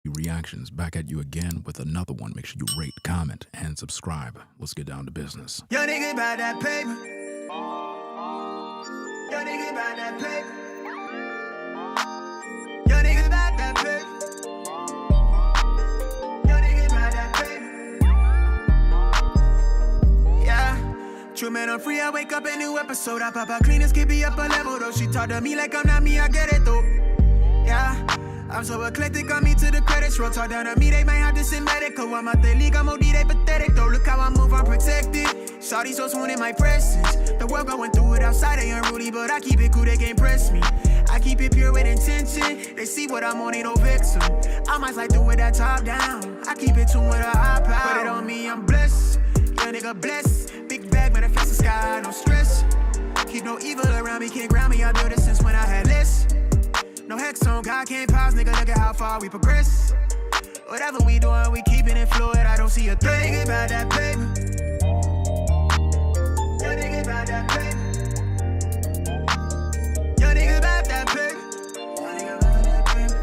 Reactions back at you again with another one. Make sure you rate, comment, and subscribe. Let's get down to business. Young nigga about that paper. Young nigga about that paper. Young nigga about that paper. Young nigga about that paper. Yeah. True man, I'm free. I wake up a new episode. I pop out cleaners, keep me up a level though. She talk to me like I'm not me. I get it though. Yeah. I'm so eclectic, on me to the credits roll. Talk down to me, they might have to send medical. I'm out the league, I'm OD, they pathetic though. Look how I move, I'm protected. Shawty so swoon in my presence. The world going through it outside, they unruly, but I keep it cool, they can't press me. I keep it pure with intention. They see what I'm on, ain't no vixen. I might slide through with that top down. I keep it tuned with a high power. Put it on me, I'm blessed. Young nigga blessed. Big bag, manifest the sky, no stress. Keep no evil around me, can't ground me. I built it since when I had less. No hex on, God can't pause, nigga, look at how far we progress. Whatever we doing, we keeping it fluid, I don't see a threat. Young nigga about that paper. Young nigga about that paper. Young nigga about that paper. Young nigga about that paper.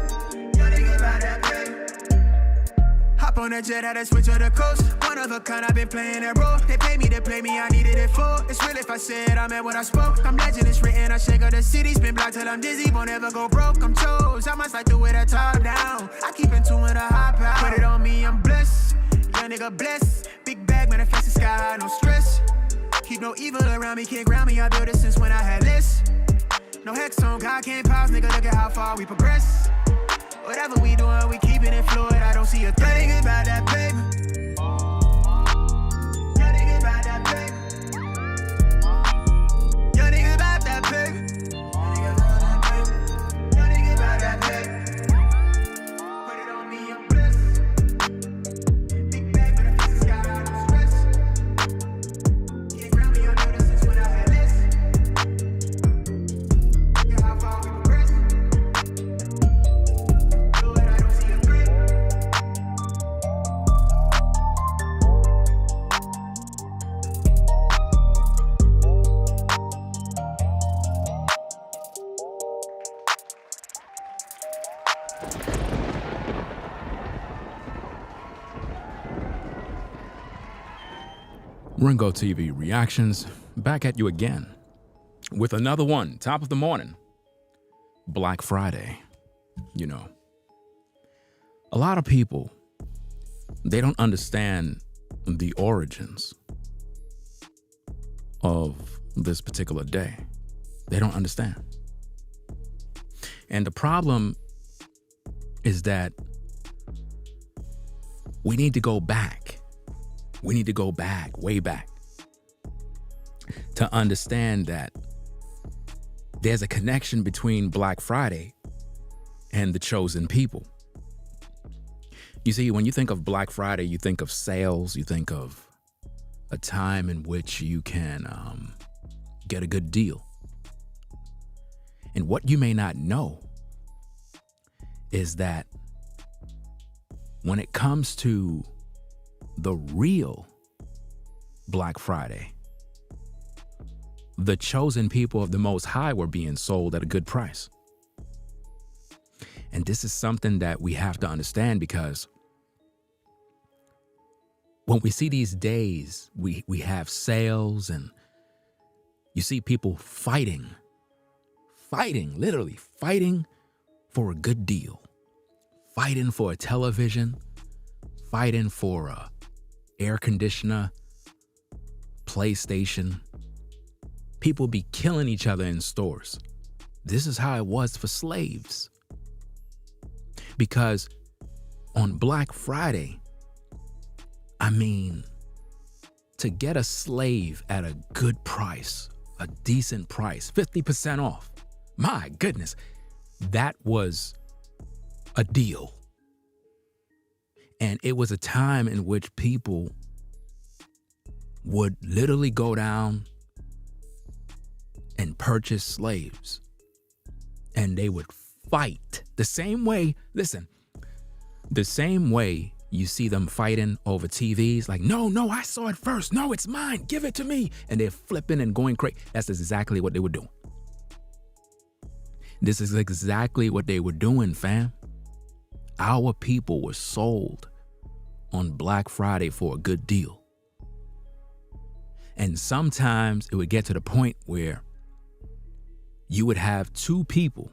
Young nigga about that paper. Hop on that jet, had to switch to the coast. One of a kind, I've been playing that role. They pay me to play me, I needed it for. It's real if I said I meant what I spoke. I'm legend, it's written, I shake up the city. Spin block till I'm dizzy, won't ever go broke. I'm chose, I must like do it, I top down. I keep in tune with a high power. Put it on me, I'm blessed. Young nigga blessed. Big bag, manifest the sky, no stress. Keep no evil around me, can't ground me. I built it since when I had less. No hex on, God can't pause, nigga, look at how far we progress. Whatever we doing, we keeping it fluid, I don't see a threat. Young nigga about that paper. Young nigga about that paper. Young nigga about that paper. Young nigga about that paper. Put it on me, I'm blessed. Big bag, but I feel the sky, no stress. Can't ground me, I know this since when I had less. Look at how far we progress. Lord, I don't see a threat. Ringo TV Reactions back at you again with another one. Top of the morning. Black Friday. You know, a lot of people, they don't understand the origins of this particular day. They don't understand. And the problem is that we need to go back. We need to go back, way back, to understand that there's a connection between Black Friday and the chosen people. You see, when you think of Black Friday, you think of sales, you think of a time in which you can get a good deal. And what you may not know is that when it comes to the real Black Friday, the chosen people of the Most High were being sold at a good price. And this is something that we have to understand, because when we see these days, we have sales, and you see people fighting, literally fighting for a good deal, fighting for a television, fighting for a air conditioner, PlayStation. People be killing each other in stores. This is how it was for slaves. Because on Black Friday, I mean, to get a slave at a good price, a decent price, 50% off, my goodness, that was a deal. And it was a time in which people would literally go down and purchase slaves. And they would fight the same way, listen, the same way you see them fighting over TVs, like, no, I saw it first. No, it's mine. Give it to me. And they're flipping and going crazy. That's exactly what they were doing. This is exactly what they were doing, fam. our people were sold on Black Friday for a good deal. And sometimes it would get to the point where you would have two people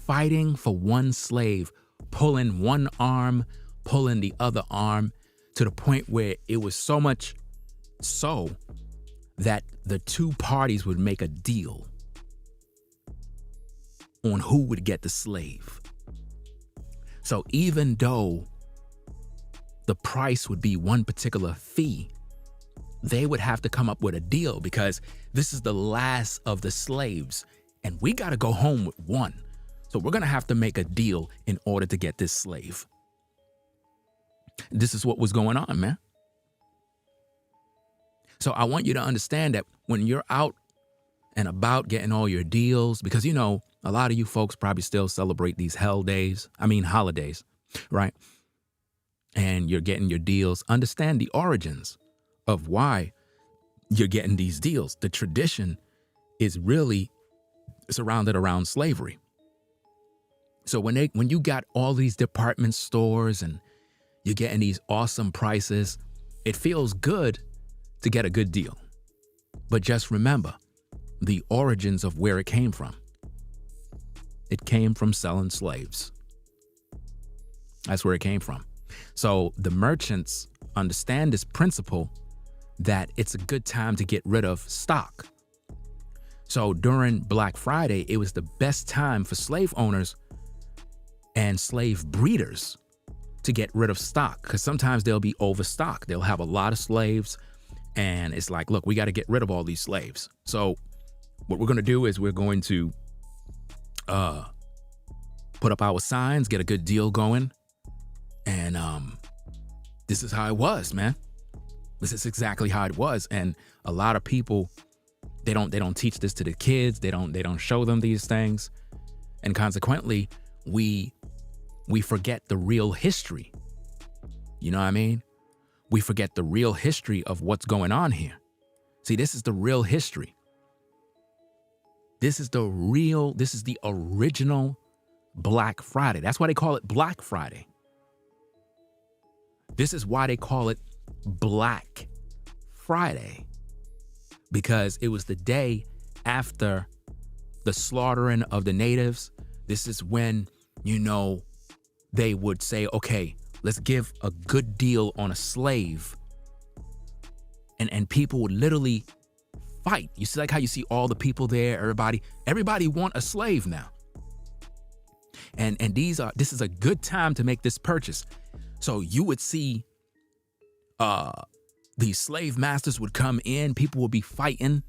fighting for one slave, pulling one arm, pulling the other arm, to the point where it was so much so that the two parties would make a deal on who would get the slave. So even though the price would be one particular fee, they would have to come up with a deal, because this is the last of the slaves and we got to go home with one. So we're going to have to make a deal in order to get this slave. This is what was going on, man. So I want you to understand that when you're out and about getting all your deals, because, you know, a lot of you folks probably still celebrate these holidays, right? And you're getting your deals. Understand the origins of why you're getting these deals. The tradition is really surrounded around slavery. So when you got all these department stores and you're getting these awesome prices, it feels good to get a good deal. But just remember the origins of where it came from. It came from selling slaves. That's where it came from. So the merchants understand this principle that it's a good time to get rid of stock. So during Black Friday, it was the best time for slave owners and slave breeders to get rid of stock, because sometimes they'll be overstocked. They'll have a lot of slaves and it's like, look, we got to get rid of all these slaves. So what we're going to do is we're going to put up our signs, get a good deal going. And this is how it was, man. This is exactly how it was. And a lot of people, they don't teach this to the kids. They don't show them these things. And consequently, we forget the real history. You know what I mean? We forget the real history of what's going on here. See, this is the real history. This is the original Black Friday. That's why they call it Black Friday. This is why they call it Black Friday, because it was the day after the slaughtering of the natives. This is when, you know, they would say, okay, let's give a good deal on a slave. And people would literally fight. You see, like how you see all the people there, everybody want a slave now. And this is a good time to make this purchase. So you would see these slave masters would come in, people would be fighting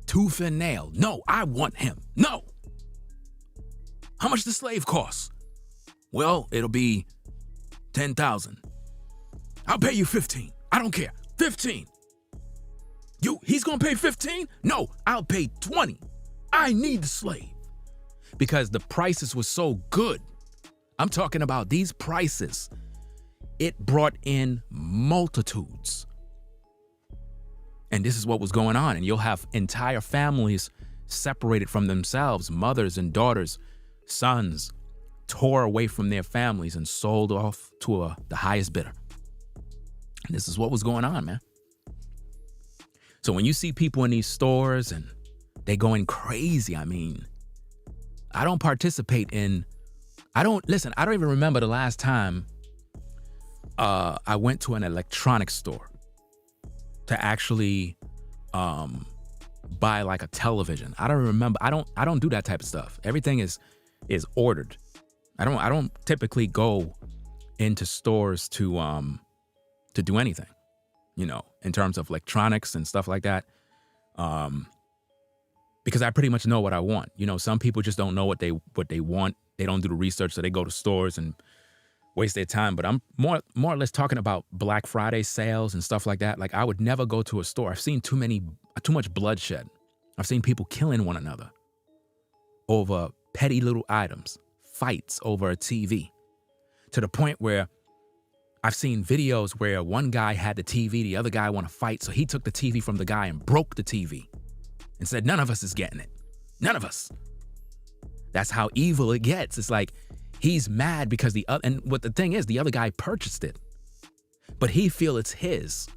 tooth and nail. No, I want him. No. How much the slave cost? Well, it'll be 10,000. I'll pay you 15. I don't care. 15. He's gonna pay 15? No, I'll pay 20. I need the slave. Because the prices were so good. I'm talking about these prices. It brought in multitudes. And this is what was going on. And you'll have entire families separated from themselves, mothers and daughters, sons, tore away from their families and sold off to the highest bidder. And this is what was going on, man. So when you see people in these stores and they going crazy, I mean, I don't participate in, I don't even remember the last time I went to an electronics store to actually buy like a television. I don't remember. I don't do that type of stuff. Everything is ordered. I don't typically go into stores to do anything, you know, in terms of electronics and stuff like that. Because I pretty much know what I want. You know, some people just don't know what they want. They don't do the research, so they go to stores and waste their time. But I'm more or less talking about Black Friday sales and stuff like that. Like, I would never go to a store. I've seen too much bloodshed. I've seen people killing one another over petty little items, fights over a TV, to the point where I've seen videos where one guy had the TV, the other guy want to fight, so he took the TV from the guy and broke the TV and said, none of us is getting it. None of us. That's how evil it gets. It's like, He's mad because and what the thing is, the other guy purchased it, but he feel it's his.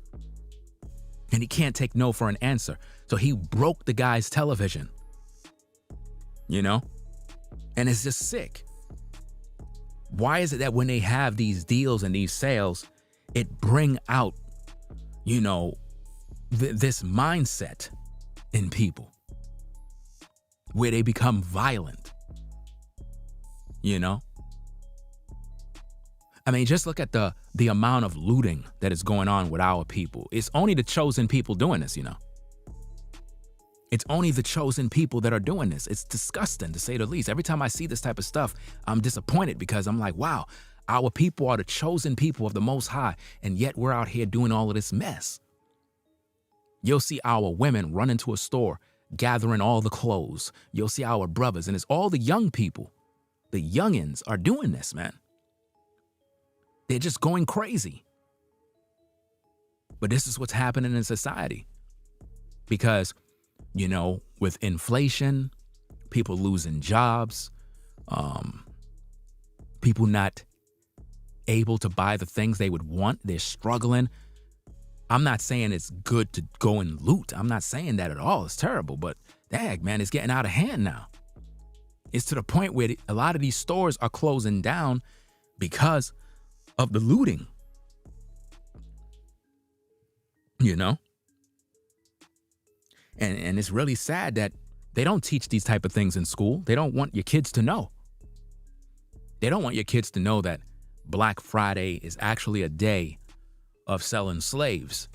And he can't take no for an answer. So he broke the guy's television, you know? And it's just sick. Why is it that when they have these deals and these sales, it bring out, you know, this mindset in people where they become violent, you know? I mean, just look at the amount of looting that is going on with our people. It's only the chosen people doing this, you know? It's only the chosen people that are doing this. It's disgusting, to say the least. Every time I see this type of stuff, I'm disappointed because I'm like, wow, our people are the chosen people of the Most High, and yet we're out here doing all of this mess. You'll see our women run into a store, gathering all the clothes. You'll see our brothers, and it's all the young people. The youngins are doing this, man. They're just going crazy. But this is what's happening in society. Because, you know, with inflation, people losing jobs, people not able to buy the things they would want, they're struggling. I'm not saying it's good to go and loot. I'm not saying that at all. It's terrible. But dang, man, it's getting out of hand now. It's to the point where a lot of these stores are closing down because of the looting, you know? And it's really sad that they don't teach these type of things in school. They don't want your kids to know. They don't want your kids to know that Black Friday is actually a day of selling slaves.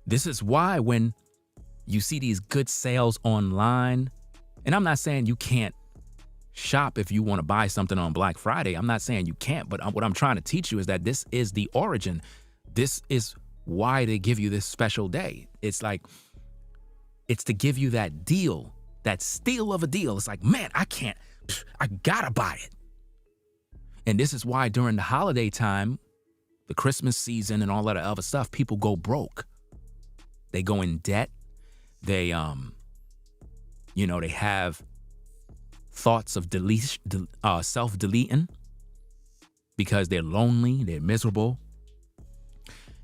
This is why when you see these good sales online, and I'm not saying you can't shop if you want to buy something on Black Friday. I'm not saying you can't, but what I'm trying to teach you is that this is the origin. This is why they give you this special day. It's like, it's to give you that deal, that steal of a deal. It's like, man, I gotta buy it. And this is why during the holiday time, the Christmas season and all that other stuff, people go broke. They go in debt. They, you know, they have thoughts of self-deleting because they're lonely, they're miserable.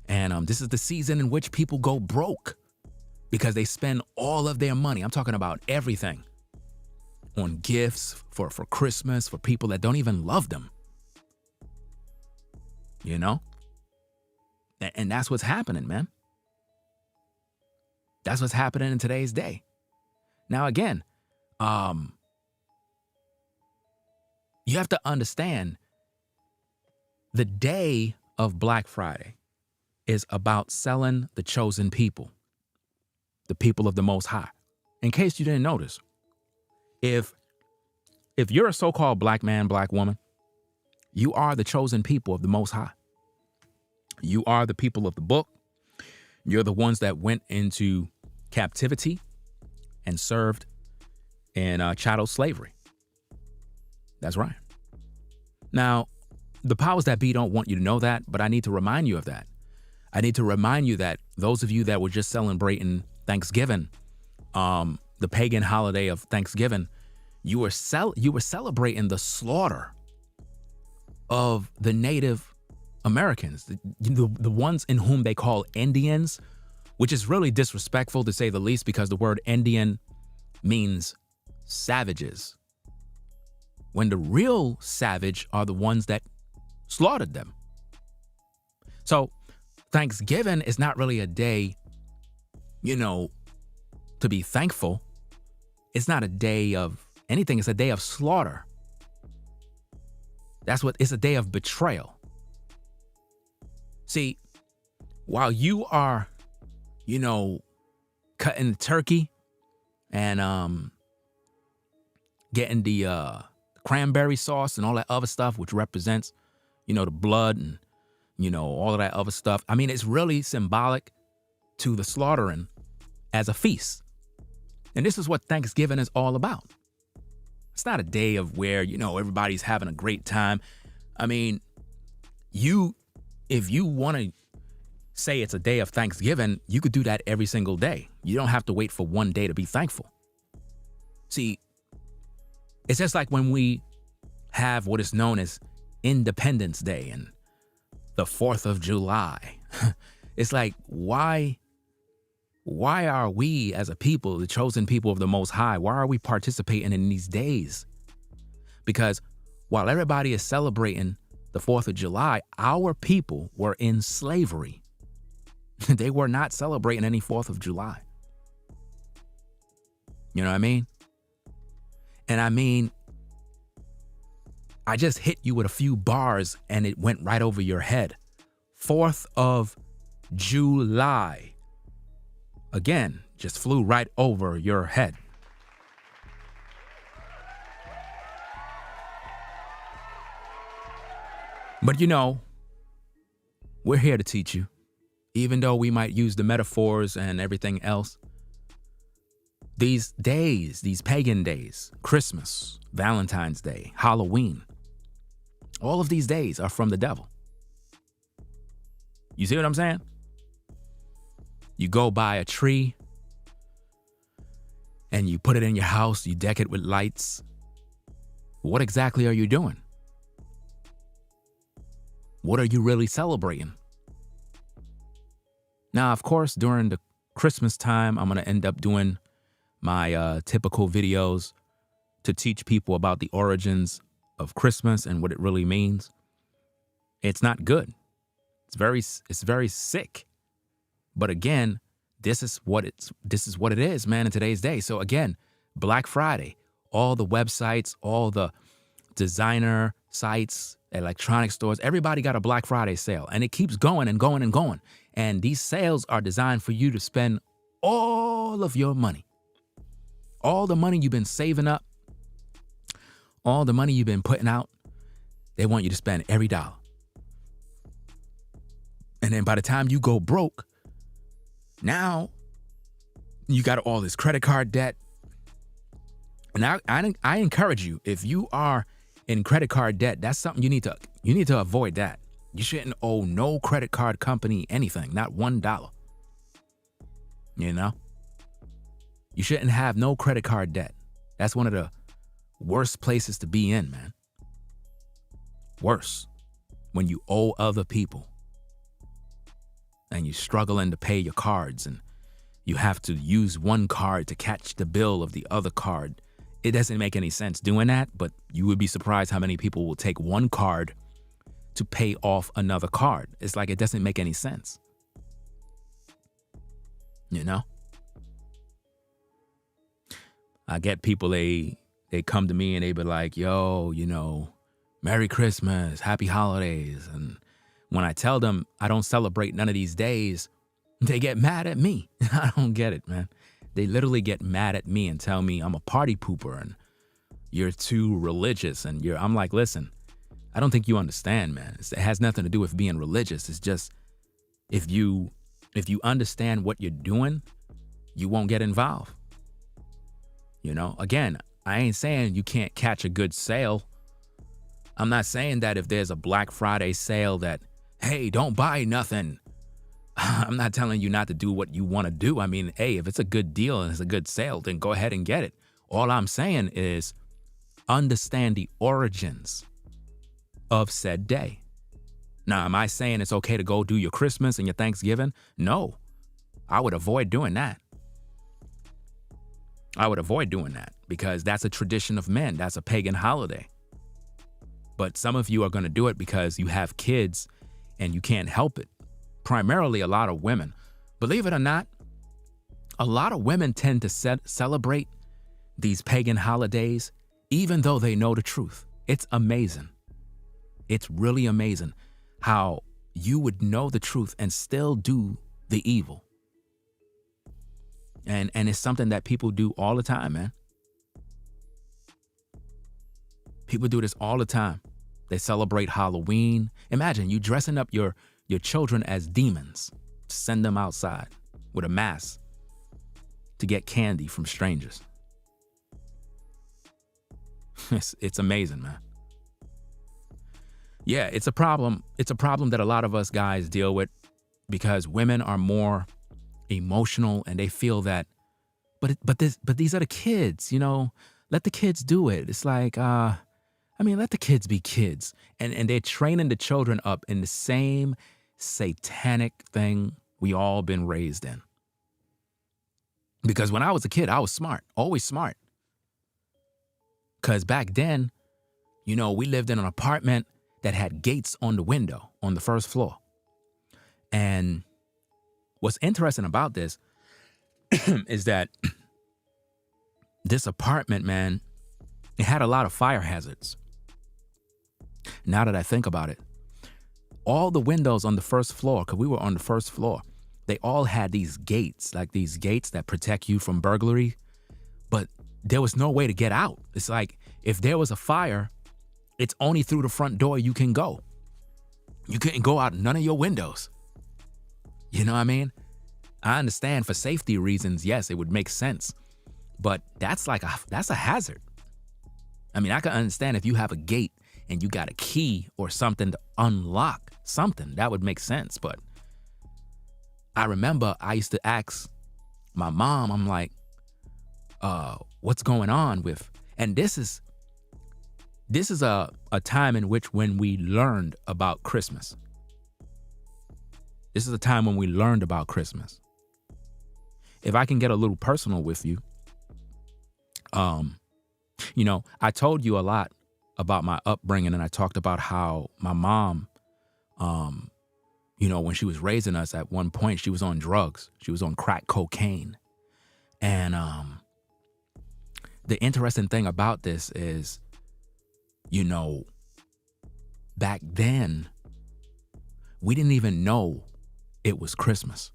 And this is the season in which people go broke because they spend all of their money. I'm talking about everything on gifts for Christmas, for people that don't even love them. You know? And that's what's happening, man. That's what's happening in today's day. Now, again, you have to understand the day of Black Friday is about selling the chosen people, the people of the Most High. In case you didn't notice, if you're a so-called black man, black woman, you are the chosen people of the Most High. You are the people of the book. You're the ones that went into captivity and served in chattel slavery. That's right. Now, the powers that be don't want you to know that, but I need to remind you of that. I need to remind you that those of you that were just celebrating Thanksgiving, the pagan holiday of Thanksgiving, you were celebrating the slaughter of the Native Americans, the ones in whom they call Indians, which is really disrespectful to say the least, because the word Indian means savages, when the real savage are the ones that slaughtered them. So Thanksgiving is not really a day, you know, to be thankful. It's not a day of anything. It's a day of slaughter. It's a day of betrayal. See, while you are, you know, cutting the turkey and getting the cranberry sauce and all that other stuff, which represents, you know, the blood and, you know, all of that other stuff. I mean, it's really symbolic to the slaughtering as a feast. And this is what Thanksgiving is all about. It's not a day of where, you know, everybody's having a great time. I mean, if you want to say it's a day of Thanksgiving, you could do that every single day. You don't have to wait for one day to be thankful. See, it's just like when we have what is known as Independence Day and the 4th of July. It's like, why are we as a people, the chosen people of the Most High, why are we participating in these days? Because while everybody is celebrating the 4th of July, our people were in slavery. They were not celebrating any 4th of July. You know what I mean? And I mean, I just hit you with a few bars and it went right over your head. 4th of July. Again, just flew right over your head. But you know, we're here to teach you. Even though we might use the metaphors and everything else, these days, these pagan days, Christmas, Valentine's Day, Halloween, all of these days are from the devil. You see what I'm saying? You go buy a tree and you put it in your house, you deck it with lights. What exactly are you doing? What are you really celebrating? Now, of course, during the Christmas time, I'm going to end up doing my typical videos to teach people about the origins of Christmas and what it really means. It's not good. It's very sick. But again, this is what it is, man, in today's day. So again, Black Friday, all the websites, all the designer sites, electronic stores, everybody got a Black Friday sale, and it keeps going and going and going. And these sales are designed for you to spend all of your money. All the money you've been saving up, all the money you've been putting out, they want you to spend every dollar. And then by the time you go broke, now you got all this credit card debt. And I encourage you, if you are in credit card debt, that's something you need to avoid that. You shouldn't owe no credit card company anything, not $1. You know? You shouldn't have no credit card debt. That's one of the worst places to be in, man. Worse. When you owe other people and you're struggling to pay your cards and you have to use one card to catch the bill of the other card. It doesn't make any sense doing that, but you would be surprised how many people will take one card to pay off another card. It's like it doesn't make any sense. You know? I get people, they come to me and they be like, yo, you know, Merry Christmas, Happy Holidays. And when I tell them I don't celebrate none of these days, they get mad at me. I don't get it, man. They literally get mad at me and tell me I'm a party pooper and you're too religious. And I'm like, listen, I don't think you understand, man. It has nothing to do with being religious. It's just if you understand what you're doing, you won't get involved. You know, again, I ain't saying you can't catch a good sale. I'm not saying that if there's a Black Friday sale that, hey, don't buy nothing. I'm not telling you not to do what you want to do. I mean, hey, if it's a good deal and it's a good sale, then go ahead and get it. All I'm saying is understand the origins of said day. Now, am I saying it's okay to go do your Christmas and your Thanksgiving? No, I would avoid doing that. I would avoid doing that because that's a tradition of men. That's a pagan holiday. But some of you are going to do it because you have kids and you can't help it. Primarily a lot of women. Believe it or not, a lot of women tend to celebrate these pagan holidays even though they know the truth. It's amazing. It's really amazing how you would know the truth and still do the evil. And it's something that people do all the time, man. People do this all the time. They celebrate Halloween. Imagine you dressing up your children as demons, send them outside with a mask to get candy from strangers. It's amazing, man. Yeah, it's a problem. It's a problem that a lot of us guys deal with because women are more emotional and they feel that, but these are the kids, you know, let the kids do it. It's like, I I mean, let the kids be kids. And they're training the children up in the same satanic thing we all been raised in. Because when I was a kid, I was smart, always smart. Because back then, you know, we lived in an apartment that had gates on the window on the first floor. And what's interesting about this is that this apartment, man, it had a lot of fire hazards. Now that I think about it, all the windows on the first floor, because we were on the first floor, they all had these gates, like these gates that protect you from burglary, but there was no way to get out. It's like if there was a fire, it's only through the front door you can go. You couldn't go out none of your windows. You know what I mean? I understand for safety reasons, yes, it would make sense, but that's a hazard. I mean, I can understand if you have a gate and you got a key or something to unlock something, that would make sense. But I remember I used to ask my mom, I'm like, what's going on with, and this is a time in which when we learned about Christmas. This is a time when we learned about Christmas. If I can get a little personal with you, you know, I told you a lot about my upbringing, and I talked about how my mom, you know, when she was raising us, at one point, she was on drugs. She was on crack cocaine. And the interesting thing about this is, you know, back then, we didn't even know it was Christmas.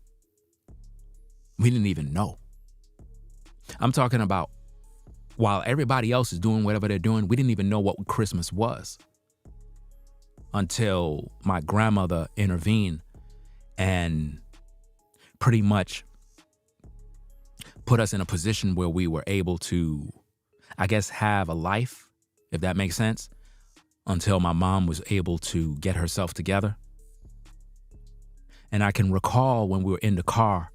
We didn't even know. I'm talking about while everybody else is doing whatever they're doing, we didn't even know what Christmas was until my grandmother intervened and pretty much put us in a position where we were able to, I guess, have a life, if that makes sense, until my mom was able to get herself together. And I can recall when we were in the car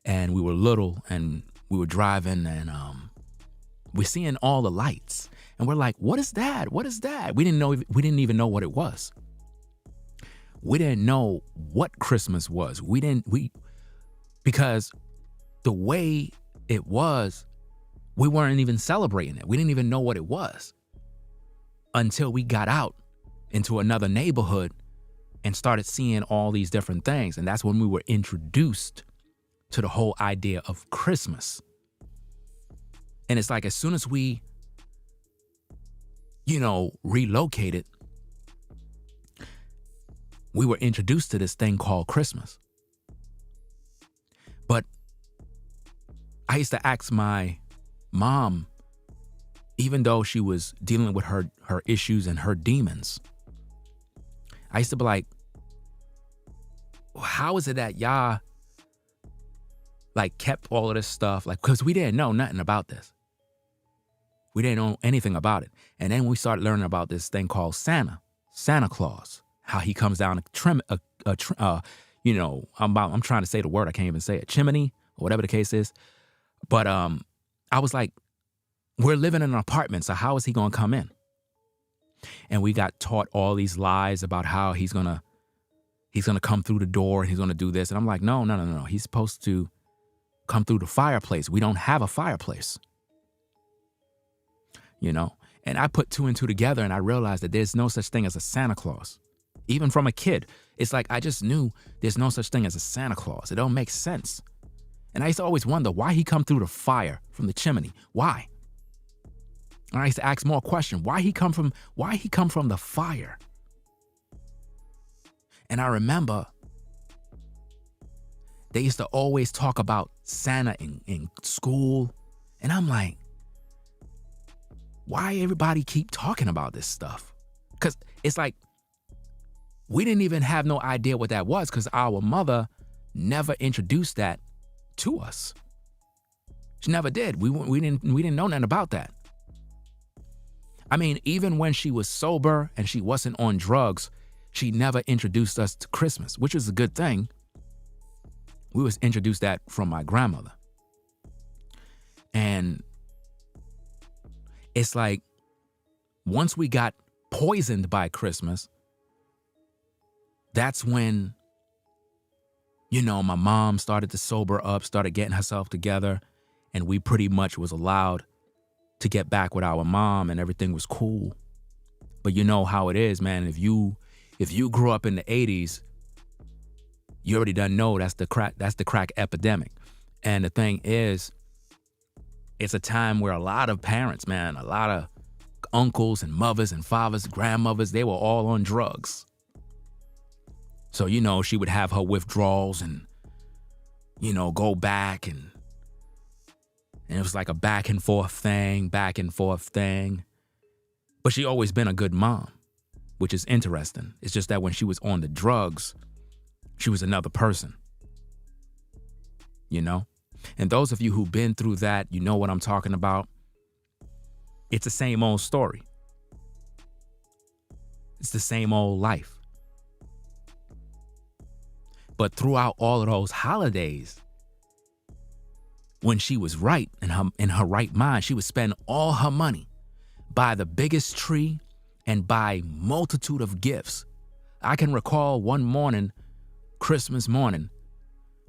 and we were little and we were driving and we're seeing all the lights and we're like, what is that? What is that? We didn't even know what it was. We didn't know what Christmas was. Because the way it was, we weren't even celebrating it. We didn't even know what it was until we got out into another neighborhood and started seeing all these different things. And that's when we were introduced to the whole idea of Christmas. And it's like as soon as we, you know, relocated, we were introduced to this thing called Christmas. But I used to ask my mom, even though she was dealing with her issues and her demons, I used to be like, how is it that y'all like kept all of this stuff? Like, because we didn't know nothing about this. We didn't know anything about it. And then we started learning about this thing called Santa Claus, how he comes down to trim, you know, I'm trying to say the word, I can't even say it, chimney or whatever the case is. But I was like, we're living in an apartment, so how is he gonna come in? And we got taught all these lies about how he's gonna come through the door and he's gonna do this. And I'm like, no. He's supposed to come through the fireplace. We don't have a fireplace. You know? And I put two and two together and I realized that there's no such thing as a Santa Claus. Even from a kid, it's like I just knew there's no such thing as a Santa Claus. It don't make sense. And I used to always wonder why he come through the fire from the chimney. Why? And I used to ask more questions. Why he come from the fire? And I remember they used to always talk about Santa in school. And I'm like, why everybody keep talking about this stuff? Because it's like, we didn't even have no idea what that was because our mother never introduced that to us. She never did. We didn't know nothing about that. I mean, even when she was sober and she wasn't on drugs, she never introduced us to Christmas, which is a good thing. We was introduced that from my grandmother. And it's like, once we got poisoned by Christmas, that's when, my mom started to sober up, started getting herself together, and we pretty much was allowed to get back with our mom and everything was cool. But you know how it is, man. If you grew up in the 80s, you already done know that's the crack epidemic. And the thing is, it's a time where a lot of parents, man, a lot of uncles and mothers and fathers, grandmothers, they were all on drugs. So, she would have her withdrawals and, go back and it was like a back and forth thing. But she always been a good mom, which is interesting. It's just that when she was on the drugs, she was another person, And those of you who've been through that, you know what I'm talking about. It's the same old story. It's the same old life. But throughout all of those holidays, when she was right, in her right mind, she would spend all her money, buy the biggest tree, and buy multitude of gifts. I can recall one morning, Christmas morning,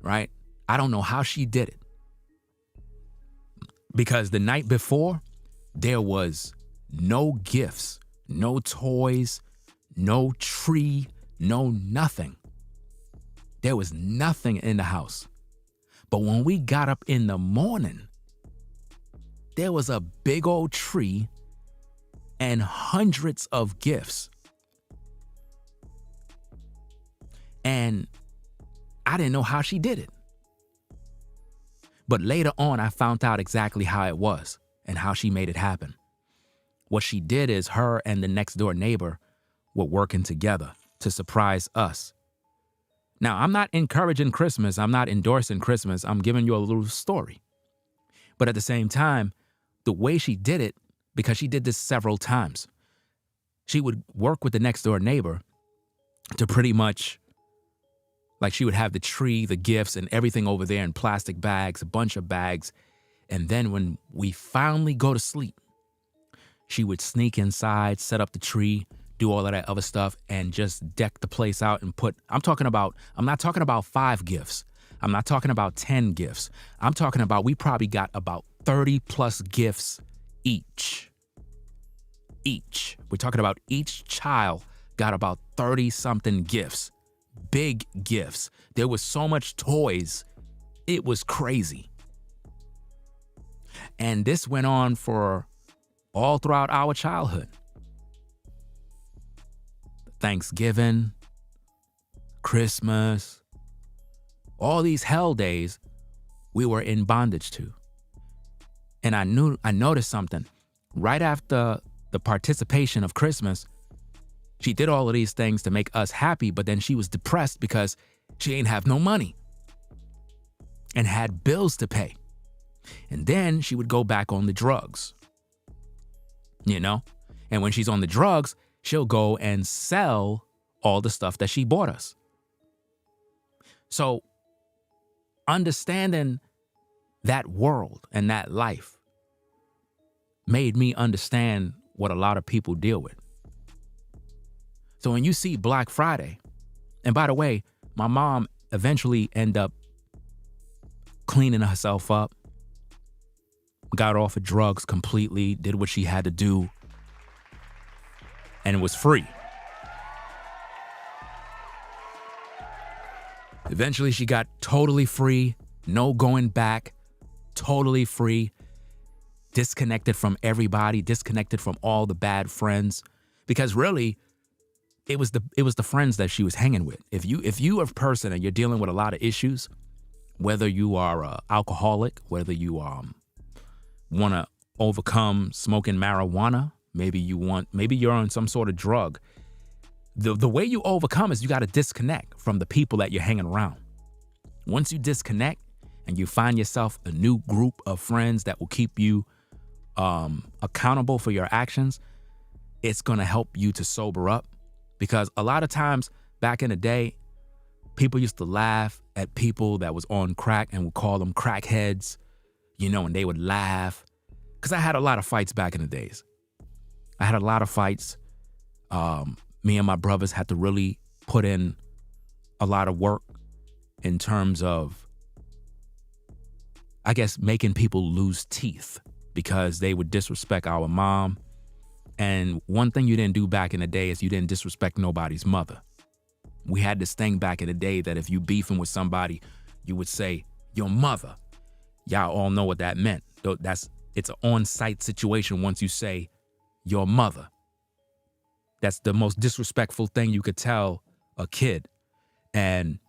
right? I don't know how she did it. Because the night before, there was no gifts, no toys, no tree, no nothing. There was nothing in the house. But when we got up in the morning, there was a big old tree and hundreds of gifts. And I didn't know how she did it. But later on, I found out exactly how it was and how she made it happen. What she did is her and the next door neighbor were working together to surprise us. Now, I'm not encouraging Christmas. I'm not endorsing Christmas. I'm giving you a little story. But at the same time, the way she did it, because she did this several times, she would work with the next door neighbor to pretty much, like she would have the tree, the gifts, and everything over there in plastic bags, a bunch of bags. And then when we finally go to sleep, she would sneak inside, set up the tree, do all of that other stuff, and just deck the place out and I'm not talking about 5 gifts. I'm not talking about 10 gifts. I'm talking about, we probably got about 30 plus gifts each. We're talking about each child got about 30 something gifts, big gifts. There was so much toys. It was crazy. And this went on for all throughout our childhood. Thanksgiving, Christmas, all these hell days we were in bondage to. And I noticed something. Right after the participation of Christmas, she did all of these things to make us happy, but then she was depressed because she ain't have no money and had bills to pay. And then she would go back on the drugs, And when she's on the drugs, she'll go and sell all the stuff that she bought us. So understanding that world and that life made me understand what a lot of people deal with. So when you see Black Friday, and by the way, my mom eventually ended up cleaning herself up, got off of drugs completely, did what she had to do, and it was free. Eventually, she got totally free, no going back, totally free, disconnected from everybody, disconnected from all the bad friends, because really, it was the friends that she was hanging with. If you are a person and you're dealing with a lot of issues, whether you are an alcoholic, whether you want to overcome smoking marijuana, maybe you're on some sort of drug. The way you overcome is you got to disconnect from the people that you're hanging around. Once you disconnect and you find yourself a new group of friends that will keep you accountable for your actions, it's going to help you to sober up. Because a lot of times back in the day, people used to laugh at people that was on crack and would call them crackheads, and they would laugh. Because I had a lot of fights back in the days. I had a lot of fights. Me and my brothers had to really put in a lot of work in terms of, I guess, making people lose teeth because they would disrespect our mom. And one thing you didn't do back in the day is you didn't disrespect nobody's mother. We had this thing back in the day that if you beefing with somebody, you would say, your mother. Y'all all know what that meant. It's an on-site situation once you say, your mother. That's the most disrespectful thing you could tell a kid. And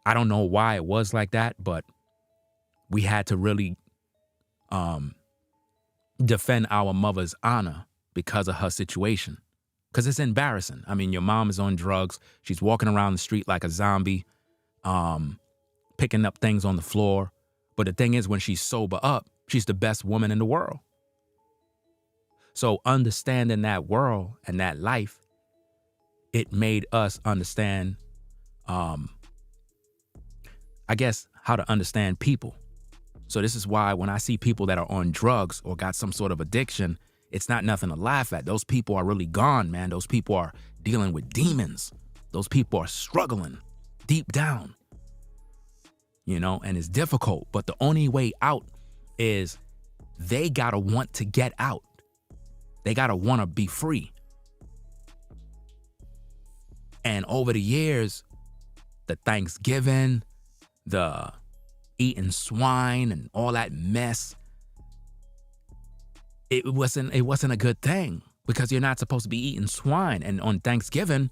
I don't know why it was like that, but we had to really defend our mother's honor because of her situation. Because it's embarrassing. I mean, your mom is on drugs. She's walking around the street like a zombie, picking up things on the floor. But the thing is, when she's sober up, she's the best woman in the world. So understanding that world and that life, it made us understand, I guess, how to understand people. So this is why when I see people that are on drugs or got some sort of addiction, it's not nothing to laugh at. Those people are really gone, man. Those people are dealing with demons. Those people are struggling deep down, you know, and it's difficult. But the only way out is they gotta want to get out. They gotta want to be free. And over the years, the Thanksgiving, the eating swine and all that mess, it wasn't a good thing because you're not supposed to be eating swine. And on Thanksgiving,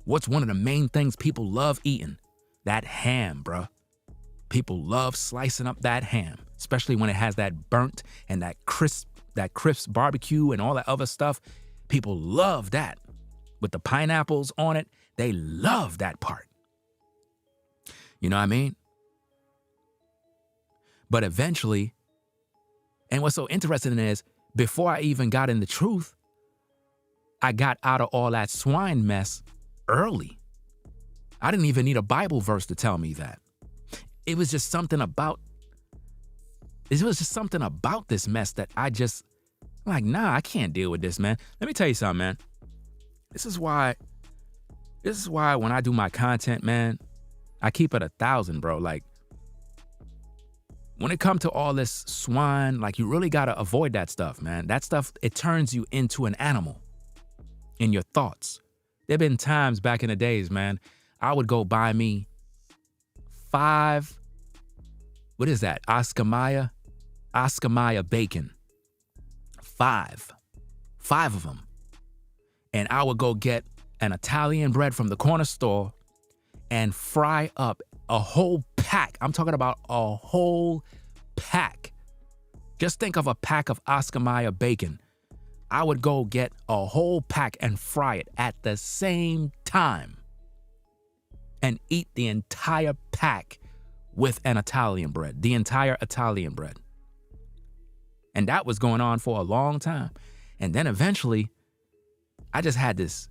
what's one of the main things people love eating? That ham, bruh. People love slicing up that ham, especially when it has that burnt and that crisp barbecue and all that other stuff. People love that. With the pineapples on it, they love that part. You know what I mean? But eventually, and what's so interesting is, before I even got in the truth, I got out of all that swine mess early. I didn't even need a Bible verse to tell me that. It was just something about this mess that I'm like, nah, I can't deal with this, man. Let me tell you something, man. This is why when I do my content, man, I keep it 1,000, bro. Like, when it comes to all this swine, like, you really got to avoid that stuff, man. That stuff, it turns you into an animal in your thoughts. There been times back in the days, man, I would go buy me 5, what is that? Oscar Mayer bacon. 5 of them. And I would go get an Italian bread from the corner store and fry up a whole pack. I'm talking about a whole pack. Just think of a pack of Oscar Mayer bacon. I would go get a whole pack and fry it at the same time and eat the entire pack with an Italian bread, the entire Italian bread. And that was going on for a long time. And then eventually, I just had this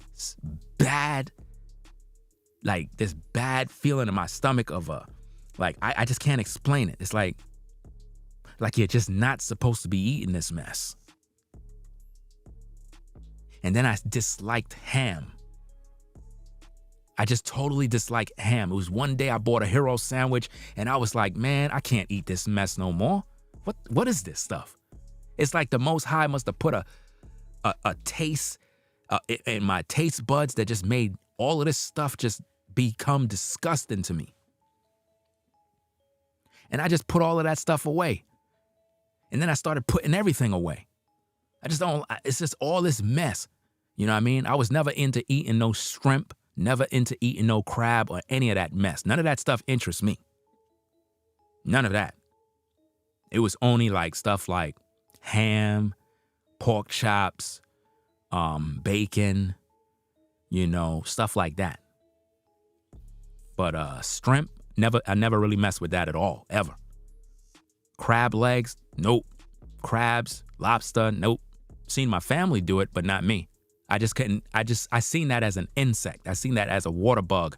bad feeling in my stomach of I just can't explain it. It's like you're just not supposed to be eating this mess. And then I disliked ham. I just totally disliked ham. It was one day I bought a hero sandwich and I was like, man, I can't eat this mess no more. What is this stuff? It's like the Most High must have put a taste in my taste buds that just made all of this stuff just become disgusting to me. And I just put all of that stuff away. And then I started putting everything away. It's just all this mess. You know what I mean? I was never into eating no shrimp, never into eating no crab or any of that mess. None of that stuff interests me. None of that. It was only like stuff like ham, pork chops, bacon, you know, stuff like that. But shrimp, I never really messed with that at all, ever. Crab legs, nope. Crabs, lobster, nope. Seen my family do it, but not me. I just couldn't, I seen that as an insect. I seen that as a water bug.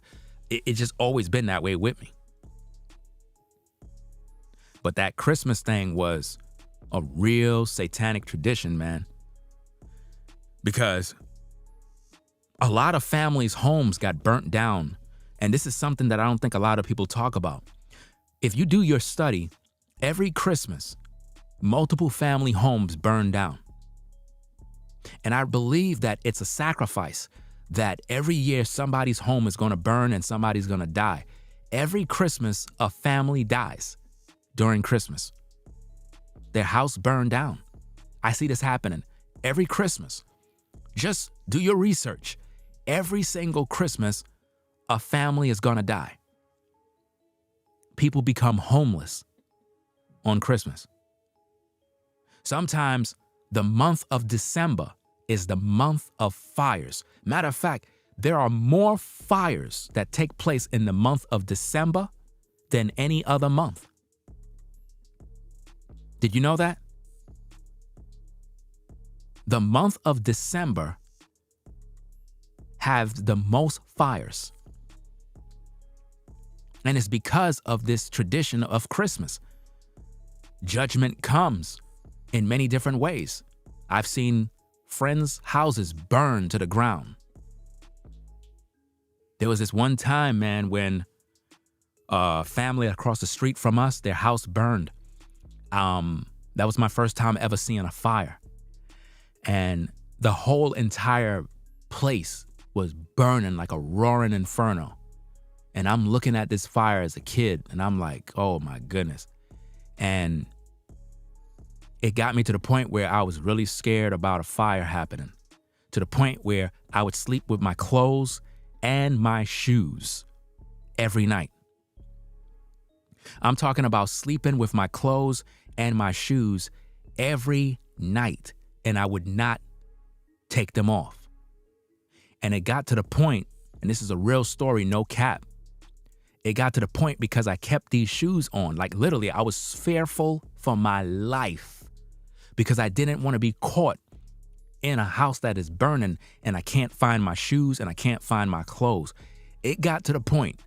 It just always been that way with me. But that Christmas thing was a real satanic tradition, man. because a lot of families' homes got burnt down. And this is something that I don't think a lot of people talk about. If you do your study, every Christmas, multiple family homes burn down. And I believe that it's a sacrifice that every year somebody's home is going to burn and somebody's going to die. Every Christmas, a family dies during Christmas. Their house burned down. I see this happening every Christmas. Just do your research. Every single Christmas, a family is going to die. People become homeless on Christmas. Sometimes the month of December is the month of fires. Matter of fact, there are more fires that take place in the month of December than any other month. Did you know that? The month of December has the most fires. And it's because of this tradition of Christmas. Judgment comes in many different ways. I've seen friends' houses burn to the ground. There was this one time, man, when a family across the street from us, their house burned. That was my first time ever seeing a fire. And the whole entire place was burning like a roaring inferno. And I'm looking at this fire as a kid, and I'm like, oh my goodness. And it got me to the point where I was really scared about a fire happening, to the point where I would sleep with my clothes and my shoes every night. I'm talking about sleeping with my clothes and my shoes every night, and I would not take them off. And it got to the point, and this is a real story, no cap. It got to the point because I kept these shoes on. Like literally, I was fearful for my life because I didn't want to be caught in a house that is burning and I can't find my shoes and I can't find my clothes. It got to the point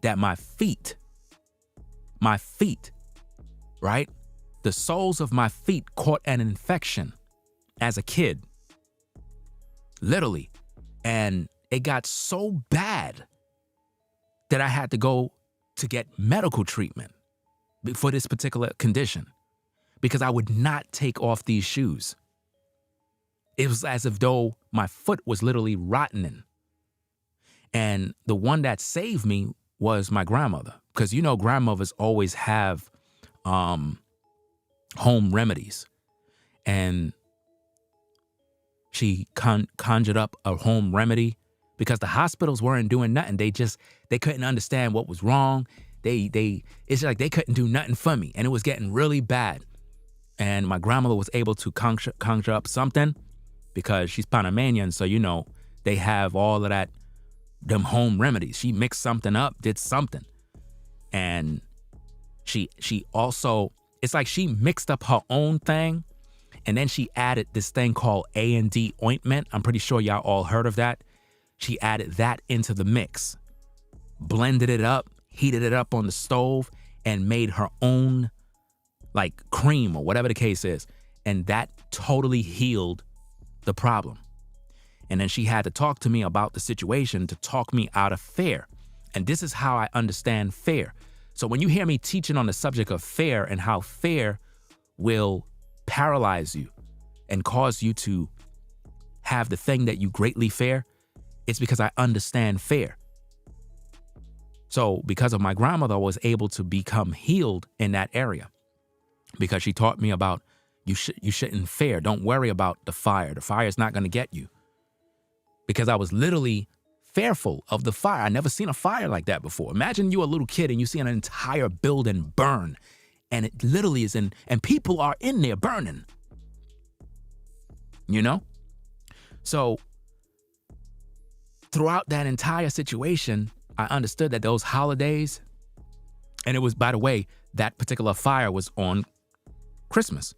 that my feet, right? The soles of my feet caught an infection as a kid, literally. And it got so bad that I had to go to get medical treatment for this particular condition because I would not take off these shoes. It was as if though my foot was literally rotting. And the one that saved me was my grandmother, because you know grandmothers always have home remedies. And she conjured up a home remedy because the hospitals weren't doing nothing. They couldn't understand what was wrong. It's like they couldn't do nothing for me, and it was getting really bad. And my grandmother was able to conjure up something because she's Panamanian, so you know they have all of that, them home remedies. She mixed something up, did something, and she also, it's like she mixed up her own thing, and then she added this thing called A&D ointment. I'm pretty sure y'all all heard of that. She added that into the mix, blended it up, heated it up on the stove, and made her own like cream or whatever the case is. And that totally healed the problem. And then she had to talk to me about the situation to talk me out of fear. And this is how I understand fear. So when you hear me teaching on the subject of fear and how fear will paralyze you and cause you to have the thing that you greatly fear, it's because I understand fear. So because of my grandmother, I was able to become healed in that area because she taught me about you shouldn't fear. Don't worry about the fire. The fire is not going to get you. Because I was literally fearful of the fire. I never seen a fire like that before. Imagine you a little kid and you see an entire building burn, and it literally is and people are in there burning. You know? So throughout that entire situation, I understood that those holidays, and it was, by the way, that particular fire was on Christmas.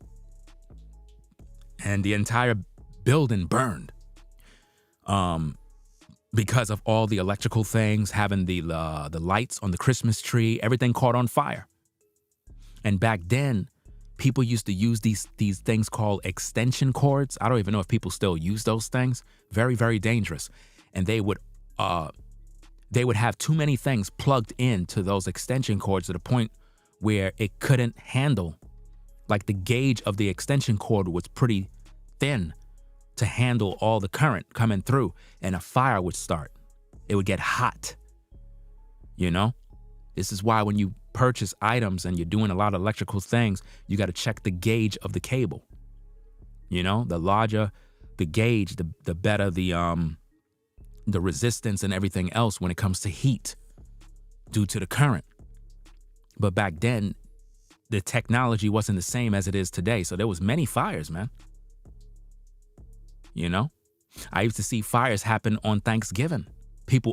And the entire building burned. Because of all the electrical things, having the lights on the Christmas tree, everything caught on fire. And back then, people used to use these things called extension cords. I don't even know if people still use those things. Very, very dangerous. And they would have too many things plugged into those extension cords to the point where it couldn't handle. Like the gauge of the extension cord was pretty thin to handle all the current coming through, and a fire would start. It would get hot. You know? This is why when you purchase items and you're doing a lot of electrical things, you got to check the gauge of the cable. You know, the larger the gauge, the better the resistance and everything else when it comes to heat due to the current. But back then, the technology wasn't the same as it is today. So there was many fires, man. You know, I used to see fires happen on Thanksgiving.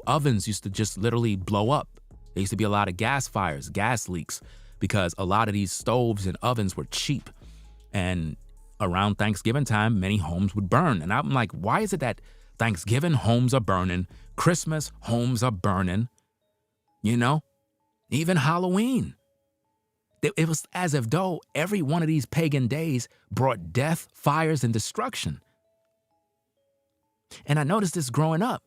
Ovens used to just literally blow up. There used to be a lot of gas fires, gas leaks, because a lot of these stoves and ovens were cheap. And around Thanksgiving time, many homes would burn. And I'm like, why is it that Thanksgiving homes are burning, Christmas homes are burning, you know, even Halloween? It was as if though every one of these pagan days brought death, fires, and destruction. And I noticed this growing up.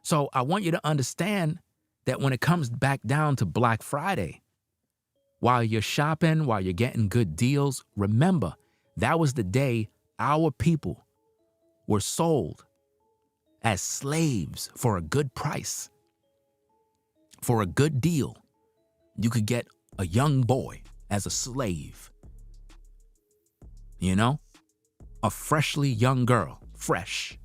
So I want you to understand that when it comes back down to Black Friday, while you're shopping, while you're getting good deals, remember, that was the day our people were sold as slaves for a good price. For a good deal, you could get a young boy as a slave. You know? A freshly young girl, fresh,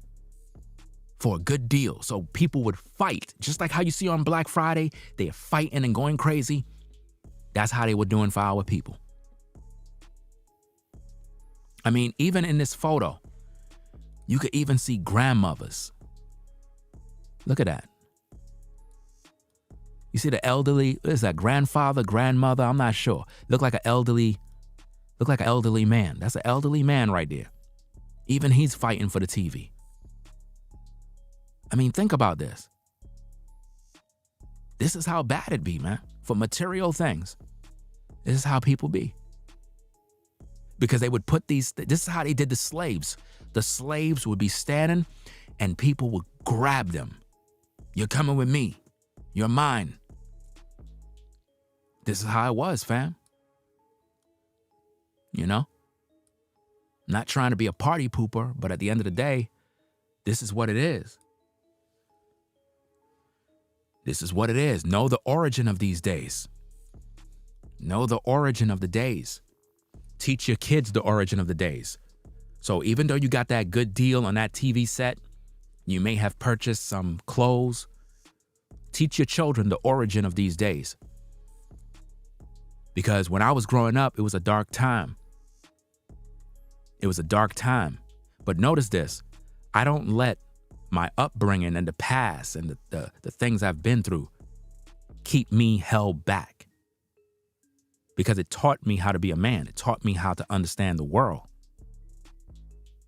for a good deal. So people would fight, just like how you see on Black Friday, they're fighting and going crazy. That's how they were doing for our people. I mean, even in this photo, you could even see grandmothers. Look at that. You see the elderly, what is that, grandfather, grandmother? I'm not sure. Look like an elderly man. That's an elderly man right there. Even he's fighting for the TV. I mean, think about this. This is how bad it be, man. For material things, this is how people be. Because they would put this is how they did the slaves. The slaves would be standing and people would grab them. You're coming with me. You're mine. This is how it was, fam. You know? Not trying to be a party pooper, but at the end of the day, this is what it is. This is what it is. Know the origin of these days. Know the origin of the days. Teach your kids the origin of the days. So even though you got that good deal on that TV set, you may have purchased some clothes. Teach your children the origin of these days. Because when I was growing up, it was a dark time. It was a dark time. But notice this. I don't let my upbringing and the past and the things I've been through keep me held back. Because it taught me how to be a man. It taught me how to understand the world.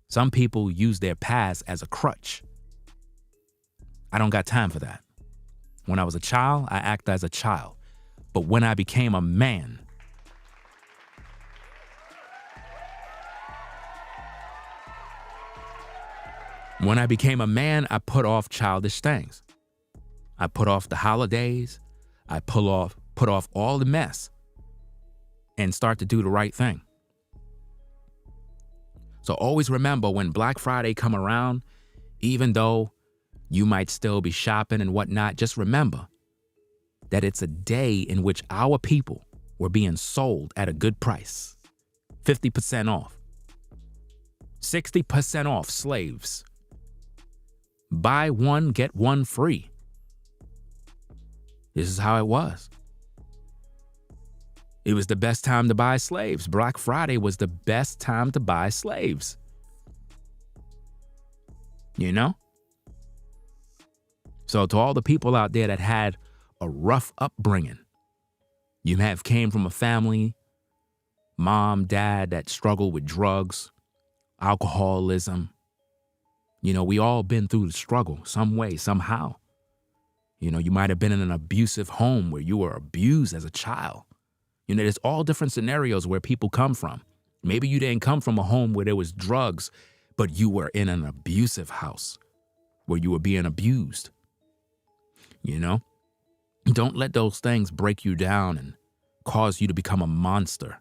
Some people use their past as a crutch. I don't got time for that. When I was a child, I acted as a child. But when I became a man, I put off childish things. I put off the holidays. I put off all the mess and start to do the right thing. So always remember, when Black Friday come around, even though you might still be shopping and whatnot, just remember that it's a day in which our people were being sold at a good price. 50% off. 60% off slaves. Buy one, get one free. This is how it was. It was the best time to buy slaves. Black Friday was the best time to buy slaves. You know? So to all the people out there that had a rough upbringing, you may have came from a family, mom, dad, that struggled with drugs, alcoholism. You know, we all been through the struggle some way, somehow. You know, you might have been in an abusive home where you were abused as a child. You know, there's all different scenarios where people come from. Maybe you didn't come from a home where there was drugs, but you were in an abusive house where you were being abused. You know, don't let those things break you down and cause you to become a monster.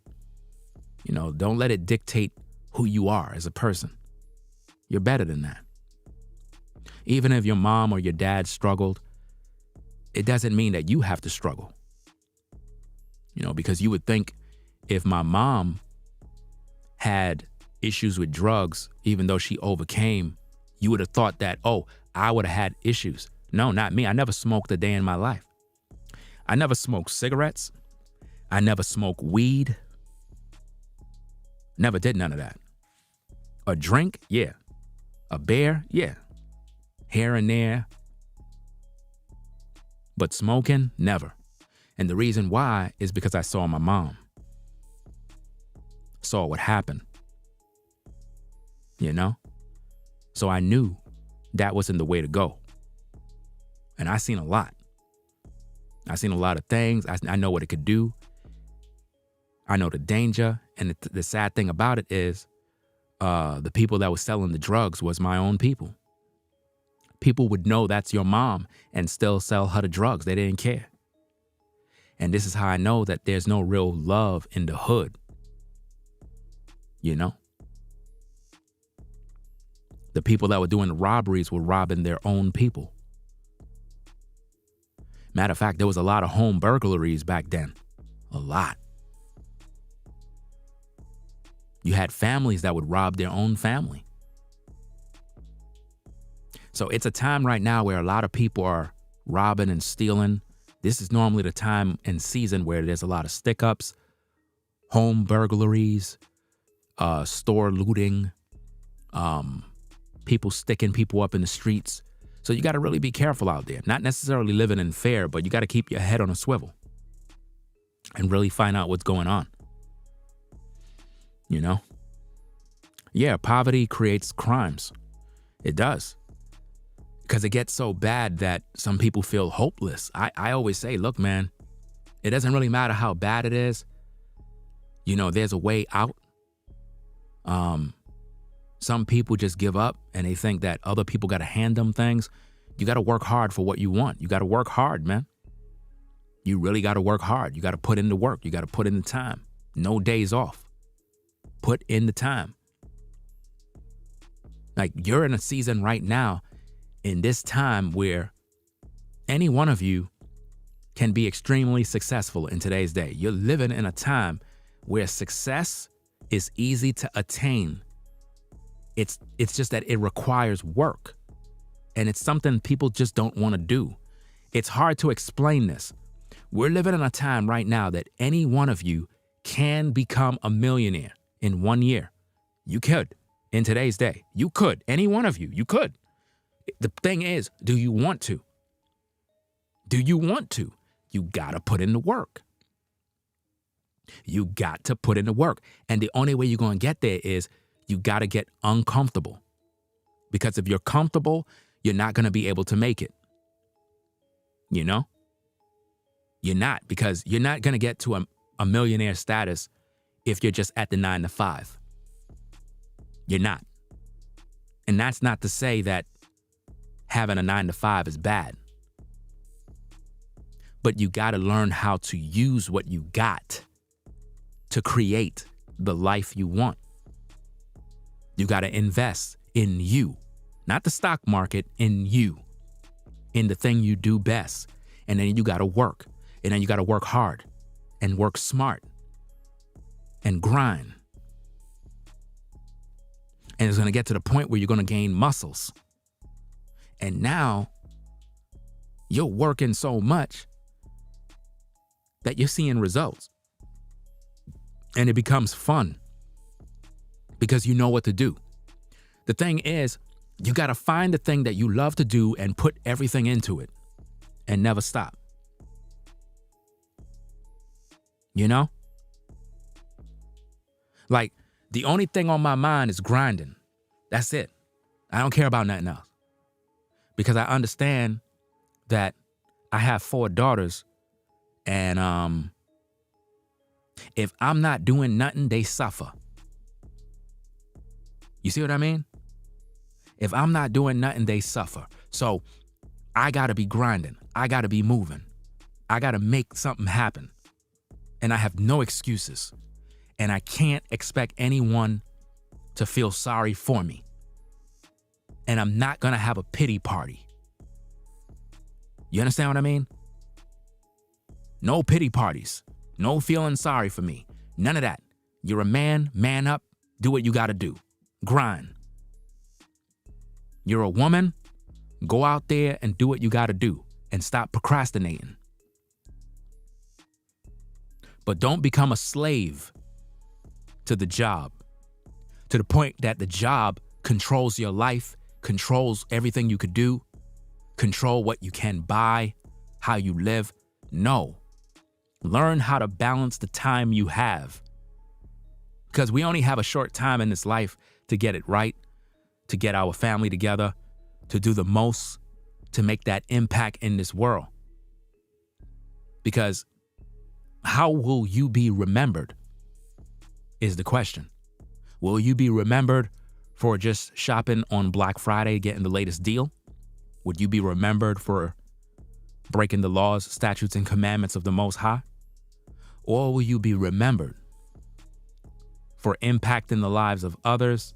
You know, don't let it dictate who you are as a person. You're better than that. Even if your mom or your dad struggled, it doesn't mean that you have to struggle. You know, because you would think if my mom had issues with drugs, even though she overcame, you would have thought that, oh, I would have had issues. No, not me. I never smoked a day in my life. I never smoked cigarettes. I never smoked weed. Never did none of that. A drink? Yeah. A beer? Yeah. Here and there. But smoking? Never. And the reason why is because I saw my mom. Saw what happened. You know? So I knew that wasn't the way to go. And I seen a lot. I seen a lot of things. I know what it could do. I know the danger. And the sad thing about it is the people that were selling the drugs was my own people. People would know that's your mom and still sell her the drugs. They didn't care. And this is how I know that there's no real love in the hood. You know? The people that were doing the robberies were robbing their own people. Matter of fact, there was a lot of home burglaries back then. A lot. You had families that would rob their own family. So it's a time right now where a lot of people are robbing and stealing. This is normally the time and season where there's a lot of stick-ups, home burglaries, store looting, people sticking people up in the streets. So you got to really be careful out there. Not necessarily living in fear, but you got to keep your head on a swivel and really find out what's going on. You know? Yeah, poverty creates crimes. It does. Because it gets so bad that some people feel hopeless. I always say, look, man, it doesn't really matter how bad it is. You know, there's a way out. Some people just give up and they think that other people got to hand them things. You got to work hard for what you want. You got to work hard, man. You really got to work hard. You got to put in the work. You got to put in the time. No days off. Put in the time. Like, you're in a season right now in this time where any one of you can be extremely successful in today's day. You're living in a time where success is easy to attain. It's just that it requires work. And it's something people just don't want to do. It's hard to explain this. We're living in a time right now that any one of you can become a millionaire in 1 year. You could in today's day. You could. Any one of you could. The thing is, do you want to? Do you want to? You got to put in the work. You got to put in the work. And the only way you're going to get there is you got to get uncomfortable. Because if you're comfortable, you're not going to be able to make it. You know? You're not, because you're not going to get to a millionaire status if you're just at the 9 to 5. You're not. And that's not to say that having a 9 to 5 is bad. But you got to learn how to use what you got to create the life you want. You got to invest in you, not the stock market, in you, in the thing you do best. And then you got to work. And then you got to work hard and work smart and grind. And it's going to get to the point where you're going to gain muscles. And now you're working so much that you're seeing results. And it becomes fun because you know what to do. The thing is, you got to find the thing that you love to do and put everything into it and never stop. You know? Like, the only thing on my mind is grinding. That's it. I don't care about nothing else. Because I understand that I have 4 daughters and If I'm not doing nothing, they suffer. You see what I mean? If I'm not doing nothing, they suffer. So I got to be grinding. I got to be moving. I got to make something happen. And I have no excuses. And I can't expect anyone to feel sorry for me. And I'm not going to have a pity party. You understand what I mean? No pity parties. No feeling sorry for me. None of that. You're a man, man up, do what you got to do. Grind. You're a woman, go out there and do what you got to do and stop procrastinating. But don't become a slave to the job, to the point that the job controls your life, controls everything you could do, control what you can buy, how you live. No. Learn how to balance the time you have. Because we only have a short time in this life to get it right, to get our family together, to do the most, to make that impact in this world. Because how will you be remembered is the question. Will you be remembered for just shopping on Black Friday, getting the latest deal? Would you be remembered for breaking the laws, statutes, and commandments of the Most High? Or will you be remembered for impacting the lives of others,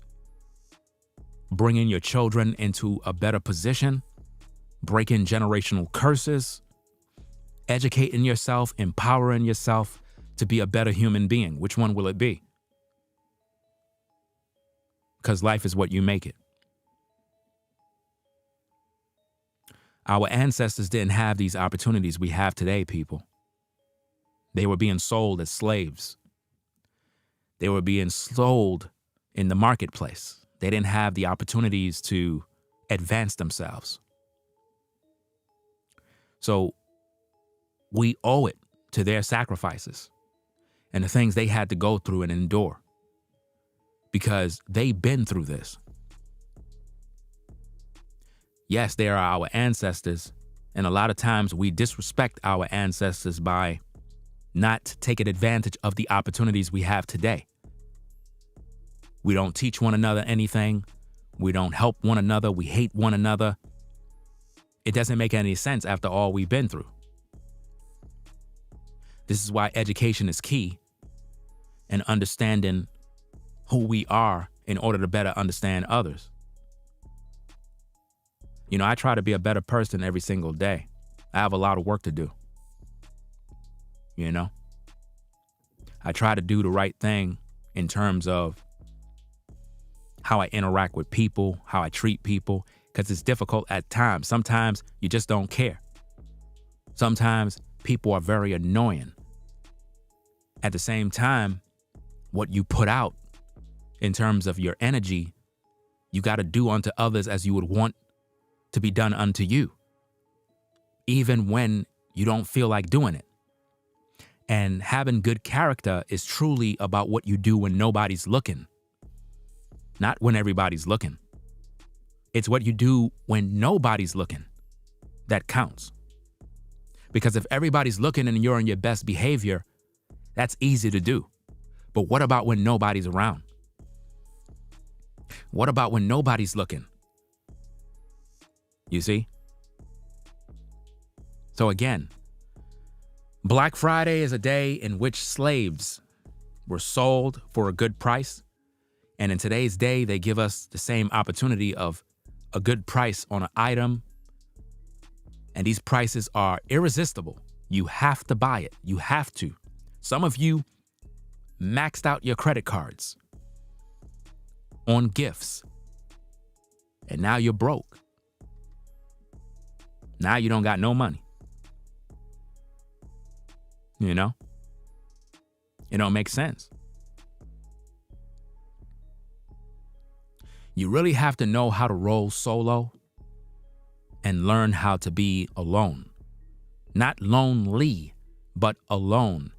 bringing your children into a better position, breaking generational curses, educating yourself, empowering yourself to be a better human being? Which one will it be? Because life is what you make it. Our ancestors didn't have these opportunities we have today, people. They were being sold as slaves. They were being sold in the marketplace. They didn't have the opportunities to advance themselves. So we owe it to their sacrifices and the things they had to go through and endure, because they've been through this. Yes, they are our ancestors, and a lot of times we disrespect our ancestors by not taking advantage of the opportunities we have today. We don't teach one another anything. We don't help one another. We hate one another. It doesn't make any sense after all we've been through. This is why education is key, and understanding who we are in order to better understand others. You know, I try to be a better person every single day. I have a lot of work to do. You know, I try to do the right thing in terms of how I interact with people, how I treat people, because it's difficult at times. Sometimes you just don't care. Sometimes people are very annoying. At the same time, what you put out in terms of your energy, you got to do unto others as you would want to be done unto you, even when you don't feel like doing it. And having good character is truly about what you do when nobody's looking, not when everybody's looking. It's what you do when nobody's looking that counts. Because if everybody's looking and you're on your best behavior, that's easy to do. But what about when nobody's around? What about when nobody's looking? You see? So again, Black Friday is a day in which slaves were sold for a good price. And in today's day, they give us the same opportunity of a good price on an item. And these prices are irresistible. You have to buy it. You have to. Some of you maxed out your credit cards on gifts. And now you're broke. Now you don't got no money. You know? It don't make sense. You really have to know how to roll solo and learn how to be alone. Not lonely, but alone,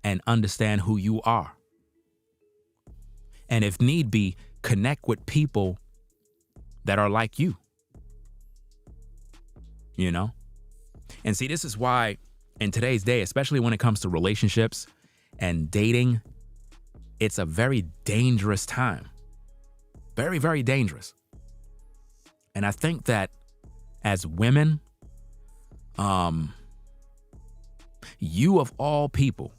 and understand who you are. And if need be, connect with people that are like you. You know? And see, this is why in today's day, especially when it comes to relationships and dating, it's a very dangerous time. Very, very dangerous. And I think that as women, you of all people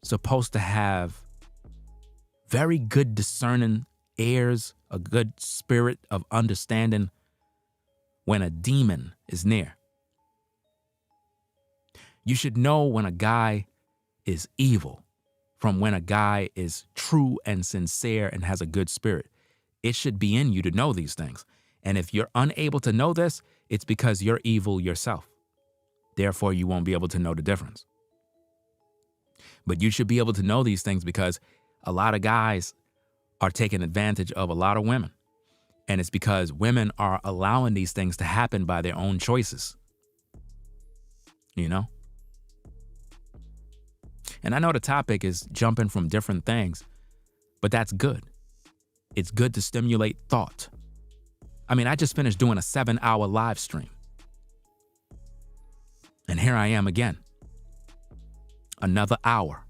supposed to have very good discerning ears, a good spirit of understanding when a demon is near. You should know when a guy is evil from when a guy is true and sincere and has a good spirit. It should be in you to know these things. And if you're unable to know this, it's because you're evil yourself. Therefore, you won't be able to know the difference. But you should be able to know these things because a lot of guys are taking advantage of a lot of women. And it's because women are allowing these things to happen by their own choices. You know? And I know the topic is jumping from different things, but that's good. It's good to stimulate thought. I mean, I just finished doing a 7-hour live stream. And here I am again. Another hour.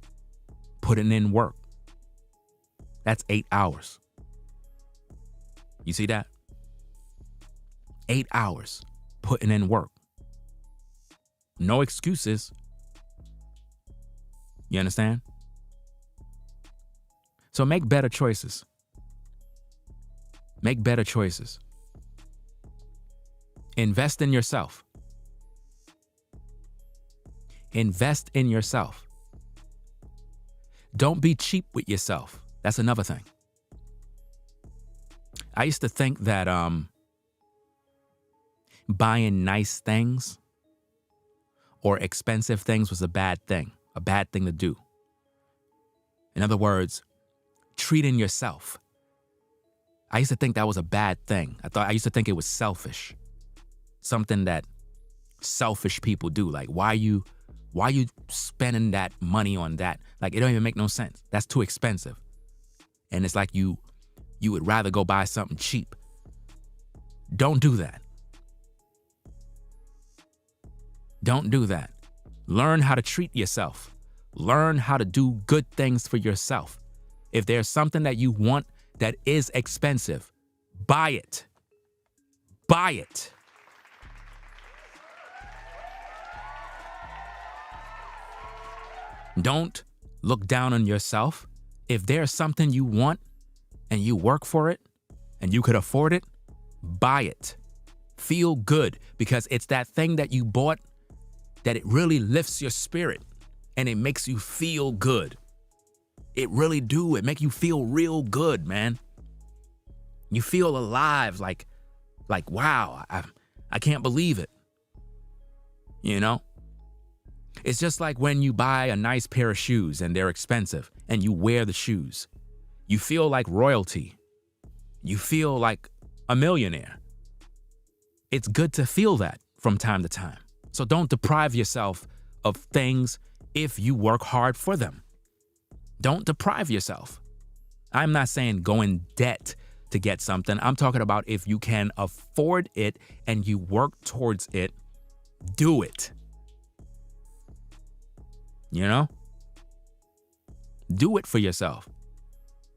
Putting in work. That's 8 hours. You see that? 8 hours putting in work. No excuses. You understand? So make better choices. Make better choices. Invest in yourself. Invest in yourself. Don't be cheap with yourself. That's another thing. I used to think that buying nice things or expensive things was a bad thing to do. In other words, treating yourself. I used to think that was a bad thing. I used to think it was selfish. Something that selfish people do. Like, why you spending that money on that? Like, it don't even make no sense. That's too expensive. And it's like you would rather go buy something cheap. Don't do that. Don't do that. Learn how to treat yourself. Learn how to do good things for yourself. If there's something that you want that is expensive, buy it. Buy it. Don't look down on yourself. If there's something you want and you work for it and you could afford it, buy it. Feel good because it's that thing that you bought that it really lifts your spirit and it makes you feel good. It really do. It make you feel real good, man. You feel alive, like wow, I can't believe it. You know? It's just like when you buy a nice pair of shoes and they're expensive and you wear the shoes. You feel like royalty. You feel like a millionaire. It's good to feel that from time to time. So don't deprive yourself of things if you work hard for them. Don't deprive yourself. I'm not saying go in debt to get something. I'm talking about if you can afford it and you work towards it, do it. You know? Do it for yourself.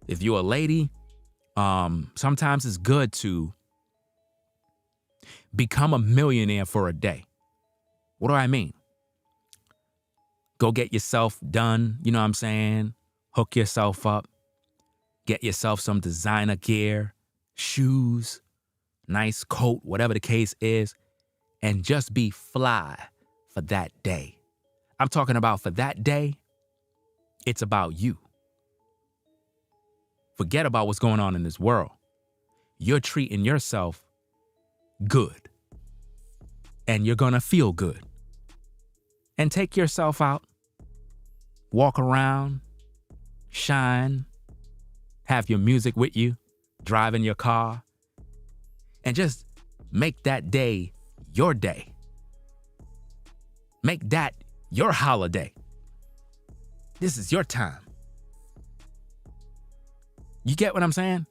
If you're a lady, sometimes it's good to become a millionaire for a day. What do I mean? Go get yourself done, you know what I'm saying? Hook yourself up. Get yourself some designer gear, shoes, nice coat, whatever the case is, and just be fly for that day. I'm talking about for that day, it's about you. Forget about what's going on in this world. You're treating yourself good. And you're gonna feel good. And take yourself out. Walk around. Shine. Have your music with you. Drive in your car. And just make that day your day. Make that your holiday. This is your time. You get what I'm saying?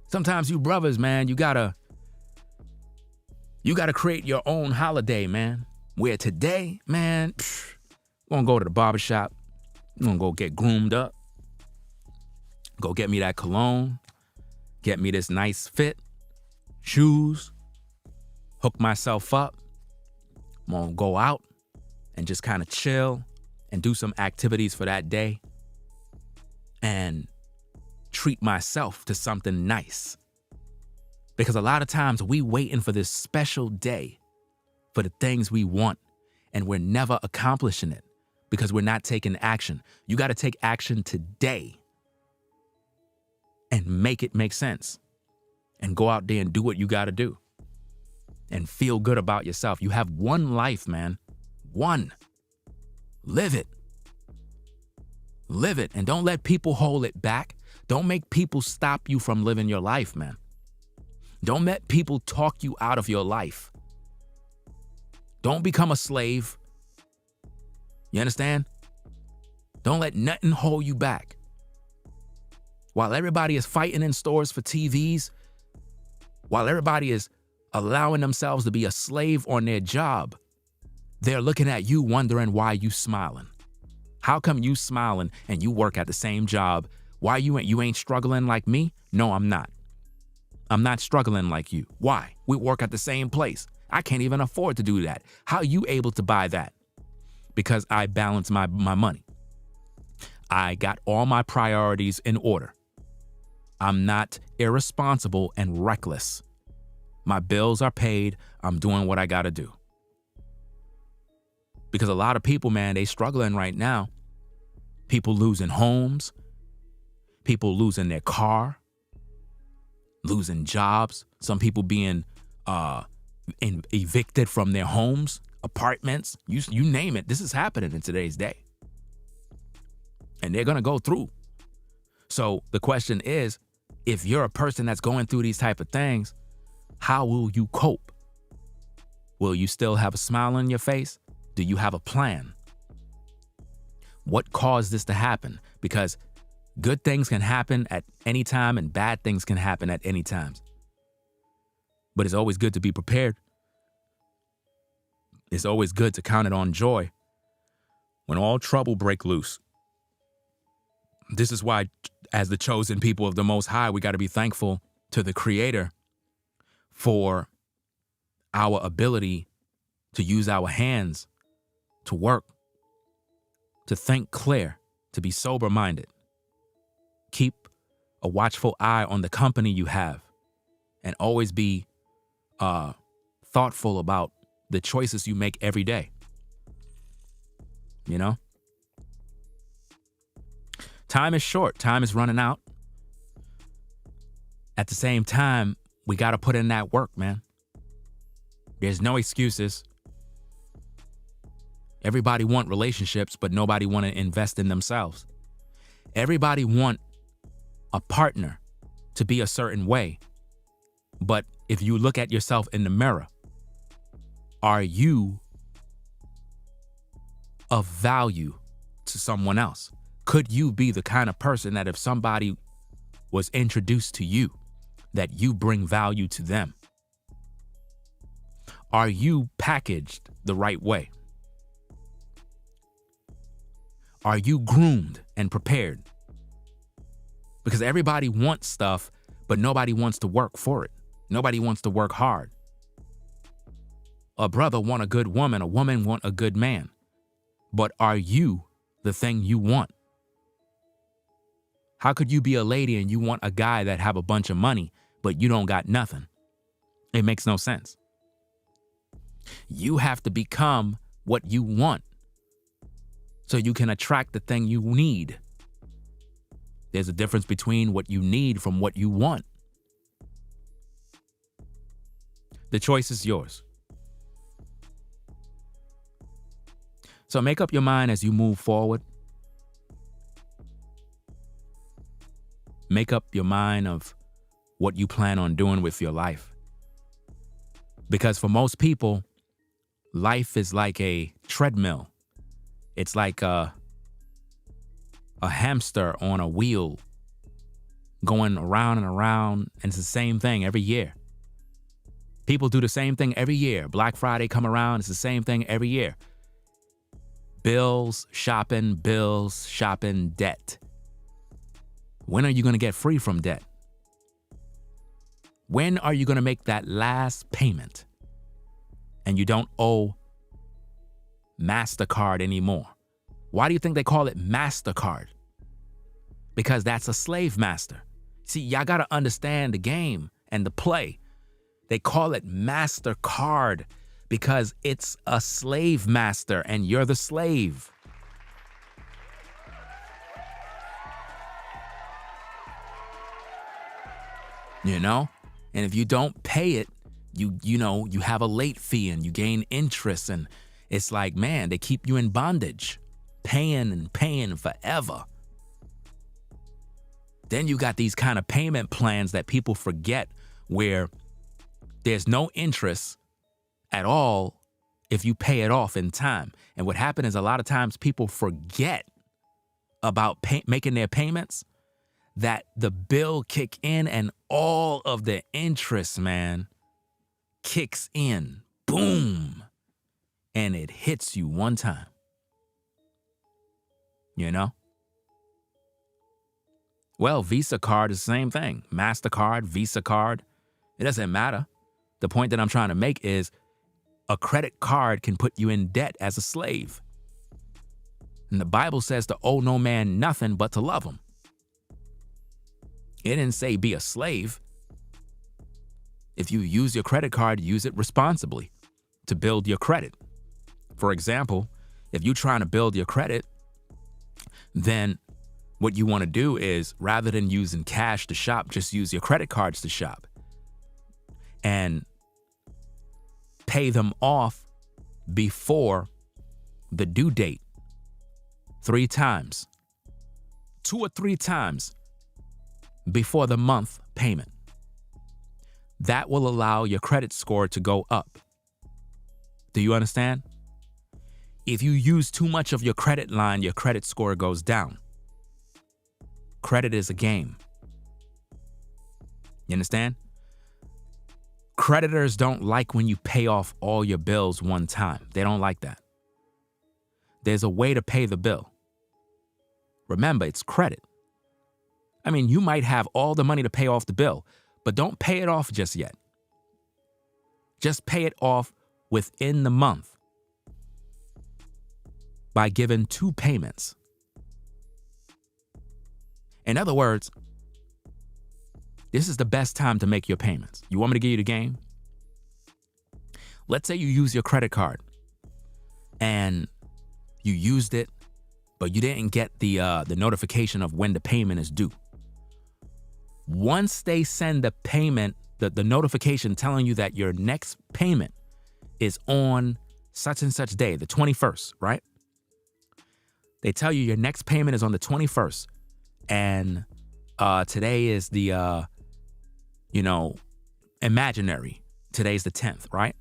Sometimes you brothers, man, you gotta create your own holiday, man. Where today, man, we're gonna go to the barbershop, I'm gonna go get groomed up, go get me that cologne, get me this nice fit, shoes, hook myself up. I'm gonna go out and just kind of chill and do some activities for that day and treat myself to something nice. Because a lot of times we waiting for this special day for the things we want, and we're never accomplishing it because we're not taking action. You got to take action today and make it make sense, and go out there and do what you got to do and feel good about yourself. You have one life, man. One. Live it. Live it, and don't let people hold it back. Don't make people stop you from living your life, man. Don't let people talk you out of your life. Don't become a slave. You understand? Don't let nothing hold you back. While everybody is fighting in stores for TVs, while everybody is allowing themselves to be a slave on their job, they're looking at you wondering why you smiling. How come you smiling and you work at the same job? Why you ain't struggling like me? No, I'm not. I'm not struggling like you. Why? We work at the same place. I can't even afford to do that. How are you able to buy that? Because I balance my money. I got all my priorities in order. I'm not irresponsible and reckless. My bills are paid. I'm doing what I got to do. Because a lot of people, man, they struggling right now. People losing homes. People losing their car. Losing jobs. Some people being evicted from their homes, apartments. You name it. This is happening in today's day. And they're going to go through. So the question is, if you're a person that's going through these type of things, how will you cope? Will you still have a smile on your face? Do you have a plan? What caused this to happen? Because good things can happen at any time and bad things can happen at any time. But it's always good to be prepared. It's always good to count it on joy when all trouble break loose. This is why, as the chosen people of the Most High, we got to be thankful to the Creator for our ability to use our hands, to work, to think clear, to be sober-minded. Keep a watchful eye on the company you have, and always be thoughtful about the choices you make every day. You know? Time is short. Time is running out. At the same time, we got to put in that work, man. There's no excuses. Everybody want relationships, but nobody want to invest in themselves. Everybody want a partner to be a certain way. But if you look at yourself in the mirror, are you of value to someone else? Could you be the kind of person that if somebody was introduced to you, that you bring value to them? Are you packaged the right way? Are you groomed and prepared? Because everybody wants stuff, but nobody wants to work for it. Nobody wants to work hard. A brother want a good woman, a woman want a good man. But are you the thing you want? How could you be a lady and you want a guy that have a bunch of money, but you don't got nothing? It makes no sense. You have to become what you want so you can attract the thing you need. There's a difference between what you need from what you want. The choice is yours. So make up your mind as you move forward. Make up your mind of what you plan on doing with your life. Because for most people, life is like a treadmill. It's like a hamster on a wheel going around and around, and it's the same thing every year. People do the same thing every year. Black Friday come around, it's the same thing every year. bills, shopping, debt. When are you going to get free from debt? When are you going to make that last payment and you don't owe MasterCard anymore? Why do you think they call it MasterCard? Because that's a slave master. See, y'all got to understand the game and the play. They call it MasterCard because it's a slave master and you're the slave. You know? And if you don't pay it, you have a late fee and you gain interest, and it's like, man, they keep you in bondage, paying and paying forever. Then you got these kind of payment plans that people forget where there's no interest at all if you pay it off in time. And what happened is a lot of times people forget about making their payments, that the bill kick in and all of the interest, man, kicks in. Boom. And it hits you one time. You know? Well, Visa card is the same thing. MasterCard, Visa card, it doesn't matter. The point that I'm trying to make is a credit card can put you in debt as a slave. And the Bible says to owe no man nothing but to love him. It didn't say be a slave. If you use your credit card, use it responsibly to build your credit. For example, if you're trying to build your credit, then what you want to do is, rather than using cash to shop, just use your credit cards to shop and pay them off before the due date 3 times, 2 or 3 times before the month payment. That will allow your credit score to go up. Do you understand? If you use too much of your credit line, your credit score goes down. Credit is a game. You understand? Creditors don't like when you pay off all your bills one time. They don't like that. There's a way to pay the bill. Remember, it's credit. I mean, you might have all the money to pay off the bill, but don't pay it off just yet. Just pay it off within the month by giving 2 payments. In other words, this is the best time to make your payments. You want me to give you the game? Let's say you use your credit card and you used it, but you didn't get the notification of when the payment is due. Once they send the payment, the notification telling you that your next payment is on such and such day, the 21st, right? They tell you your next payment is on the 21st. And today is the, imaginary. Today's the 10th, right?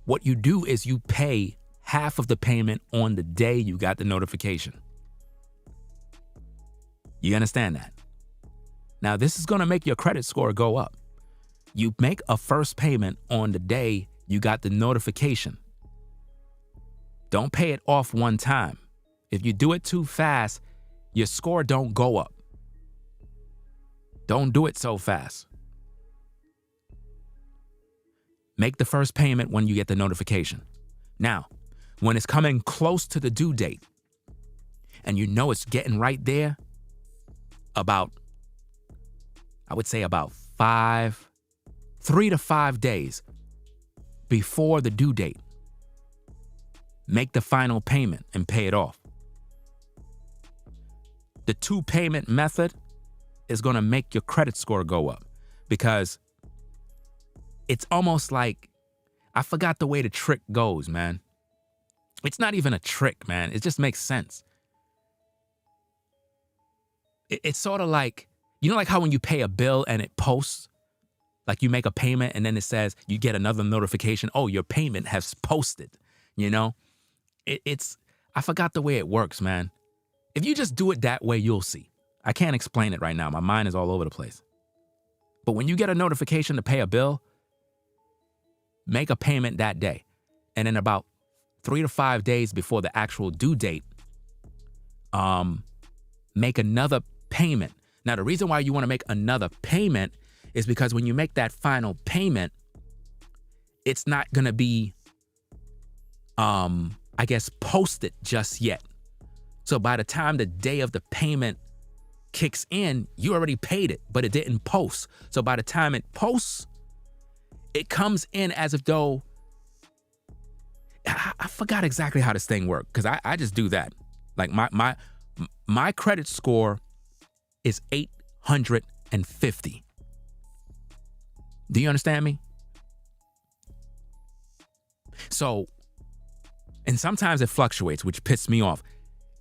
What you do is you pay half of the payment on the day you got the notification. You understand that? Now, this is going to make your credit score go up. You make a first payment on the day you got the notification. Don't pay it off one time. If you do it too fast, your score don't go up. Don't do it so fast. Make the first payment when you get the notification. Now, when it's coming close to the due date and you know it's getting right there, I would say about 3 to 5 days before the due date, make the final payment and pay it off. The 2 payment method is going to make your credit score go up because it's almost like, I forgot the way the trick goes, man. It's not even a trick, man. It just makes sense. It's sort of like, like how when you pay a bill and it posts, like you make a payment and then it says you get another notification, oh, your payment has posted, I forgot the way it works, man. If you just do it that way, you'll see. I can't explain it right now. My mind is all over the place. But when you get a notification to pay a bill, make a payment that day. And in about 3 to 5 days before the actual due date, make another payment. Now, the reason why you want to make another payment is because when you make that final payment, it's not going to be, posted just yet. So by the time the day of the payment kicks in, you already paid it, but it didn't post. So by the time it posts, it comes in as if though, I forgot exactly how this thing works, because I just do that. Like my credit score is 850. Do you understand me? So, and sometimes it fluctuates, which pisses me off.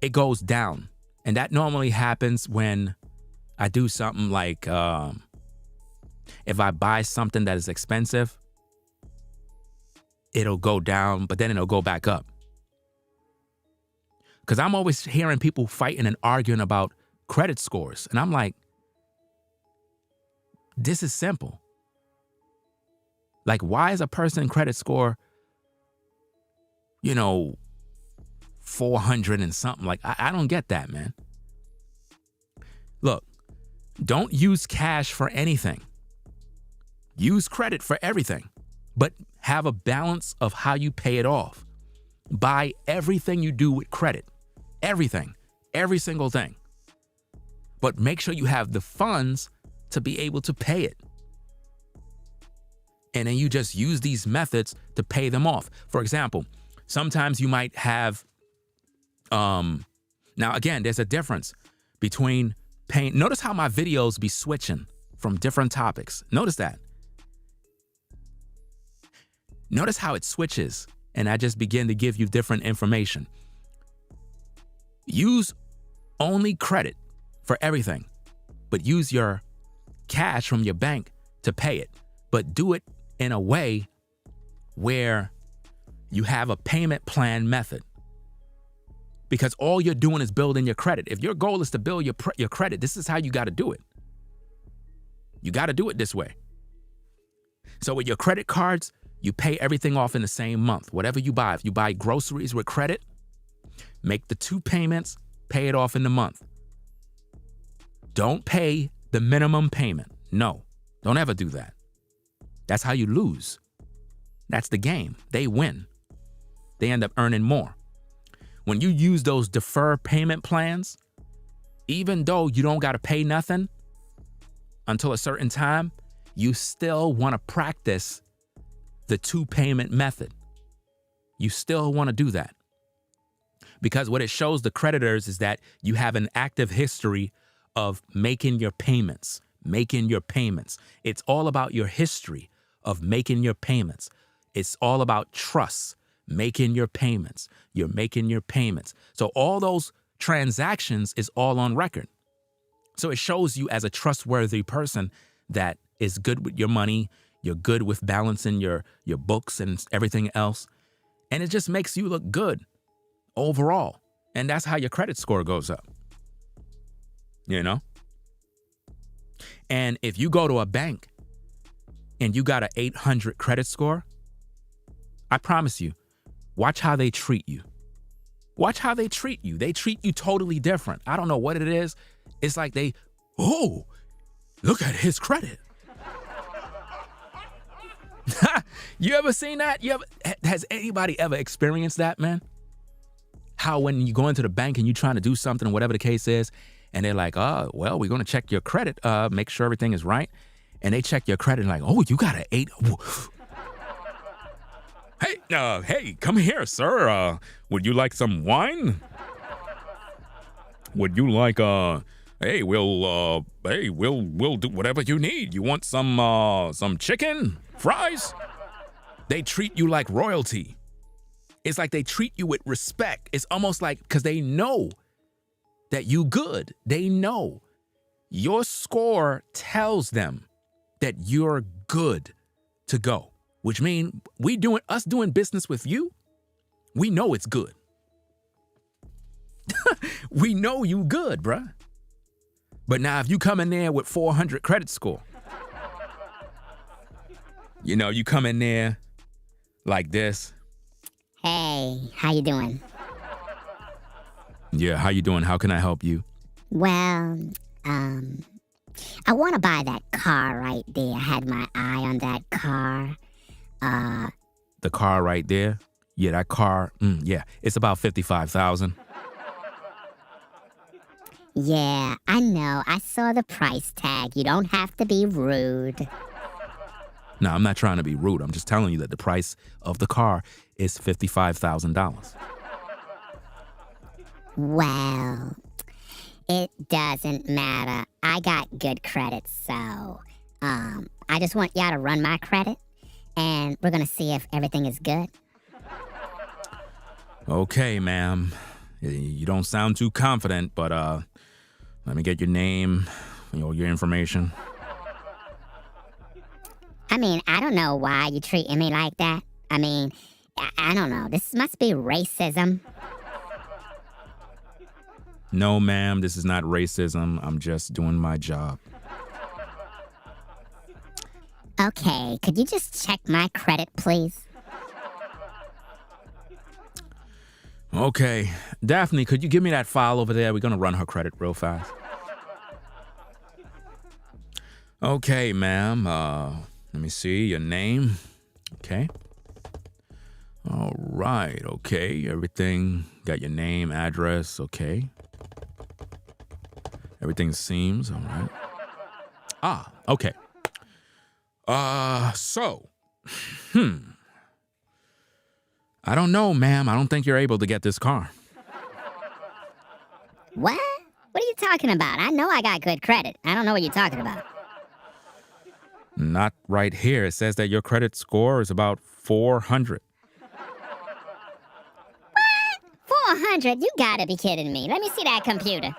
It goes down. And that normally happens when I do something like, if I buy something that is expensive, it'll go down, but then it'll go back up. Because I'm always hearing people fighting and arguing about credit scores. And I'm like, this is simple. Like, why is a person credit score, 400 and something? Like, I don't get that, man. Look, don't use cash for anything. Use credit for everything, but have a balance of how you pay it off. Buy everything you do with credit. Everything. Every single thing. But make sure you have the funds to be able to pay it. And then you just use these methods to pay them off. For example, sometimes you might have, now again, there's a difference between paying. Notice how my videos be switching from different topics. Notice that. Notice how it switches, and I just begin to give you different information. Use only credit for everything, but use your cash from your bank to pay it. But do it in a way where you have a payment plan method. Because all you're doing is building your credit. If your goal is to build your credit, this is how you got to do it. You got to do it this way. So with your credit cards, you pay everything off in the same month. Whatever you buy, if you buy groceries with credit, make the 2 payments, pay it off in the month. Don't pay the minimum payment. No, don't ever do that. That's how you lose. That's the game. They win. They end up earning more. When you use those deferred payment plans, even though you don't got to pay nothing until a certain time, you still want to practice the 2 payment method. You still want to do that. Because what it shows the creditors is that you have an active history of making your payments. It's all about your history of making your payments. It's all about trust, making your payments. You're making your payments. So all those transactions is all on record. So it shows you as a trustworthy person that is good with your money. You're good with balancing your books and everything else. And it just makes you look good overall. And that's how your credit score goes up. And if you go to a bank and you got an 800 credit score, I promise you, watch how they treat you. Watch how they treat you. They treat you totally different. I don't know what it is. It's like look at his credit. You ever seen that? Has anybody ever experienced that, man? How when you go into the bank and you're trying to do something, whatever the case is, and they're like, oh, well, we're going to check your credit, make sure everything is right. And they check your credit and like, oh, you got an 8. Hey, come here, sir. Would you like some wine? Would you like, we'll do whatever you need. You want some chicken, fries? They treat you like royalty. It's like they treat you with respect. It's almost like, because they know that you good. They know your score tells them that you're good to go, which means us doing business with you, we know it's good. We know you good, bruh. But now if you come in there with 400 credit score, you come in there like this. Hey, how you doing? Yeah, how you doing? How can I help you? Well, I want to buy that car right there. I had my eye on that car. The car right there? Yeah, that car. Yeah, it's about 55,000. Yeah, I know. I saw the price tag. You don't have to be rude. No, I'm not trying to be rude. I'm just telling you that the price of the car is $55,000. Well, it doesn't matter. I got good credit, so I just want y'all to run my credit, and we're gonna see if everything is good. Okay, ma'am. You don't sound too confident, but let me get your name, your information. I mean, I don't know why you treating me like that. I mean, I don't know. This must be racism. No, ma'am, this is not racism. I'm just doing my job. Okay, could you just check my credit, please? Okay. Daphne, could you give me that file over there? We're going to run her credit real fast. Okay, ma'am. Let me see your name. Okay. All right. Okay. Everything. Got your name, address. Okay. Everything seems all right. Okay. So. I don't know, ma'am. I don't think you're able to get this car. What? What are you talking about? I know I got good credit. I don't know what you're talking about. Not right here. It says that your credit score is about 400. What? 400? You gotta be kidding me. Let me see that computer.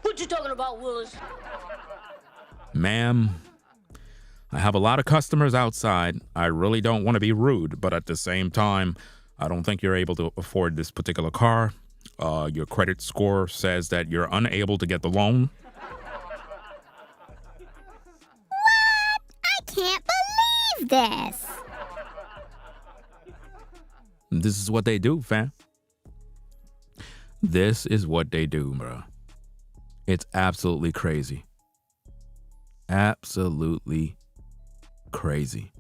What you talking about, Willis? Ma'am, I have a lot of customers outside. I really don't want to be rude, but at the same time, I don't think you're able to afford this particular car. Your credit score says that you're unable to get the loan. I can't believe this. This is what they do, fam. This is what they do, bro. It's absolutely crazy. Absolutely crazy.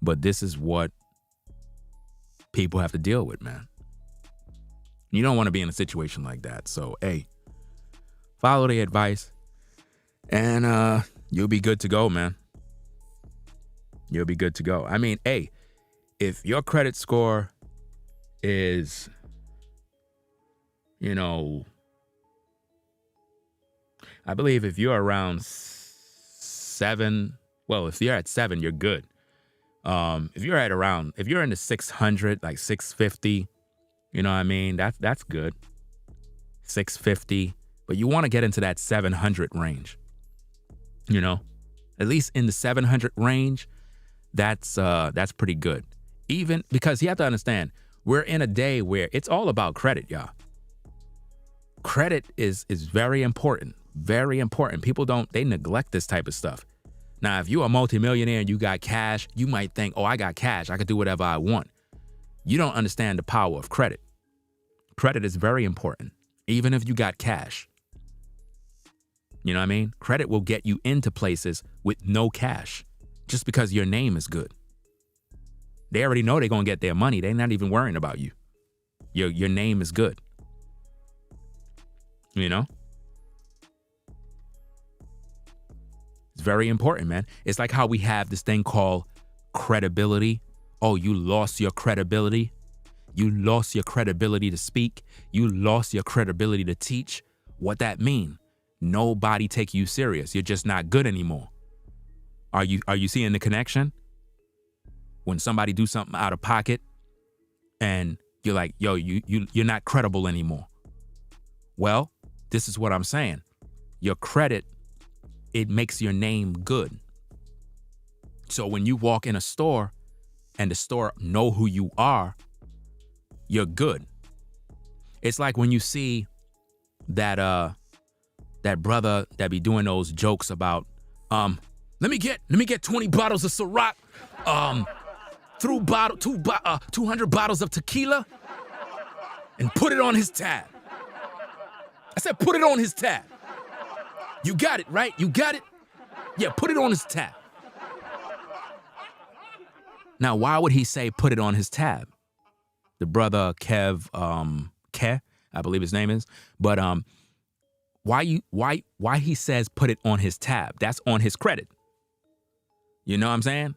But this is what people have to deal with, man. You don't want to be in a situation like that. So, hey, follow the advice and you'll be good to go, man. You'll be good to go. I mean, hey, if your credit score is, I believe if you're around 7, well, if you're at 7, you're good. If you're in the 600, like 650, you know what I mean? That's good. 650, but you want to get into that 700 range. At least in the 700 range, that's pretty good. Even because you have to understand, we're in a day where it's all about credit, y'all. Credit is very important. Very important. People they neglect this type of stuff. Now, if you're a multimillionaire and you got cash, you might think, oh, I got cash. I can do whatever I want. You don't understand the power of credit. Credit is very important, even if you got cash. You know what I mean? Credit will get you into places with no cash just because your name is good. They already know they're going to get their money. They're not even worrying about you. Your name is good. It's very important, man. It's like how we have this thing called credibility. Oh, you lost your credibility. You lost your credibility to speak. You lost your credibility to teach. What that mean? Nobody take you serious. You're just not good anymore. Are you seeing the connection? When somebody do something out of pocket and you're like, yo, you're not credible anymore. Well, this is what I'm saying. Your credit, it makes your name good. So when you walk in a store and the store know who you are, you're good. It's like when you see that brother that be doing those jokes about, let me get 20 bottles of Ciroc. threw 200 bottles of tequila and put it on his tab. I said, put it on his tab. You got it, right? You got it? Yeah, put it on his tab. Now, why would he say put it on his tab? The brother Kev, Ke, I believe his name is. But why he says put it on his tab? That's on his credit. You know what I'm saying?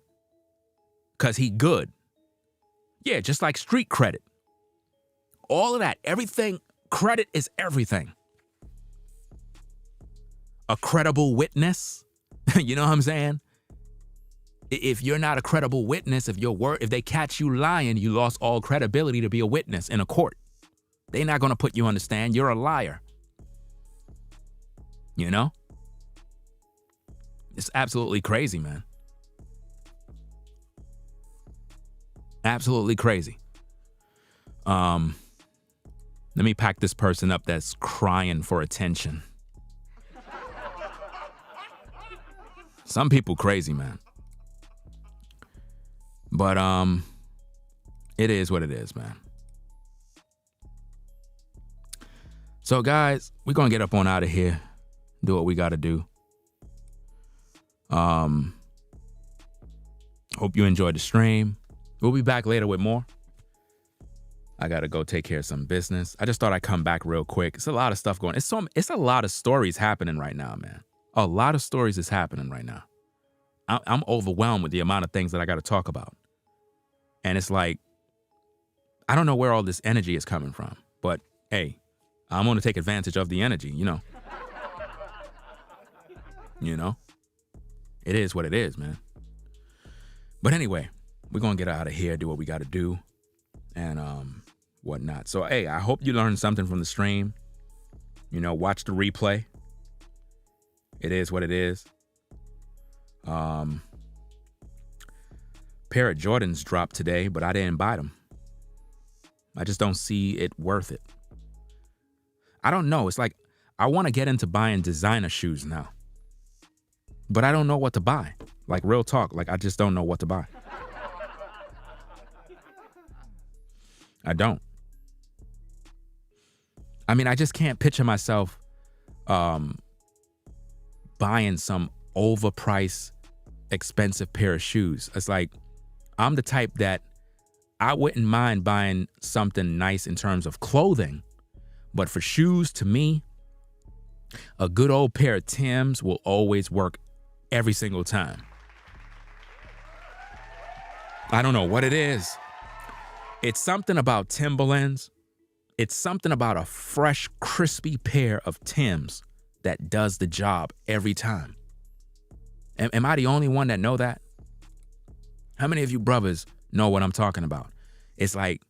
Because he good. Yeah, just like street credit. All of that, everything, credit is everything. A credible witness, you know what I'm saying? If you're not a credible witness, if they catch you lying, you lost all credibility to be a witness in a court. They're not going to put you on the stand. You're a liar. You know? It's absolutely crazy, man. Absolutely crazy. Let me pack this person up that's crying for attention. Some people crazy, man. But it is what it is, man. So guys, we're gonna get up on out of here, do what we gotta do. Hope you enjoyed the stream. We'll be back later with more. I gotta go take care of some business. I just thought I'd come back real quick. It's a lot of stuff going. It's a lot of stories happening right now, man. A lot of stories is happening right now. I'm overwhelmed with the amount of things that I got to talk about. And it's like, I don't know where all this energy is coming from, but hey, I'm going to take advantage of the energy, you know. You know, it is what it is, man. But anyway, we're going to get out of here, do what we got to do and whatnot. So, hey, I hope you learned something from the stream. You know, watch the replay. It is what it is. Pair of Jordans dropped today, but I didn't buy them. I just don't see it worth it. I don't know. It's like I want to get into buying designer shoes now, but I don't know what to buy. Like real talk. Like I just don't know what to buy. I don't. I mean, I just can't picture myself buying some overpriced, expensive pair of shoes. It's like I'm the type that I wouldn't mind buying something nice in terms of clothing, but for shoes, to me, a good old pair of Timbs will always work every single time. I don't know what it is. It's something about Timberlands. It's something about a fresh, crispy pair of Timbs that does the job every time. Am I the only one that know that? How many of you brothers know what I'm talking about? It's like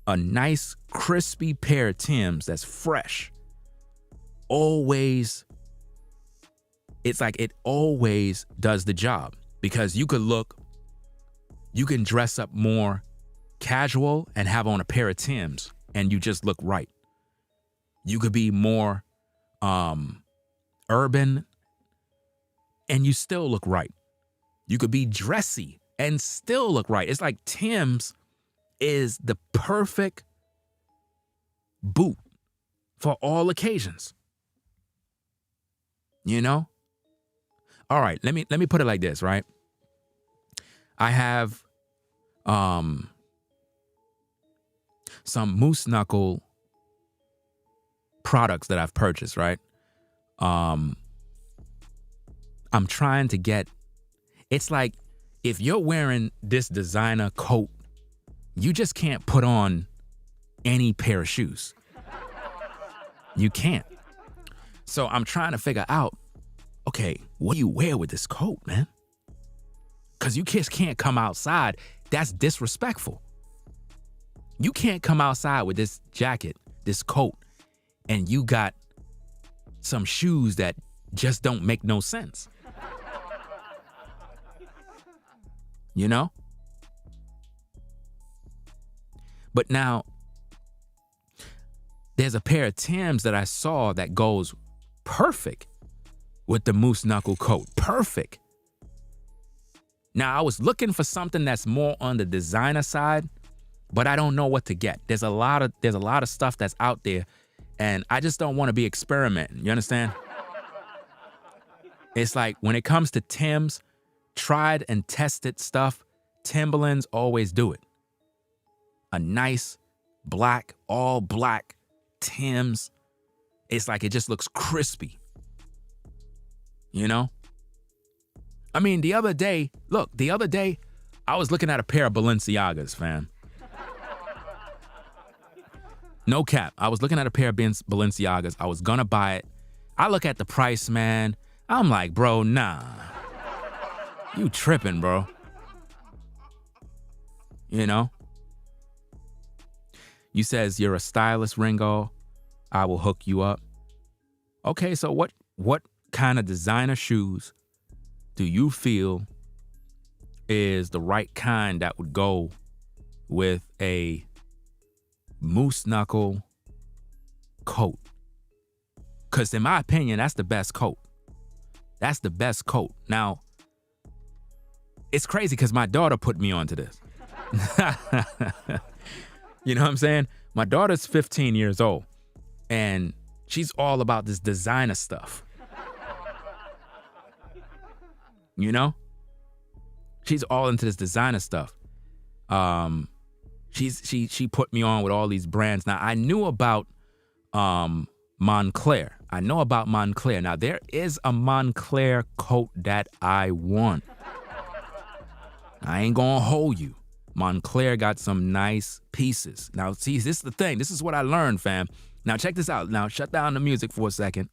a nice, crispy pair of Timbs that's fresh. Always, it's like it always does the job because you can dress up more casual and have on a pair of Timbs and you just look right. You could be more urban and you still look right. You could be dressy and still look right. It's like Timbs is the perfect boot for all occasions. You know? All right, let me put it like this, right? I have some moose knuckle products that I've purchased, right? I'm trying to get, it's like if you're wearing this designer coat, you just can't put on any pair of shoes. You can't. So I'm trying to figure out, okay, what do you wear with this coat, man? Because you just can't come outside. That's disrespectful. You can't come outside with this jacket, this coat, and you got some shoes that just don't make no sense. You know? But now, there's a pair of Timbs that I saw that goes perfect with the moose knuckle coat. Perfect. Now, I was looking for something that's more on the designer side, but I don't know what to get. There's a lot of stuff that's out there, and I just don't want to be experimenting. You understand? It's like when it comes to Tim's, tried and tested stuff, Timberlands always do it. A nice black, all black Tim's. It's like it just looks crispy. You know? I mean, the other day, I was looking at a pair of Balenciagas, fam. No cap. I was looking at a pair of Balenciagas. I was gonna buy it. I look at the price, man. I'm like, bro, nah. You tripping, bro. You know? You says you're a stylist, Ringo. I will hook you up. Okay, so what kind of designer shoes do you feel is the right kind that would go with a moose knuckle coat? Because in my opinion, that's the best coat. That's the best coat. Now, it's crazy because my daughter put me onto this. You know what I'm saying? My daughter's 15 years old, and she's all about this designer stuff. You know? She's all into this designer stuff. She put me on with all these brands. Now, I knew about Moncler. I know about Moncler. Now, there is a Moncler coat that I want. I ain't gonna hold you. Moncler got some nice pieces. Now, see, this is the thing. This is what I learned, fam. Now, check this out. Now, shut down the music for a second.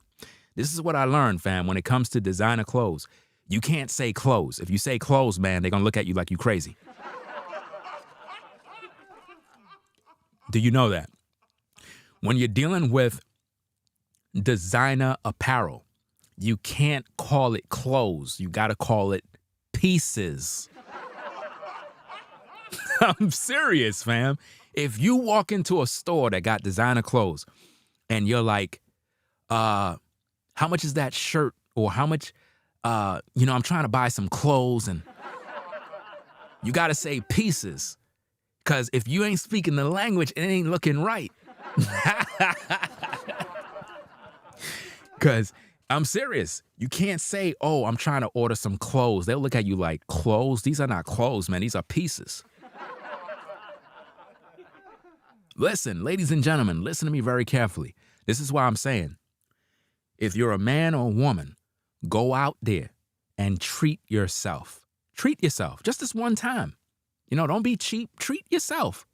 This is what I learned, fam, when it comes to designer clothes. You can't say clothes. If you say clothes, man, they're gonna look at you like you crazy. Do you know that? When you're dealing with designer apparel, you can't call it clothes. You gotta call it pieces. I'm serious, fam. If you walk into a store that got designer clothes and you're like, how much is that shirt? Or how much, I'm trying to buy some clothes, and you got to say pieces. Because if you ain't speaking the language, it ain't looking right. Because I'm serious. You can't say, oh, I'm trying to order some clothes. They'll look at you like, clothes? These are not clothes, man. These are pieces. Listen, ladies and gentlemen, listen to me very carefully. This is why I'm saying, if you're a man or a woman, go out there and treat yourself. Treat yourself just this one time. Don't be cheap. Treat yourself.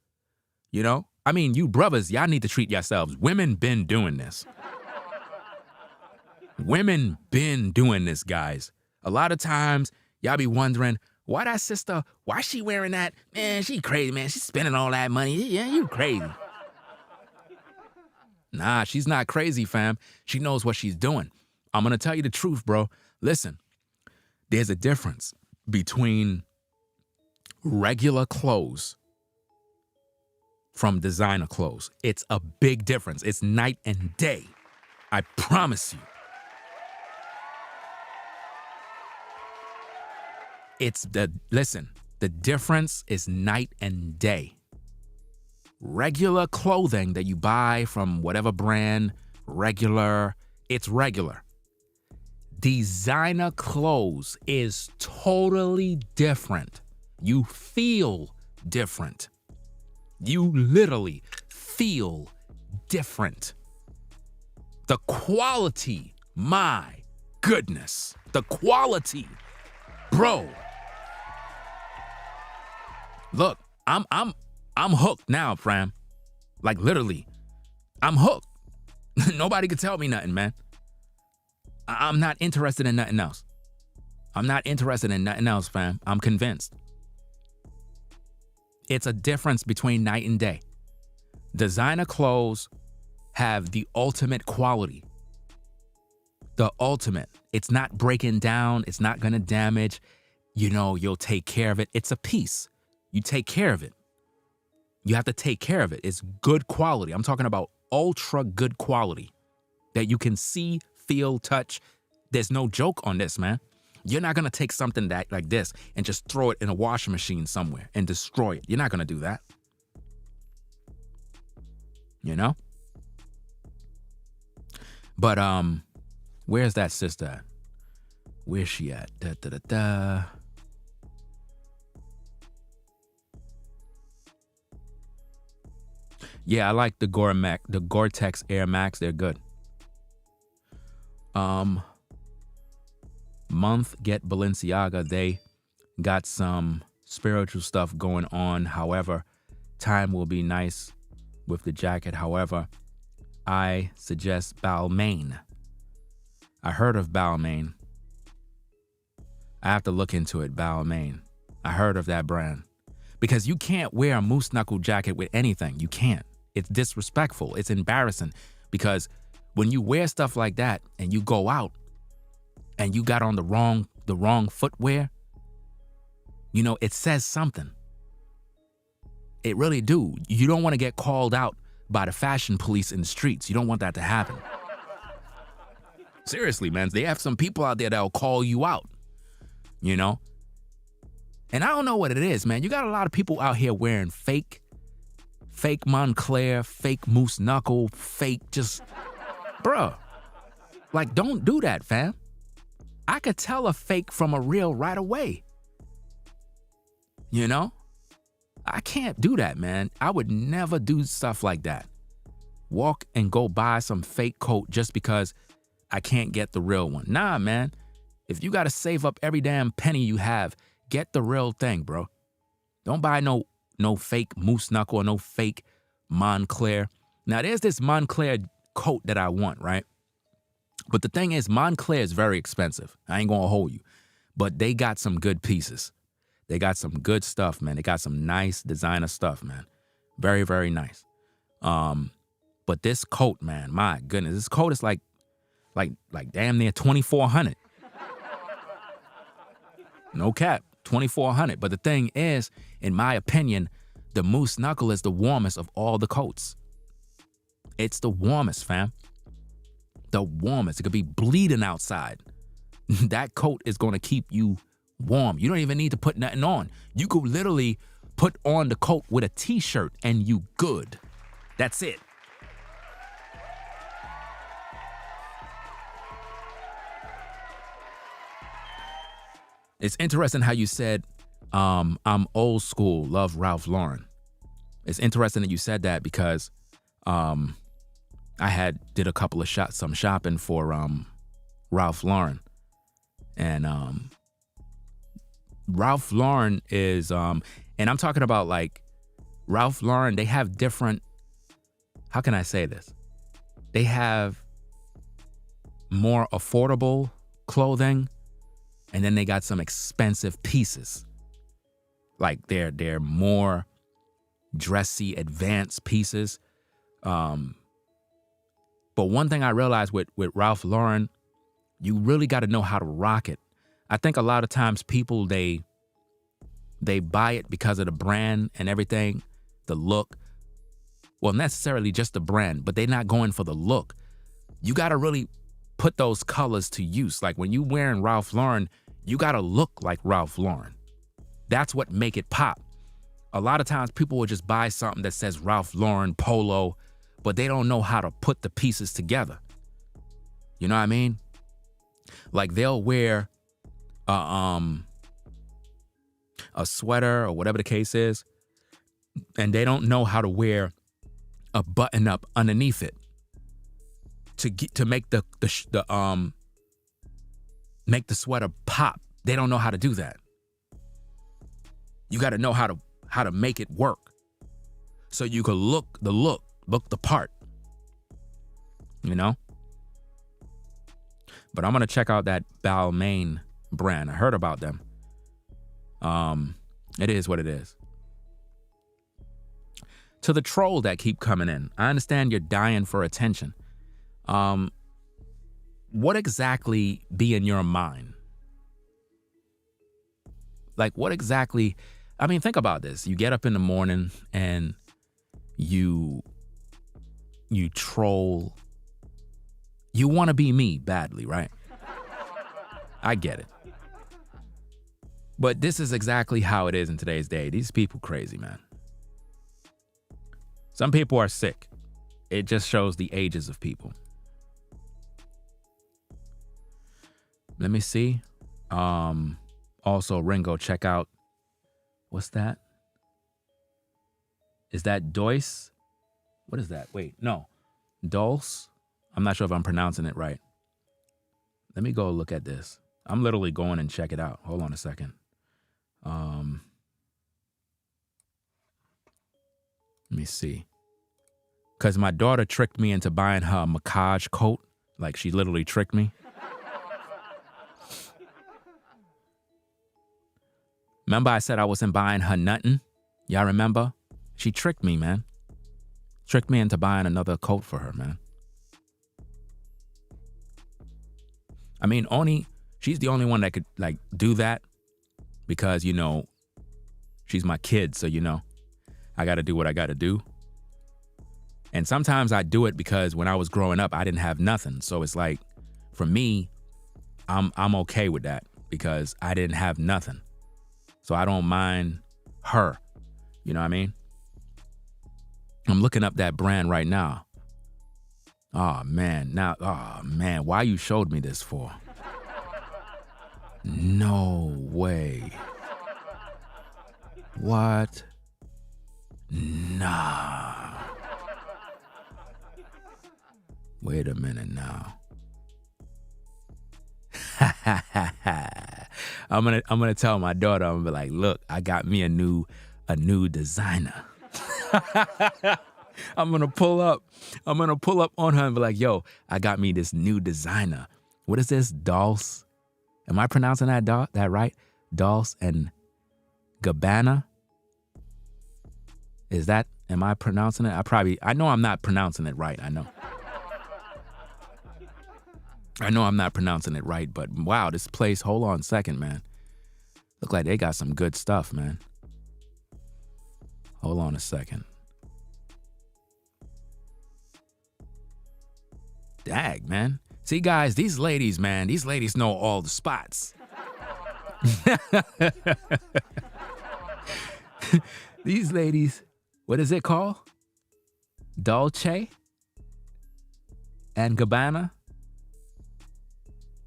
I mean, you brothers, y'all need to treat yourselves. Women been doing this. Women been doing this, guys. A lot of times, y'all be wondering, why that sister, why she wearing that? Man, she crazy, man. She's spending all that money. Yeah, you crazy. Nah, she's not crazy, fam. She knows what she's doing. I'm going to tell you the truth, bro. Listen, there's a difference between regular clothes from designer clothes. It's a big difference. It's night and day. I promise you. The difference is night and day. Regular clothing that you buy from whatever brand, it's regular. Designer clothes is totally different. You feel different. You literally feel different. The quality, my goodness, the quality, bro. Look, I'm hooked now, fam. Like literally, I'm hooked. Nobody can tell me nothing, man. I'm not interested in nothing else. I'm not interested in nothing else, fam. I'm convinced. It's a difference between night and day. Designer clothes have the ultimate quality. The ultimate. It's not breaking down. It's not going to damage. You'll take care of it. It's a piece. You take care of it. You have to take care of it. It's good quality. I'm talking about ultra good quality that you can see, feel, touch. There's no joke on this, man. You're not going to take something that like this and just throw it in a washing machine somewhere and destroy it. You're not going to do that. You know? But where's that sister at? Where's she at? Da, da, da, da. Yeah, I like the Gore-Tex Air Max. They're good. Month Get Balenciaga. They got some spiritual stuff going on. However, time will be nice with the jacket. However, I suggest Balmain. I heard of Balmain. I have to look into it, Balmain. I heard of that brand. Because you can't wear a moose knuckle jacket with anything. You can't. It's disrespectful. It's embarrassing. Because when you wear stuff like that and you go out and you got on the wrong footwear, you know, it says something. It really do. You don't want to get called out by the fashion police in the streets. You don't want that to happen. Seriously, man. They have some people out there that'll call you out, you know? And I don't know what it is, man. You got a lot of people out here wearing fake Moncler, fake moose knuckle, fake just, bruh. Like, don't do that, fam. I could tell a fake from a real right away. You know? I can't do that, man. I would never do stuff like that. Walk and go buy some fake coat just because I can't get the real one. Nah, man. If you got to save up every damn penny you have, get the real thing, bro. Don't buy no fake moose knuckle or no fake Moncler. Now, there's this Moncler coat that I want, right? But the thing is, Moncler is very expensive. I ain't gonna hold you. But they got some good pieces. They got some good stuff, man. They got some nice designer stuff, man. Very, very nice. But this coat, man, my goodness, this coat is like damn near $2,400. No cap, $2,400. But the thing is, in my opinion, the moose knuckle is the warmest of all the coats. It's the warmest, fam. The warmest. It could be bleeding outside. That coat is going to keep you warm. You don't even need to put nothing on. You could literally put on the coat with a t-shirt and you good. That's it. It's interesting how you said, I'm old school, love Ralph Lauren. It's interesting that you said that because I did a couple of some shopping for Ralph Lauren. And Ralph Lauren is, and I'm talking about like Ralph Lauren, they have different, how can I say this? They have more affordable clothing, and then they got some expensive pieces. Like they're more dressy, advanced pieces. But one thing I realized with Ralph Lauren, you really got to know how to rock it. I think a lot of times people, they buy it because of the brand and everything, the look. Well, necessarily just the brand, but they're not going for the look. You got to really put those colors to use. Like when you wearing Ralph Lauren, you got to look like Ralph Lauren. That's what make it pop. A lot of times people will just buy something that says Ralph Lauren polo, but they don't know how to put the pieces together. You know what I mean? Like they'll wear a sweater or whatever the case is, and they don't know how to wear a button up underneath it to make the sweater pop. They don't know how to do that. You got to know how to make it work so you can look the part, you know? But I'm going to check out that Balmain brand. I heard about them. It is what it is. To the troll that keep coming in, I understand you're dying for attention. What exactly be in your mind? Like what exactly, I mean, think about this. You get up in the morning and you troll. You want to be me badly, right? I get it. But this is exactly how it is in today's day. These people crazy, man. Some people are sick. It just shows the ages of people. Let me see. Also, Ringo, check out. What's that? Is that Doyce? What is that? Wait, no. Dulce? I'm not sure if I'm pronouncing it right. Let me go look at this. I'm literally going and check it out. Hold on a second. Let me see. Because my daughter tricked me into buying her a macaque coat. Like, she literally tricked me. Remember I said I wasn't buying her nothing? Y'all remember? She tricked me, man. Tricked me into buying another coat for her, man. I mean, she's the only one that could, like, do that. Because, you know, she's my kid, so, you know, I got to do what I got to do. And sometimes I do it because when I was growing up, I didn't have nothing. So it's like, for me, I'm okay with that because I didn't have nothing. So I don't mind her. You know what I mean? I'm looking up that brand right now. Oh, man. Why you showed me this for? No way. What? Nah. Wait a minute now. I'm gonna tell my daughter, I'm gonna be like, look, I got me a new designer. I'm gonna pull up on her and be like, yo, I got me this new designer. What is this? Dolce? Am I pronouncing that right? Dolce and Gabbana? Am I pronouncing it? I know I'm not pronouncing it right. I know I'm not pronouncing it right, but wow, this place, hold on a second, man. Look like they got some good stuff, man. Hold on a second. Dag, man. See, guys, these ladies know all the spots. These ladies, what is it called? Dolce and Gabbana?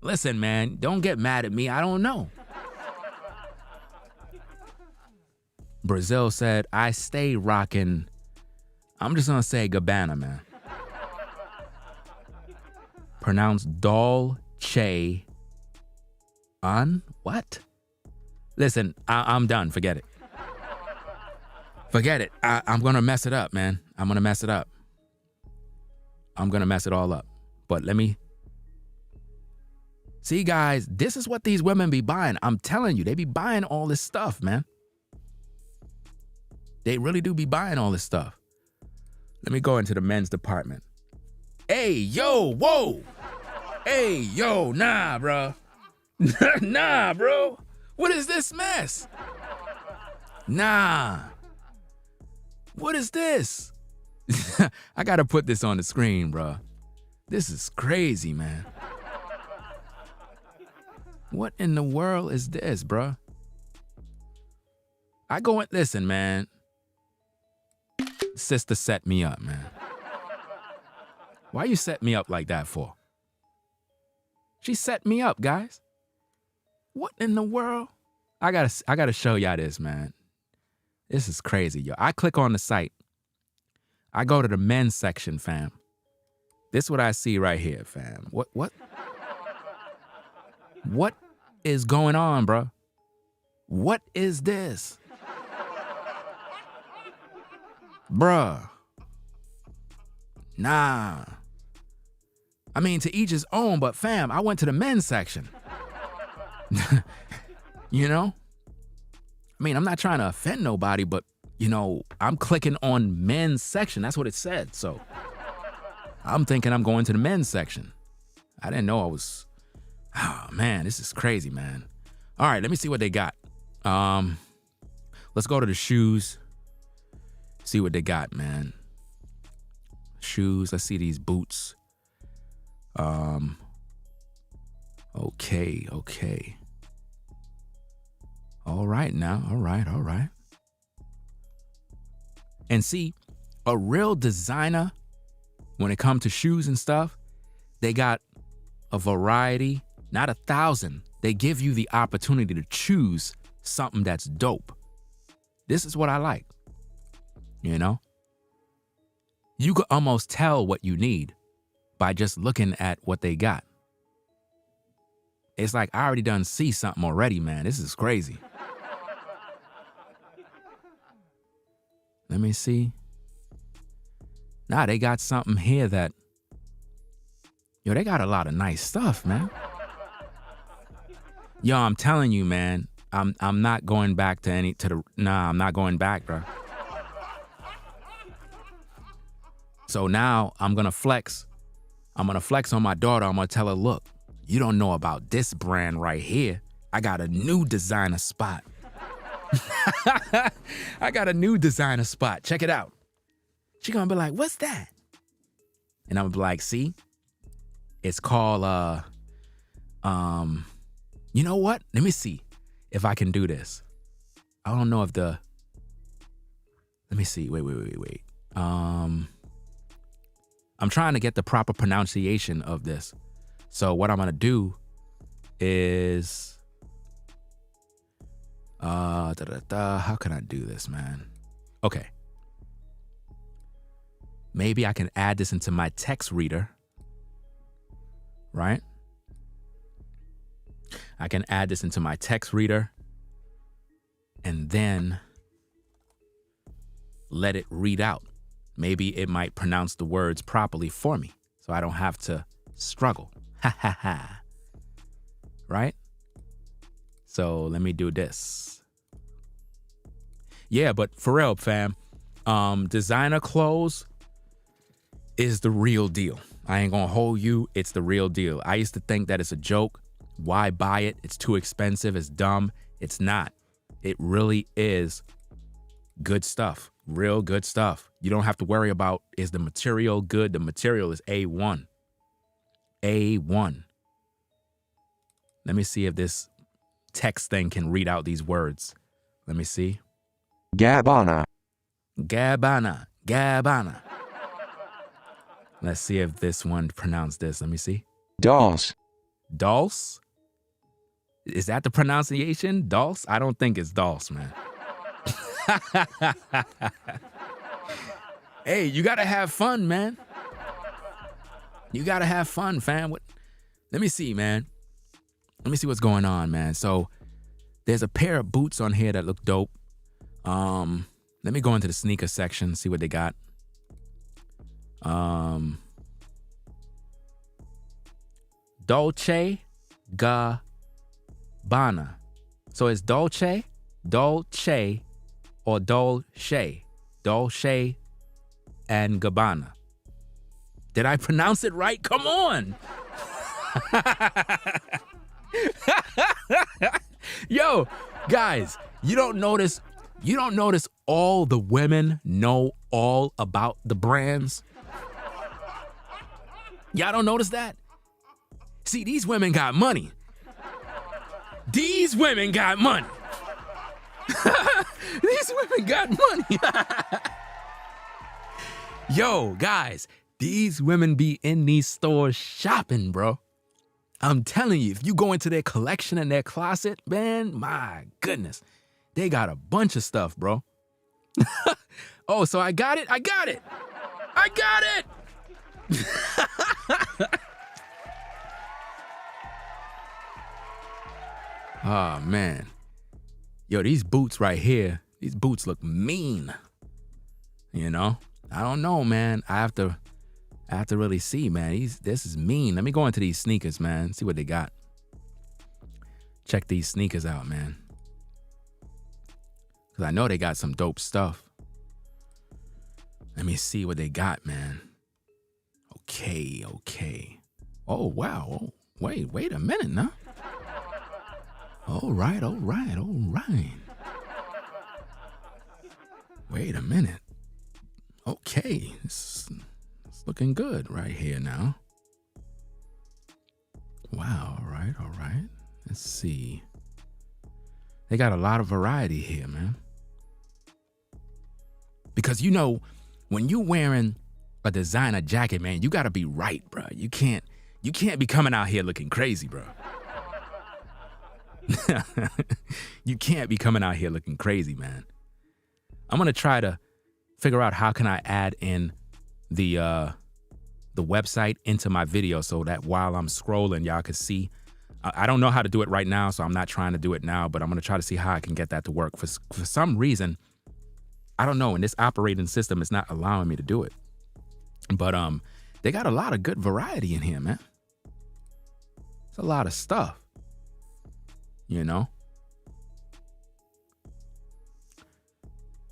Listen, man, don't get mad at me. I don't know. Brazil said, I stay rocking. I'm just going to say Gabbana, man. Pronounced Dolce on what? Listen, I'm done. Forget it. Forget it. I'm going to mess it up, man. I'm going to mess it up. I'm going to mess it all up. But let me... See, guys, this is what these women be buying. I'm telling you, they be buying all this stuff, man. They really do be buying all this stuff. Let me go into the men's department. Hey, yo, whoa. Hey, yo, nah, bro. Nah, bro. What is this mess? Nah. What is this? I got to put this on the screen, bro. This is crazy, man. What in the world is this, bro? I go and listen, man. Sister set me up, man. Why you set me up like that for? She set me up, guys. What in the world? I gotta show y'all this, man. This is crazy, yo. I click on the site. I go to the men's section, fam. This is what I see right here, fam. What is going on, bro? What is this? Bruh. Nah. I mean, to each his own, but fam, I went to the men's section. You know? I mean, I'm not trying to offend nobody, but, you know, I'm clicking on men's section. That's what it said. So I'm thinking I'm going to the men's section. I didn't know I was... Oh, man, this is crazy, man. All right, let me see what they got. Let's go to the shoes. See what they got, man. Shoes. Let's see these boots. Okay. All right now. All right. And see, a real designer, when it comes to shoes and stuff, they got a variety, not 1,000. They give you the opportunity to choose something that's dope. This is what I like. You know? You could almost tell what you need by just looking at what they got. It's like I already done see something already, man. This is crazy. Let me see. Nah, they got something here that, they got a lot of nice stuff, man. Yo, I'm telling you, man, I'm not going back I'm not going back, bro. So now I'm gonna flex. I'm gonna flex on my daughter. I'm gonna tell her, look, you don't know about this brand right here. I got a new designer spot. I got a new designer spot. Check it out. She gonna be like, what's that? And I'm gonna be like, see? It's called, you know what? Let me see if I can do this. I don't know if let me see. Wait. I'm trying to get the proper pronunciation of this. So what I'm gonna do is, how can I do this, man? Okay. Maybe I can add this into my text reader, right? I can add this into my text reader and then let it read out. Maybe it might pronounce the words properly for me so I don't have to struggle. Ha ha ha. Right? So let me do this. Yeah, but for real, fam, designer clothes is the real deal. I ain't gonna hold you. It's the real deal. I used to think that it's a joke. Why buy it? It's too expensive. It's dumb. It's not. It really is good stuff. Real good stuff. You don't have to worry about, is the material good? The material is A1. A1. Let me see if this text thing can read out these words. Let me see. Gabbana. Let's see if this one pronounced this. Let me see. Dolls. Dulce? Is that the pronunciation? Dulce? I don't think it's Dulce, man. Hey, you gotta have fun, man. You gotta have fun, fam. Let me see, man. Let me see what's going on, man. So there's a pair of boots on here that look dope. Let me go into the sneaker section, see what they got. Dolce Gabbana. So it's Dolce, or Dolce. Dolce and Gabbana. Did I pronounce it right? Come on. Yo, guys, you don't notice all the women know all about the brands? Y'all don't notice that? See, these women got money. These women got money. These women got money. Yo, guys, these women be in these stores shopping, bro. I'm telling you, if you go into their collection and their closet, man, my goodness, they got a bunch of stuff, bro. Oh, so I got it. Oh, man. Yo, these boots right here, these boots look mean. You know? I don't know, man. I have to really see, man. This is mean. Let me go into these sneakers, man. See what they got. Check these sneakers out, man. Because I know they got some dope stuff. Let me see what they got, man. Okay. Oh, wow. Oh, wait a minute now. All right. Wait a minute. Okay, it's looking good right here now. Wow, all right. Let's see. They got a lot of variety here, man. Because, you know, when you wearing a designer jacket, man, you got to be right, bro. You can't be coming out here looking crazy, bro. You can't be coming out here looking crazy, man. I'm going to try to figure out how can I add in the website into my video so that while I'm scrolling, y'all can see. I don't know how to do it right now, so I'm not trying to do it now, but I'm going to try to see how I can get that to work. For some reason, I don't know, and this operating system is not allowing me to do it. But they got a lot of good variety in here, man. It's a lot of stuff, you know?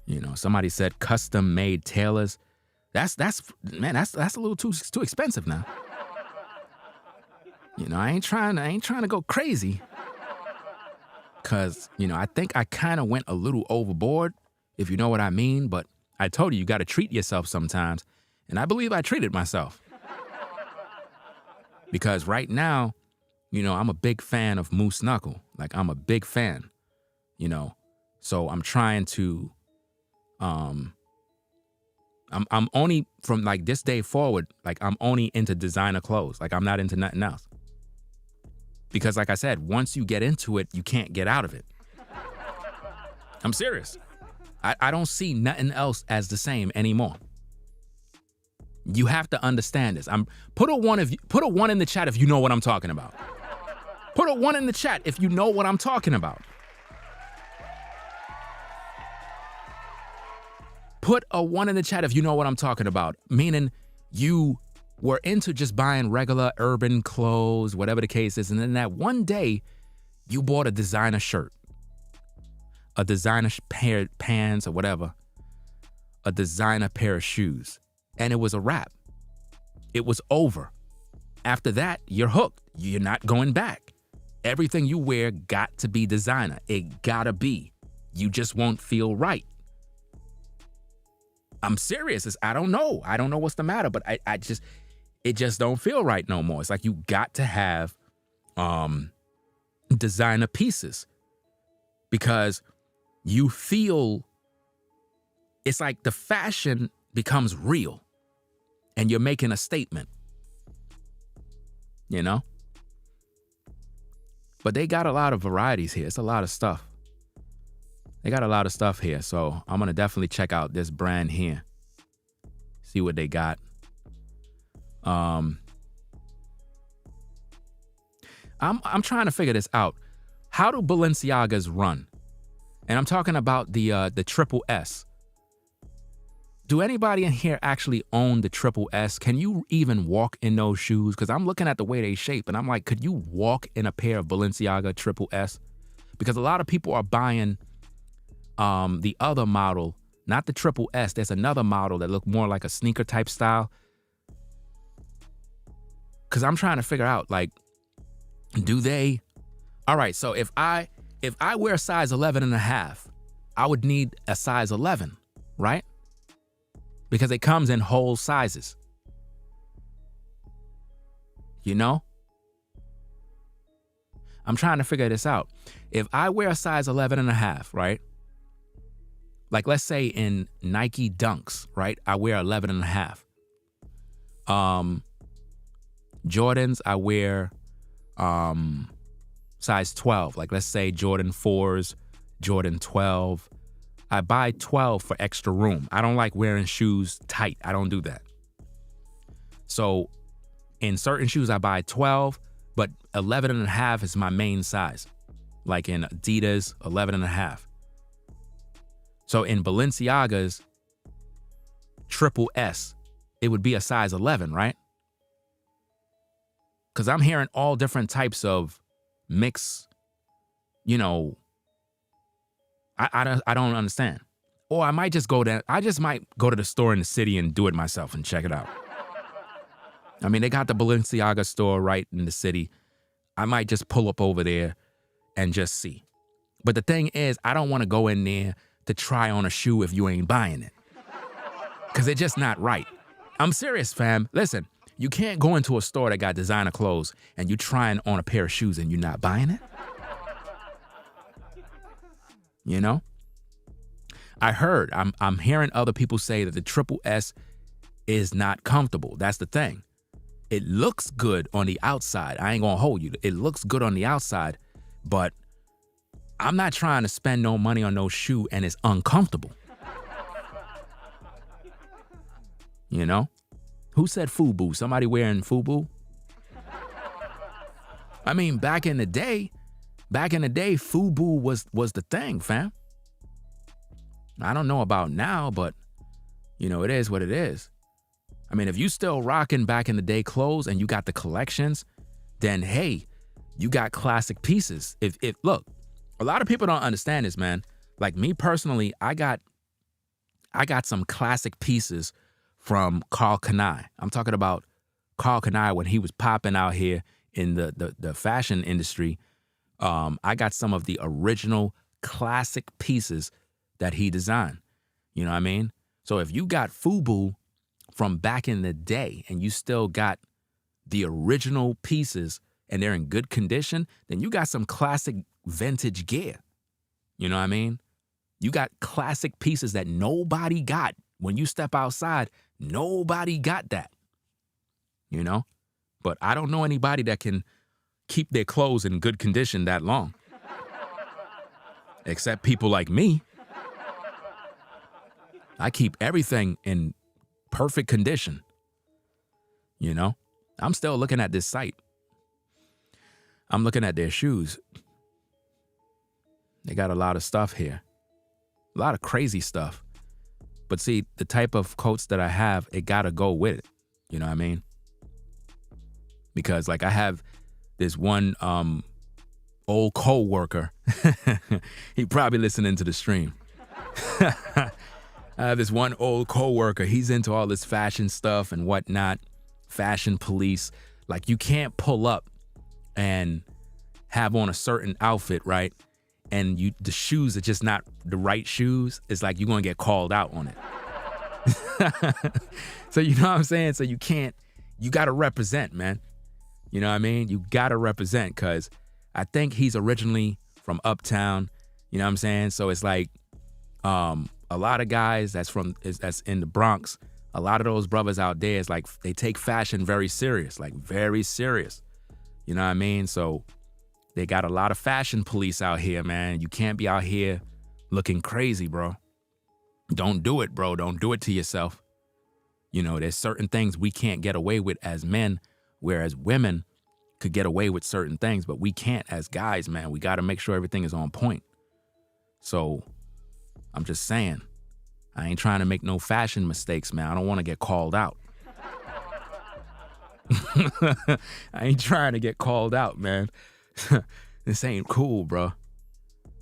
You know, somebody said custom-made tailors. That's a little too expensive now. You know, I ain't trying to go crazy. Cause, you know, I think I kind of went a little overboard, if you know what I mean, but I told you got to treat yourself sometimes. And I believe I treated myself. Because right now, you know, I'm a big fan of Moose Knuckle. Like, I'm a big fan, you know. So I'm trying to, I'm only from like this day forward, like I'm only into designer clothes. Like I'm not into nothing else. Because like I said, once you get into it, you can't get out of it. I'm serious. I don't see nothing else as the same anymore. You have to understand this. Put a one in the chat if you know what I'm talking about. Put a 1 in the chat if you know what I'm talking about. Put a 1 in the chat if you know what I'm talking about. Meaning you were into just buying regular urban clothes, whatever the case is, and then that one day you bought a designer shirt, a designer pair of pants or whatever, a designer pair of shoes, and it was a wrap. It was over. After that, you're hooked. You're not going back. Everything you wear got to be designer. It gotta be. You just won't feel right. I'm serious. I don't know. I don't know what's the matter, but it just don't feel right no more. It's like you got to have designer pieces because you feel it's like the fashion becomes real and you're making a statement, you know? But they got a lot of varieties here. It's a lot of stuff. They got a lot of stuff here. So I'm going to definitely check out this brand here. See what they got. I'm trying to figure this out. How do Balenciagas run? And I'm talking about the triple S. Do anybody in here actually own the triple S? Can you even walk in those shoes? Because I'm looking at the way they shape and I'm like, could you walk in a pair of Balenciaga triple S? Because a lot of people are buying the other model, not the triple S. There's another model that look more like a sneaker type style. Because I'm trying to figure out, like, do they? All right, so if I wear a size 11 and a half, I would need a size 11, right? Because it comes in whole sizes. You know? I'm trying to figure this out. If I wear a size 11 and a half, right? Like, let's say in Nike Dunks, right? I wear 11 and a half. Jordans, I wear size 12. Like, let's say Jordan 4s, Jordan 12. I buy 12 for extra room. I don't like wearing shoes tight. I don't do that. So in certain shoes, I buy 12, but 11 and a half is my main size. Like in Adidas, 11 and a half. So in Balenciaga's triple S, it would be a size 11, right? Because I'm hearing all different types of mix, you know, I don't understand. Or I might just go there. I just might go to the store in the city and do it myself and check it out. I mean, they got the Balenciaga store right in the city. I might just pull up over there and just see. But the thing is, I don't want to go in there to try on a shoe if you ain't buying it. Because it's just not right. I'm serious, fam. Listen, you can't go into a store that got designer clothes and you trying on a pair of shoes and you're not buying it. You know? I'm hearing other people say that the triple S is not comfortable. That's the thing. It looks good on the outside. I ain't gonna hold you. It looks good on the outside, but I'm not trying to spend no money on no shoe and it's uncomfortable. You know? Who said FUBU? Somebody wearing FUBU? I mean, back in the day, FUBU was the thing, fam. I don't know about now, but you know, it is what it is. I mean, if you still rocking back in the day clothes and you got the collections, then hey, you got classic pieces. If look, a lot of people don't understand this, man. Like me personally, I got some classic pieces from Karl Kani. I'm talking about Karl Kani when he was popping out here in the fashion industry. I got some of the original classic pieces that he designed. You know what I mean? So if you got FUBU from back in the day and you still got the original pieces and they're in good condition, then you got some classic vintage gear. You know what I mean? You got classic pieces that nobody got. When you step outside, nobody got that. You know? But I don't know anybody that can keep their clothes in good condition that long. Except people like me. I keep everything in perfect condition. You know? I'm still looking at this site. I'm looking at their shoes. They got a lot of stuff here. A lot of crazy stuff. But see, the type of coats that I have, it gotta go with it. You know what I mean? Because like I have this one old co-worker. He probably listening to the stream. I have this one old co-worker. He's into all this fashion stuff and whatnot. Fashion police. Like you can't pull up and have on a certain outfit, right? And the shoes are just not the right shoes. It's like you're gonna get called out on it. So you know what I'm saying? So you gotta represent, man. You know what I mean? You gotta represent, cause I think he's originally from Uptown. You know what I'm saying? So it's like a lot of guys that's in the Bronx, a lot of those brothers out there is like they take fashion very serious, like very serious. You know what I mean? So they got a lot of fashion police out here, man. You can't be out here looking crazy, bro. Don't do it, bro. Don't do it to yourself. You know, there's certain things we can't get away with as men, whereas women could get away with certain things, but we can't as guys, man. We got to make sure everything is on point. So I'm just saying, I ain't trying to make no fashion mistakes, man. I don't want to get called out. I ain't trying to get called out, man. This ain't cool, bro.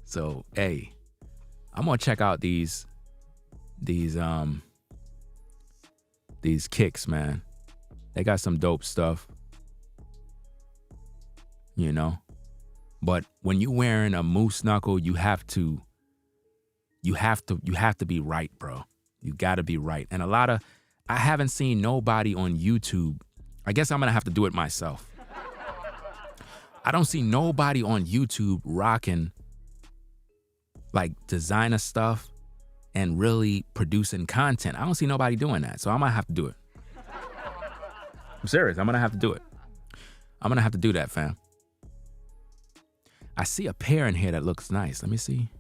So, hey, I'm gonna check out these kicks, man. They got some dope stuff, you know. But when you wearing a moose knuckle, you have to be right, bro. You gotta be right. And I haven't seen nobody on YouTube. I guess I'm gonna have to do it myself. I don't see nobody on YouTube rocking like designer stuff and really producing content. I don't see nobody doing that. So I might have to do it. I'm serious. I'm gonna have to do it. I'm gonna have to do that, fam. I see a pair in here that looks nice. Let me see.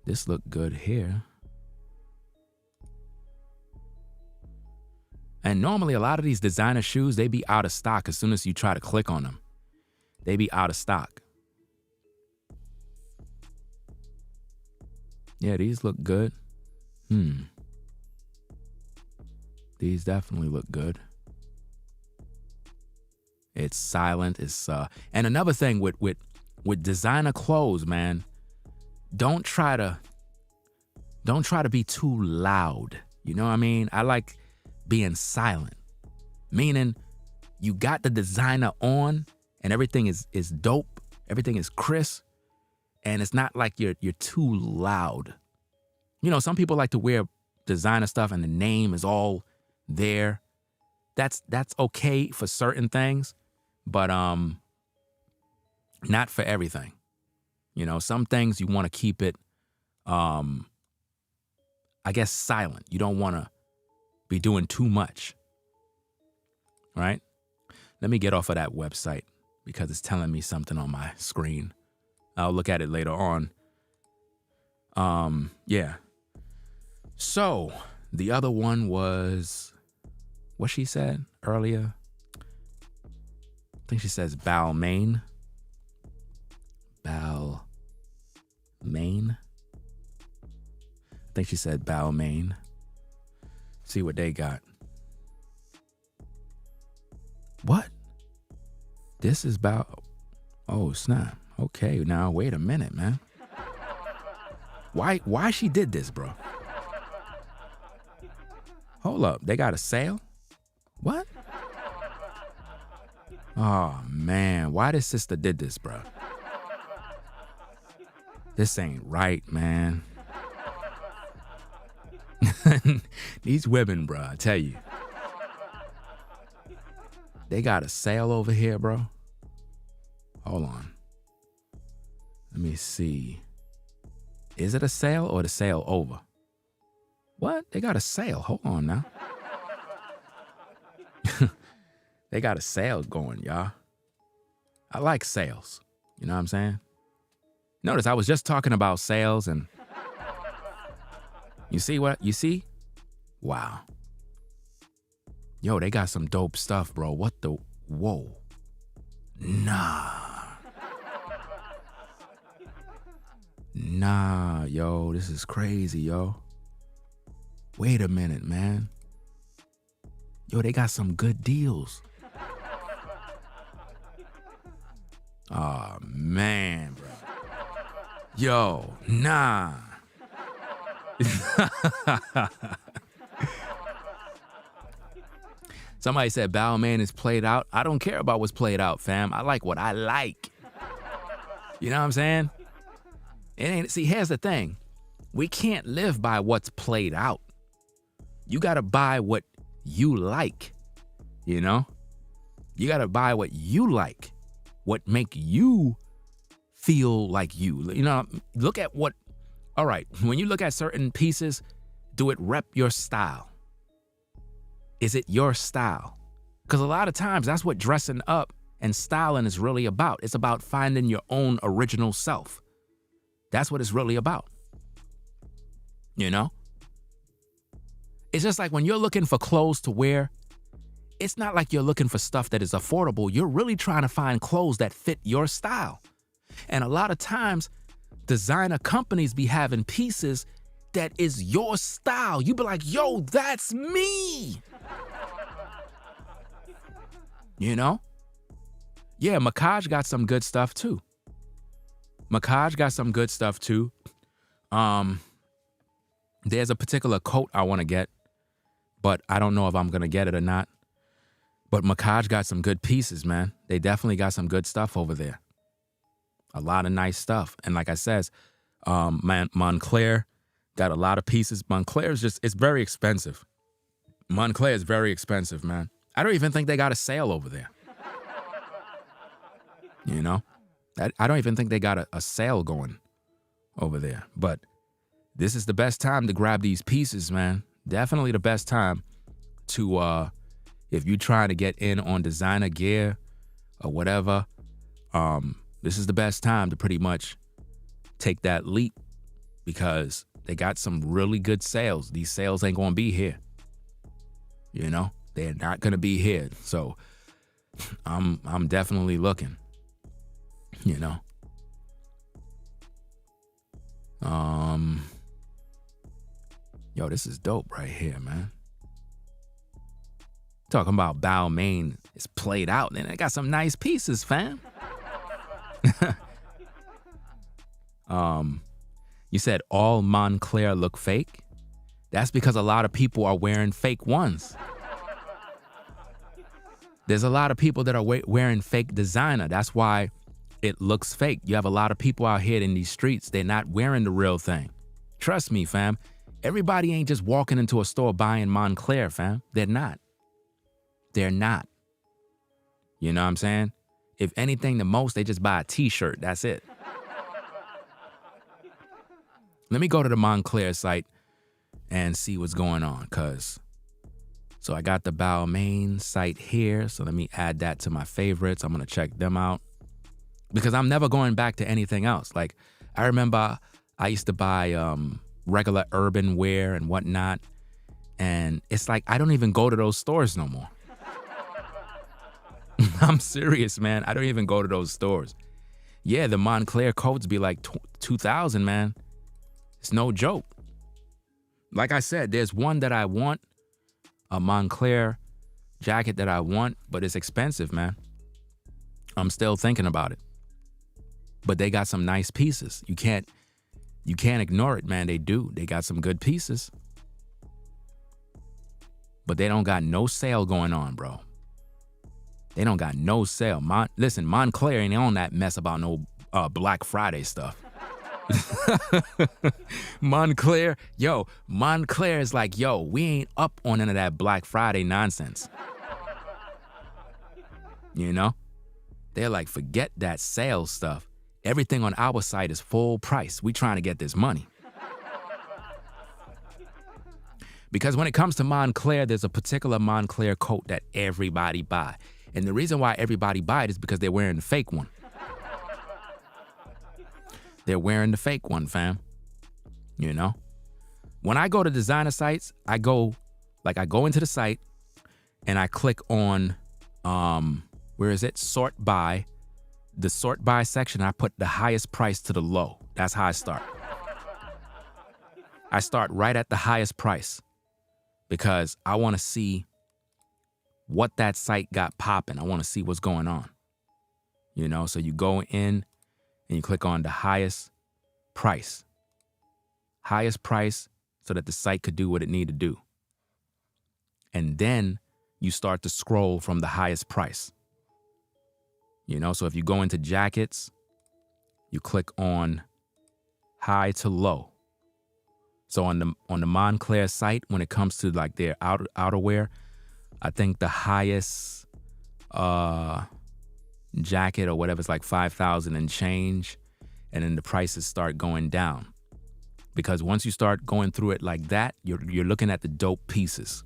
This look good here. And normally a lot of these designer shoes, they be out of stock as soon as you try to click on them. They be out of stock. Yeah, these look good. These definitely look good. It's silent. It's and another thing with designer clothes, man, don't try to be too loud. You know what I mean? I like being silent, meaning you got the designer on and everything is dope, everything is crisp, and it's not like you're too loud. You know, some people like to wear designer stuff and the name is all there. That's okay for certain things, but not for everything. You know, some things you want to keep it, I guess, silent. You don't want to be doing too much, right? Let me get off of that website because it's telling me something on my screen. I'll look at it later on. Yeah. So the other one was what she said earlier. I think she says Balmain. Balmain. I think she said Balmain. See what they got. What? This is Oh, snap. Okay, now wait a minute, man. Why she did this, bro? Hold up, they got a sale? What? Oh, man, why this sister did this, bro? This ain't right, man. These women, bro, I tell you. They got a sale over here, bro. Hold on. Let me see. Is it a sale or the sale over? What? They got a sale. Hold on now. They got a sale going, y'all. I like sales. You know what I'm saying? Notice I was just talking about sales and you see what? You see? Wow. Yo, they got some dope stuff, bro. What the? Whoa. Nah, yo, this is crazy, yo. Wait a minute, man. Yo, they got some good deals. Oh, man, bro. Yo, nah. Somebody said Balmain is played out. I don't care about what's played out, fam. I like what I like. You know what I'm saying? It ain't. See, here's the thing. We can't live by what's played out. You got to buy what you like, you know? You got to buy what you like, what make you feel like you. You know, look at what, all right, when you look at certain pieces, do it rep your style? Is it your style? Because a lot of times that's what dressing up and styling is really about. It's about finding your own original self. That's what it's really about. You know? It's just like when you're looking for clothes to wear, it's not like you're looking for stuff that is affordable. You're really trying to find clothes that fit your style. And a lot of times, designer companies be having pieces that is your style. You be like, yo, that's me. You know? Yeah, Makaj got some good stuff too. There's a particular coat I want to get, but I don't know if I'm going to get it or not. But Makaj got some good pieces, man. They definitely got some good stuff over there. A lot of nice stuff. And like I says, Moncler got a lot of pieces. Moncler is just, it's very expensive. Moncler is very expensive, man. I don't even think they got a sale over there. You know? I don't even think they got a sale going over there. But this is the best time to grab these pieces, man. Definitely the best time to, if you're trying to get in on designer gear or whatever, this is the best time to pretty much take that leap because they got some really good sales. These sales ain't gonna be here. You know, they're not gonna be here. So I'm definitely looking. You know. Yo, this is dope right here, man. Talking about Balmain is played out, and it got some nice pieces, fam. You said all Moncler look fake. That's because a lot of people are wearing fake ones. There's a lot of people that are wearing fake designer. That's why it looks fake. You have a lot of people out here in these streets. They're not wearing the real thing. Trust me, fam. Everybody ain't just walking into a store buying Moncler, fam. They're not. They're not. You know what I'm saying? If anything, the most, they just buy a t-shirt. That's it. Let me go to the Moncler site and see what's going on. So I got the Balmain site here. So let me add that to my favorites. I'm going to check them out because I'm never going back to anything else. Like, I remember I used to buy regular urban wear and whatnot. And it's like, I don't even go to those stores no more. I'm serious, man. I don't even go to those stores. Yeah, the Moncler coats be like 2,000, man. It's no joke. Like I said, there's one that I want, a Moncler jacket that I want, but it's expensive, man. I'm still thinking about it. But they got some nice pieces. You can't ignore it, man. They do. They got some good pieces. But they don't got no sale going on, bro. They don't got no sale. Listen, Moncler ain't on that mess about no Black Friday stuff. Moncler is like, yo, we ain't up on none of that Black Friday nonsense. You know? They're like, forget that sales stuff. Everything on our site is full price. We trying to get this money. Because when it comes to Moncler, there's a particular Moncler coat that everybody buy. And the reason why everybody buy it is because they're wearing the fake one. They're wearing the fake one, fam. You know? When I go to designer sites, I go into the site and I click on, Sort by. The sort by section, I put the highest price to the low. That's how I start. I start right at the highest price because I want to see what that site got popping. I want to see what's going on. You know, so you go in and you click on the highest price. Highest price so that the site could do what it need to do. And then you start to scroll from the highest price. You know, so if you go into jackets, you click on high to low. So on the Moncler site, when it comes to like their outerwear, I think the highest jacket or whatever is like 5,000 and change, and then the prices start going down. Because once you start going through it like that, you're looking at the dope pieces.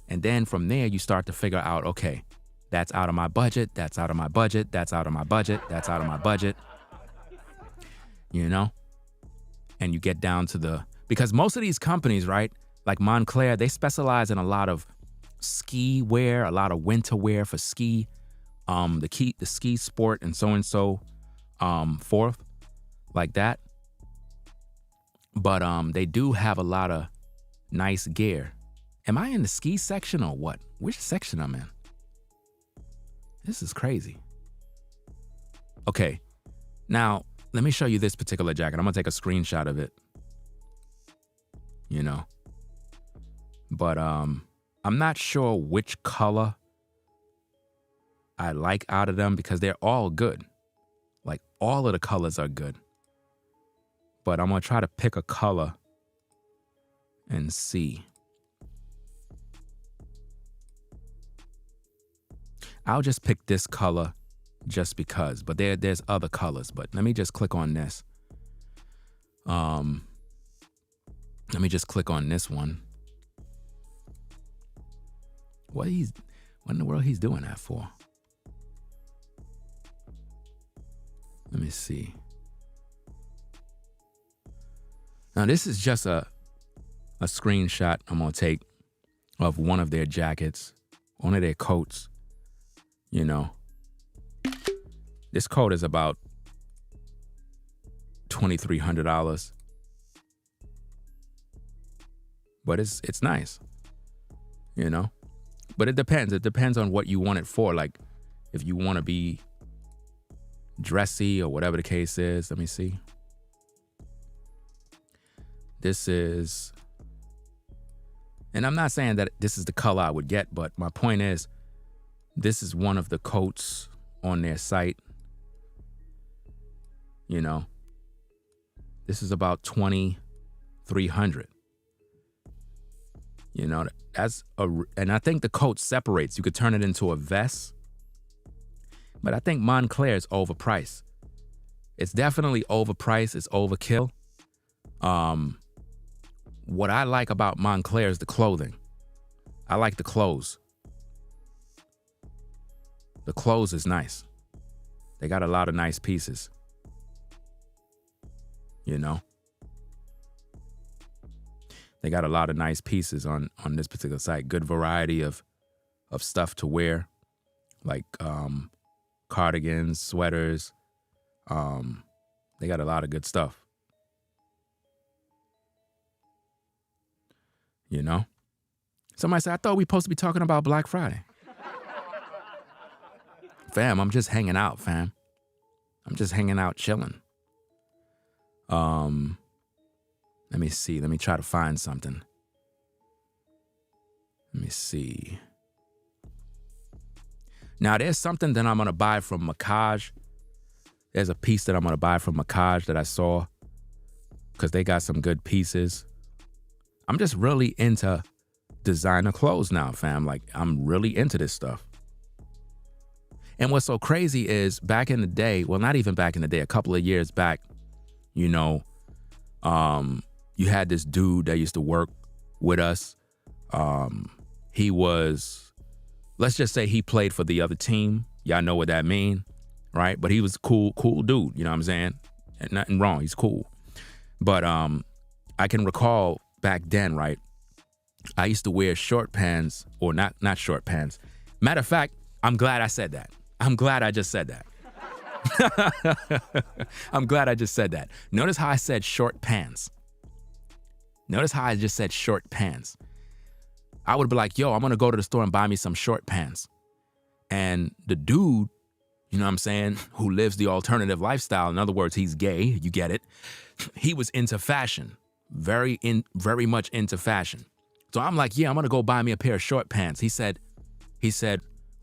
And then from there, you start to figure out, okay, that's out of my budget, that's out of my budget, that's out of my budget, that's out of my budget. You know? And you get down to because most of these companies, right, like Moncler, they specialize in a lot of ski wear, a lot of winter wear for ski, the ski sport and so forth, like that. But they do have a lot of nice gear. Am I in the ski section or what? Which section I'm in? This is crazy. Okay, now let me show you this particular jacket. I'm gonna take a screenshot of it. You know, but I'm not sure which color I like out of them because they're all good. Like all of the colors are good. But I'm gonna try to pick a color and see. I'll just pick this color just because, but there's other colors. But let me just click on this. Let me just click on this one. What in the world he's doing that for? Let me see. Now this is just a screenshot I'm gonna take of one of their jackets, one of their coats. You know, this coat is about $2,300, but it's nice, you know, but it depends on what you want it for. Like if you want to be dressy or whatever the case is. Let me see. This is, and I'm not saying that this is the color I would get, but my point is, this is one of the coats on their site. You know, this is about $2,300. You know, and I think the coat separates. You could turn it into a vest. But I think Moncler is overpriced. It's definitely overpriced. It's overkill. What I like about Moncler is the clothing. I like the clothes. The clothes is nice. They got a lot of nice pieces. You know? They got a lot of nice pieces on this particular site. Good variety of stuff to wear. Like cardigans, sweaters. They got a lot of good stuff. You know? Somebody said, I thought we supposed to be talking about Black Friday. Fam, I'm just hanging out, fam. I'm just hanging out, chilling. Let me see. Let me try to find something. Let me see. Now, there's something that I'm going to buy from Macaj. There's a piece that I'm going to buy from Macaj that I saw because they got some good pieces. I'm just really into designer clothes now, fam. Like, I'm really into this stuff. And what's so crazy is back in the day, well, not even back in the day, a couple of years back, you know, you had this dude that used to work with us. He was, let's just say he played for the other team. Y'all know what that mean, right? But he was a cool dude, you know what I'm saying? And nothing wrong, he's cool. But I can recall back then, right? I used to wear short pants, or not short pants. Matter of fact, I'm glad I said that. I'm glad I just said that. I'm glad I just said that. Notice how I said short pants. Notice how I just said short pants. I would be like, yo, I'm going to go to the store and buy me some short pants. And the dude, you know what I'm saying, who lives the alternative lifestyle, in other words, he's gay, you get it. He was into fashion, very much into fashion. So I'm like, yeah, I'm going to go buy me a pair of short pants. He said,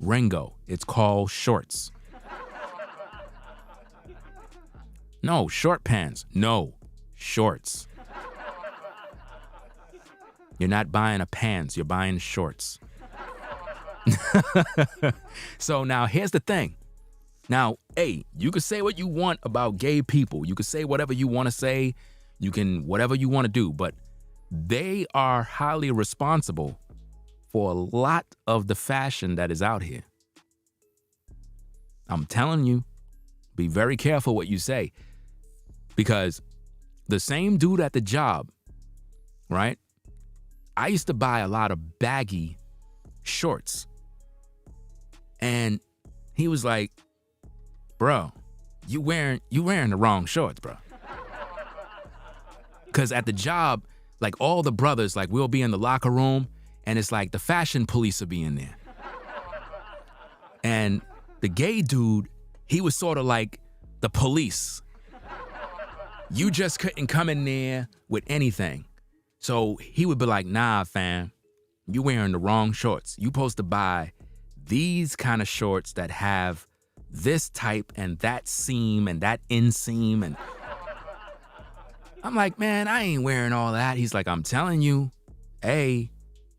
Ringo, it's called shorts. No, short pants. No, shorts. You're not buying a pants, you're buying shorts. So now here's the thing. Now, hey, you can say what you want about gay people. You can say whatever you want to say. You can, whatever you want to do, but they are highly responsible for a lot of the fashion that is out here. I'm telling you, be very careful what you say, because the same dude at the job, right? I used to buy a lot of baggy shorts, and he was like, bro, you wearing the wrong shorts, bro. Because at the job, like all the brothers, like we'll be in the locker room, and it's like the fashion police will be in there. And the gay dude, he was sort of like the police. You just couldn't come in there with anything. So he would be like, nah, fam, you wearing the wrong shorts. You supposed to buy these kind of shorts that have this type and that seam and that inseam. And I'm like, man, I ain't wearing all that. He's like, I'm telling you, hey,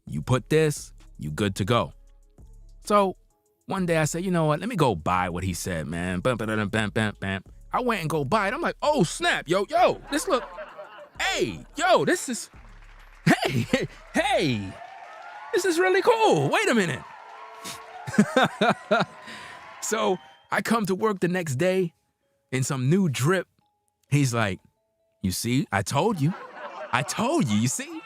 you put this, you good to go. So one day I said, you know what? Let me go buy what he said, man. Bam, bam, bam, bam, bam. I went and go buy it. I'm like, oh, snap. Yo, this look. Hey, yo, this is. Hey, this is really cool. Wait a minute. So I come to work the next day in some new drip. He's like, you see, I told you, you see?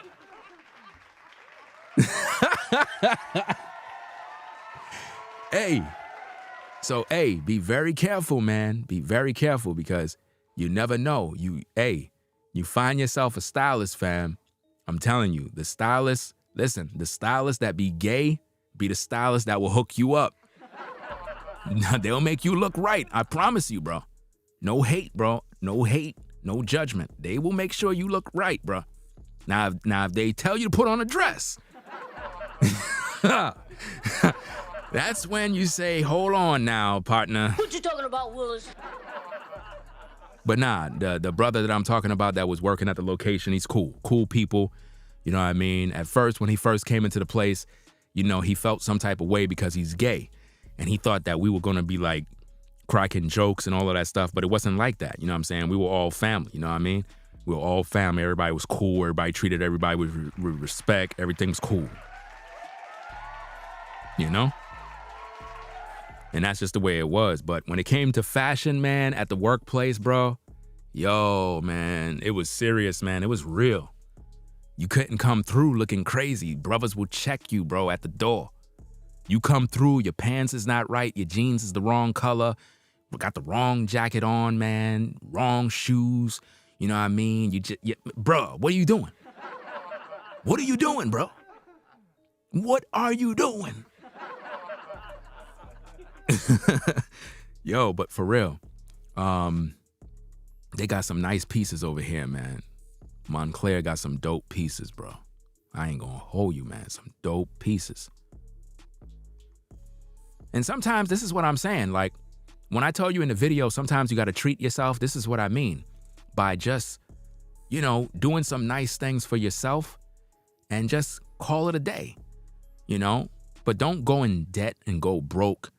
Hey, so, hey, be very careful, man. Be very careful, because you never know. You find yourself a stylist, fam. I'm telling you, the stylists, listen, the stylists that be gay be the stylists that will hook you up. They'll make you look right. I promise you, bro. No hate, bro. No hate, no judgment. They will make sure you look right, bro. Now if they tell you to put on a dress, that's when you say, hold on now, partner. What you talking about, Willis? But nah, the brother that I'm talking about that was working at the location, he's cool. Cool people, you know what I mean? At first, when he first came into the place, you know, he felt some type of way because he's gay. And he thought that we were going to be like cracking jokes and all of that stuff, but it wasn't like that, you know what I'm saying? We were all family, you know what I mean? We were all family. Everybody was cool. Everybody treated everybody with respect. Everything was cool. You know? And that's just the way it was. But when it came to fashion, man, at the workplace, bro, yo, man, it was serious, man. It was real. You couldn't come through looking crazy. Brothers will check you, bro, at the door. You come through, your pants is not right, your jeans is the wrong color, got the wrong jacket on, man, wrong shoes. You know what I mean? Bro, what are you doing? What are you doing, bro? What are you doing? Yo, but for real, they got some nice pieces over here, man. Moncler got some dope pieces, bro. I ain't gonna hold you, man. Some dope pieces. And sometimes this is what I'm saying. Like, when I tell you in the video, sometimes you got to treat yourself. This is what I mean by just, you know, doing some nice things for yourself and just call it a day, you know? But don't go in debt and go broke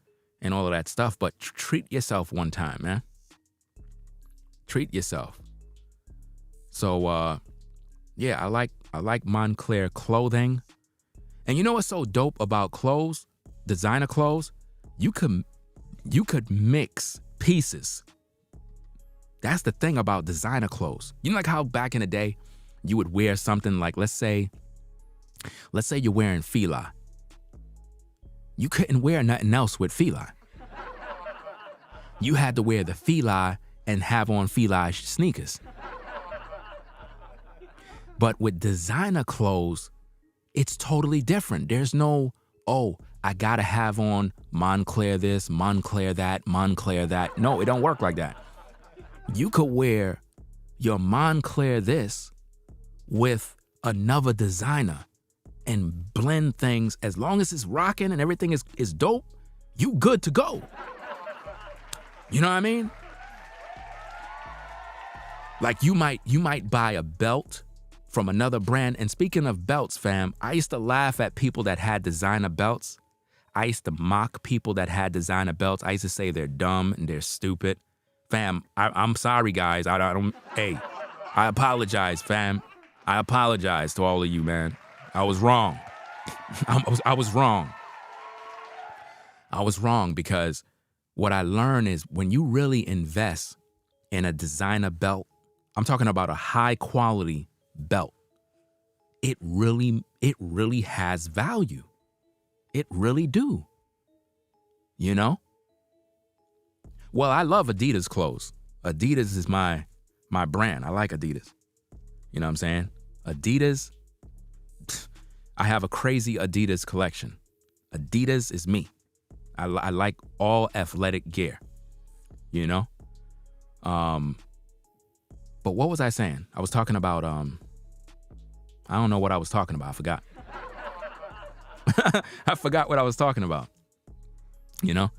and all of that stuff. But treat yourself one time, man. Treat yourself. So, yeah, I like Moncler clothing. And you know what's so dope about clothes, designer clothes? You could mix pieces. That's the thing about designer clothes. You know, like how back in the day, you would wear something like, let's say you're wearing fila. You couldn't wear nothing else with fila. You had to wear the fila and have on fila sneakers. But with designer clothes, it's totally different. There's no, oh, I gotta have on Moncler this, Moncler that, Moncler that. No, it don't work like that. You could wear your Moncler this with another designer and blend things. As long as it's rocking and everything is dope, you good to go. You know what I mean? Like you might buy a belt from another brand. And speaking of belts, fam, I used to laugh at people that had designer belts. I used to mock people that had designer belts. I used to say they're dumb and they're stupid. Fam, I'm sorry, guys. Hey, I apologize, fam. I apologize to all of you, man. I was wrong. I was wrong. I was wrong because what I learned is when you really invest in a designer belt, I'm talking about a high quality belt, it really has value. It really do. You know? Well, I love Adidas clothes. Adidas is my brand. I like Adidas. You know what I'm saying? Adidas, I have a crazy Adidas collection. Adidas is me. I like all athletic gear, you know? But what was I saying? I was talking about, I don't know what I was talking about. I forgot. I forgot what I was talking about. You know?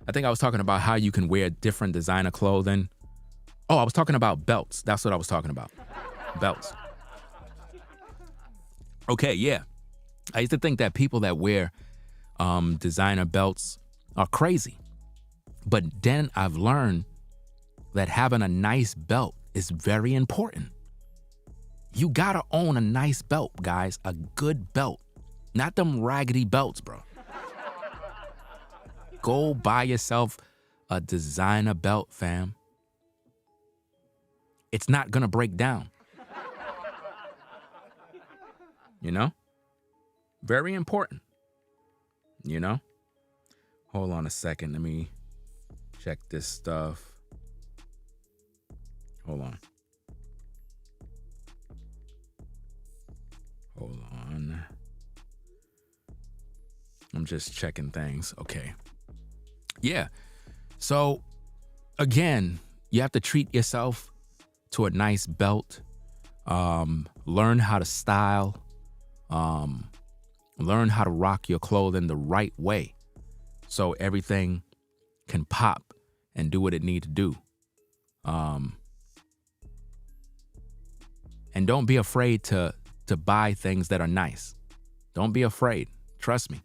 I think I was talking about how you can wear different designer clothing. Oh, I was talking about belts. That's what I was talking about. Belts. Okay, yeah. I used to think that people that wear designer belts are crazy. But then I've learned that having a nice belt is very important. You gotta own a nice belt, guys. A good belt. Not them raggedy belts, bro. Go buy yourself a designer belt, fam. It's not gonna break down. You know? Very important. You know? Hold on a second. Let me check this stuff. Hold on. Hold on. I'm just checking things. Okay. Yeah. So, again, you have to treat yourself to a nice belt. Learn how to style. Learn how to rock your clothing the right way so everything can pop and do what it need to do. And don't be afraid to buy things that are nice. Don't be afraid. Trust me.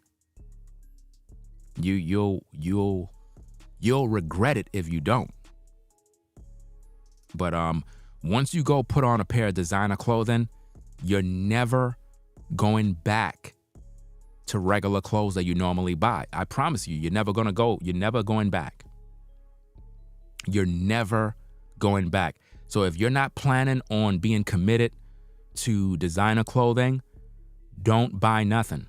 You'll regret it if you don't. But Once you go put on a pair of designer clothing, you're never going back to regular clothes that you normally buy. I promise you, you're never going back. You're never going back. So if you're not planning on being committed to designer clothing, don't buy nothing.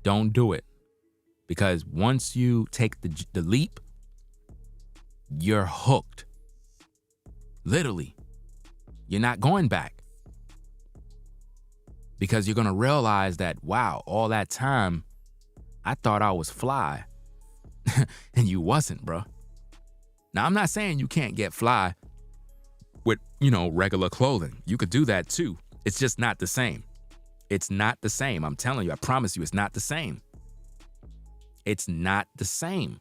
Don't do it. Because once you take the leap, you're hooked. Literally. You're not going back. Because you're going to realize that, wow, all that time, I thought I was fly. And you wasn't, bro. Now, I'm not saying you can't get fly with, regular clothing. You could do that too. It's just not the same. It's not the same. I'm telling you, I promise you, it's not the same. It's not the same.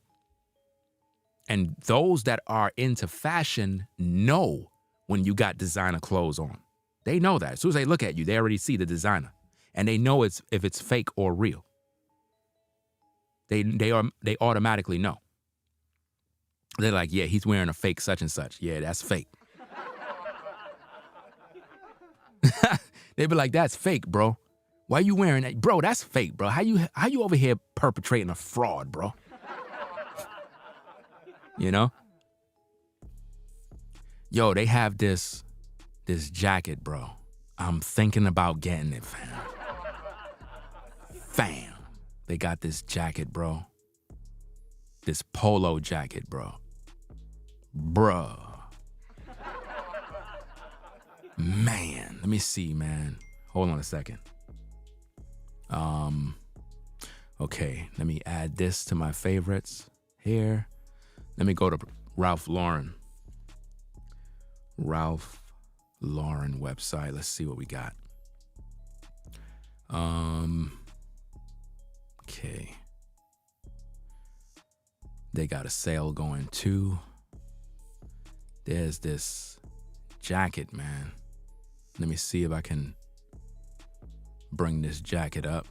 And those that are into fashion know when you got designer clothes on. They know that. As soon as they look at you, they already see the designer. And they know if it's fake or real. They automatically know. They're like, yeah, he's wearing a fake such and such. Yeah, that's fake. They be like, that's fake, bro. Why you wearing that? Bro, that's fake, bro. How you over here perpetrating a fraud, bro? Yo, they have this jacket, bro. I'm thinking about getting it, fam. They got this jacket, bro. This polo jacket, bro. Bruh. Man, let me see, man. Hold on a second. Okay, let me add this to my favorites here. Let me go to Ralph Lauren website. Let's see what we got. Okay. They got a sale going too. There's this jacket, man. Let me see if I can bring this jacket up.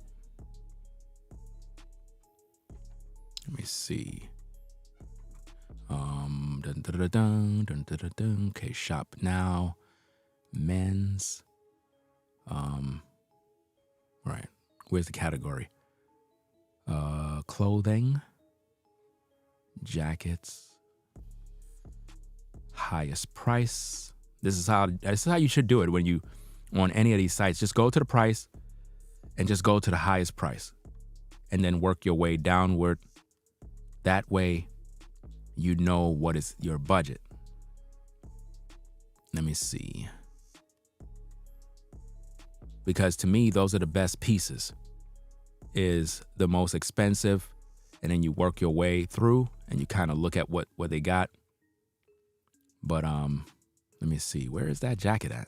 Let me see. Okay, shop now. Men's. Right. Where's the category? Clothing. Jackets. Highest price. This is how you should do it when you on any of these sites. Just go to the price and just go to the highest price and then work your way downward. That way you know what is your budget. Let me see. Because to me, those are the best pieces. Is the most expensive, and then you work your way through and you kind of look at what they got. But let me see. Where is that jacket at?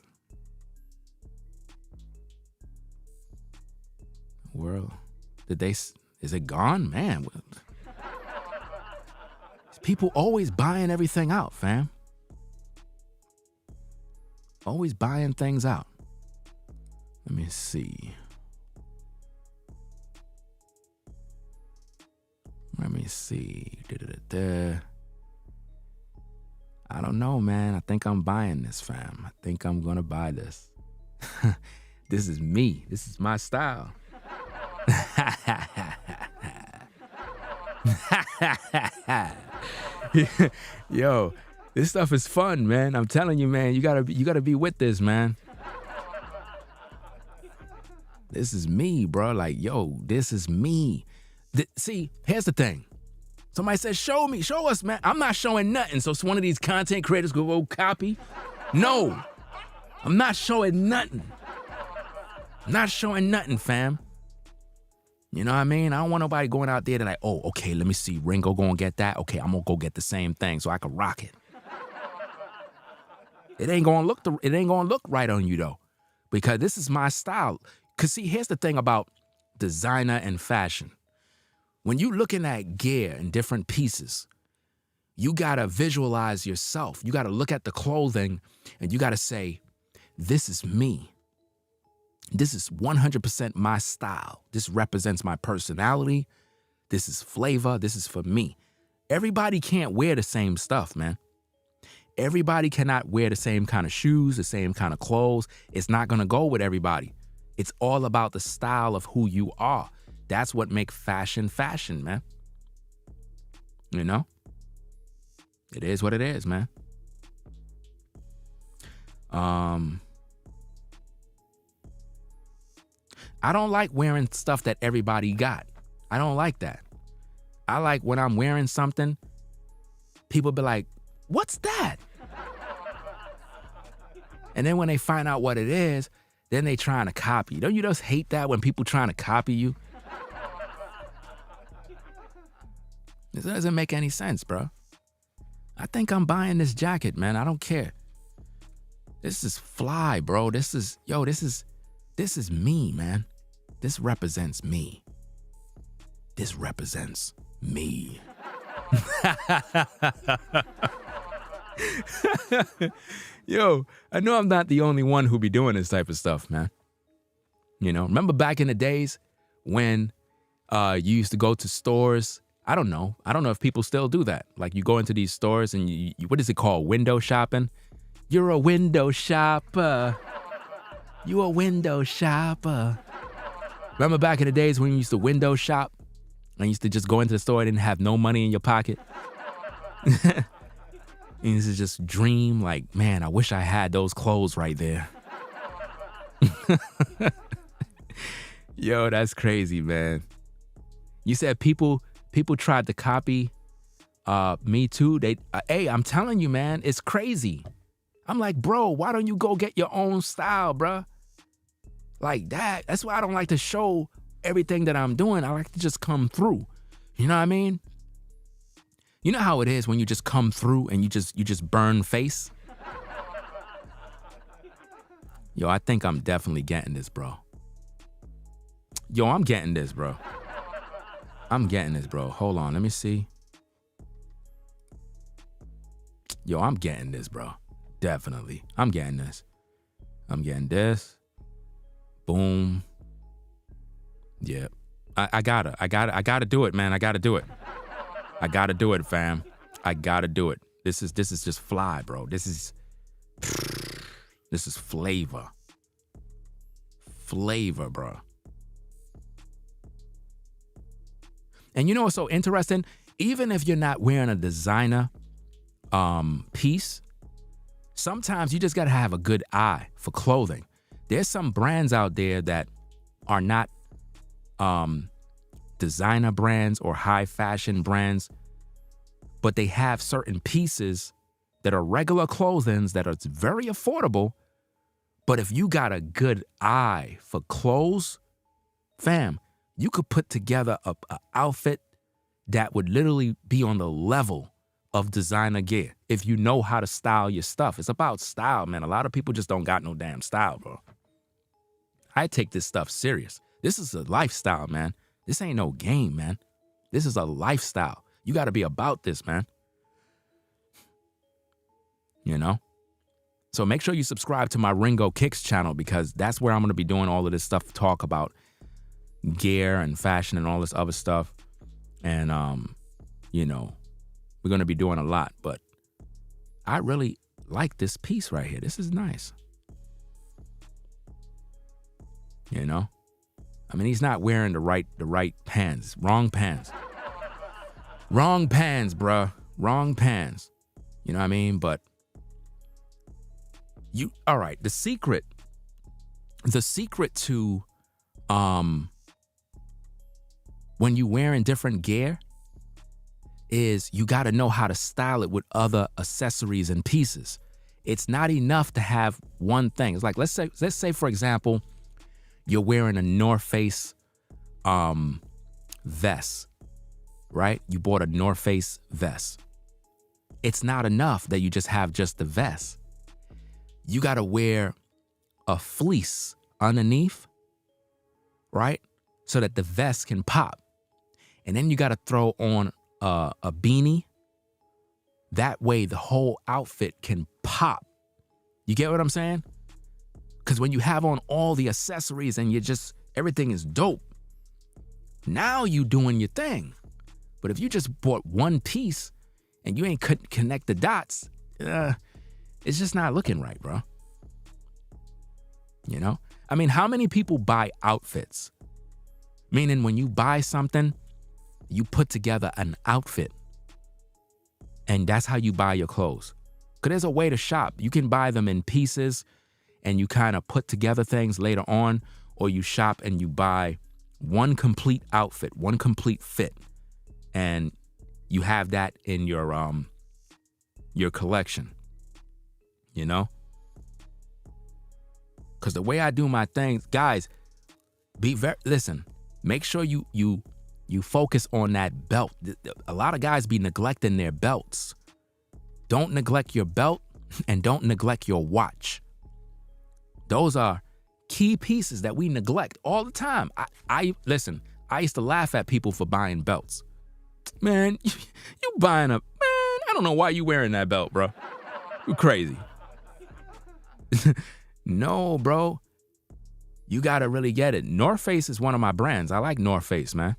World, is it gone? Man, people always buying everything out, fam. Always buying things out. Let me see. I don't know, man. I think I'm buying this, fam. I think I'm gonna buy this. This is me. This is my style. Yo, this stuff is fun, man. I'm telling you, man. You gotta be with this, man. This is me, bro. Like, yo, this is me. See, here's the thing. Somebody says, show us, man. I'm not showing nothing. So one of these content creators go copy. No, I'm not showing nothing. Not showing nothing, fam. You know what I mean? I don't want nobody going out there to like, oh, okay, let me see. Ringo gonna get that. Okay, I'm gonna go get the same thing so I can rock it. It ain't gonna look right on you though, because this is my style. Cause see, here's the thing about designer and fashion. When you looking at gear and different pieces, you gotta visualize yourself. You gotta look at the clothing and you gotta say, this is me. This is 100% my style. This represents my personality. This is flavor. This is for me. Everybody can't wear the same stuff, man. Everybody cannot wear the same kind of shoes, the same kind of clothes. It's not going to go with everybody. It's all about the style of who you are. That's what makes fashion, man. You know? It is what it is, man. I don't like wearing stuff that everybody got. I don't like that. I like when I'm wearing something, people be like, what's that? And then when they find out what it is, then they trying to copy. Don't you just hate that when people trying to copy you? This doesn't make any sense, bro. I think I'm buying this jacket, man. I don't care. This is fly, bro. This is me, man. This represents me. This represents me. Yo, I know I'm not the only one who be doing this type of stuff, man. You know, remember back in the days when you used to go to stores? I don't know if people still do that. Like you go into these stores and you what is it called? Window shopping? You're a window shopper. You a window shopper. Remember back in the days when you used to window shop and you used to just go into the store and didn't have no money in your pocket? And you used to just dream like, man, I wish I had those clothes right there. Yo, that's crazy, man. You said people tried to copy me too. Hey, I'm telling you, man, it's crazy. I'm like, bro, why don't you go get your own style, bro? Like that. That's why I don't like to show everything that I'm doing. I like to just come through. You know what I mean? You know how it is when you just come through and you just burn face? Yo, I think I'm definitely getting this, bro. Yo, I'm getting this, bro. I'm getting this, bro. Hold on, let me see. Yo, I'm getting this, bro. Definitely. I'm getting this. I'm getting this. Boom. Yep. I gotta do it, man. I gotta do it. I gotta do it, fam. I gotta do it. This is just fly, bro. This is flavor. Flavor, bro. And you know what's so interesting? Even if you're not wearing a designer piece, sometimes you just gotta have a good eye for clothing. There's some brands out there that are not designer brands or high fashion brands, but they have certain pieces that are regular clothing that are very affordable. But if you got a good eye for clothes, fam, you could put together a outfit that would literally be on the level of designer gear if you know how to style your stuff. It's about style, man. A lot of people just don't got no damn style, bro. I take this stuff serious. This is a lifestyle, man. This ain't no game, man. This is a lifestyle. You got to be about this, man. You know? So make sure you subscribe to my Ringo Kicks channel because that's where I'm going to be doing all of this stuff, talk about gear and fashion and all this other stuff. And, you know, we're going to be doing a lot. But I really like this piece right here. This is nice. You know? I mean, he's not wearing the right pants. Wrong pants. Wrong pants, bruh. Wrong pants. You know what I mean? But all right, the secret to when you wearing different gear is you got to know how to style it with other accessories and pieces. It's not enough to have one thing. It's like, let's say for example, you're wearing a North Face vest, right? You bought a North Face vest. It's not enough that you just have just the vest. You got to wear a fleece underneath, right? So that the vest can pop. And then you got to throw on a beanie. That way the whole outfit can pop. You get what I'm saying? Because when you have on all the accessories and everything is dope, now you doing your thing. But if you just bought one piece and you ain't connect the dots, it's just not looking right, bro. You know? I mean, how many people buy outfits? Meaning when you buy something, you put together an outfit. And that's how you buy your clothes. Because there's a way to shop. You can buy them in pieces and you kind of put together things later on, or you shop and you buy one complete outfit, one complete fit, and you have that in your collection, you know? Because the way I do my things, guys, listen, make sure you focus on that belt. A lot of guys be neglecting their belts. Don't neglect your belt and don't neglect your watch. Those are key pieces that we neglect all the time. Listen, I used to laugh at people for buying belts. Man, you buying I don't know why you wearing that belt, bro. You crazy. No, bro. You gotta really get it. North Face is one of my brands. I like North Face, man.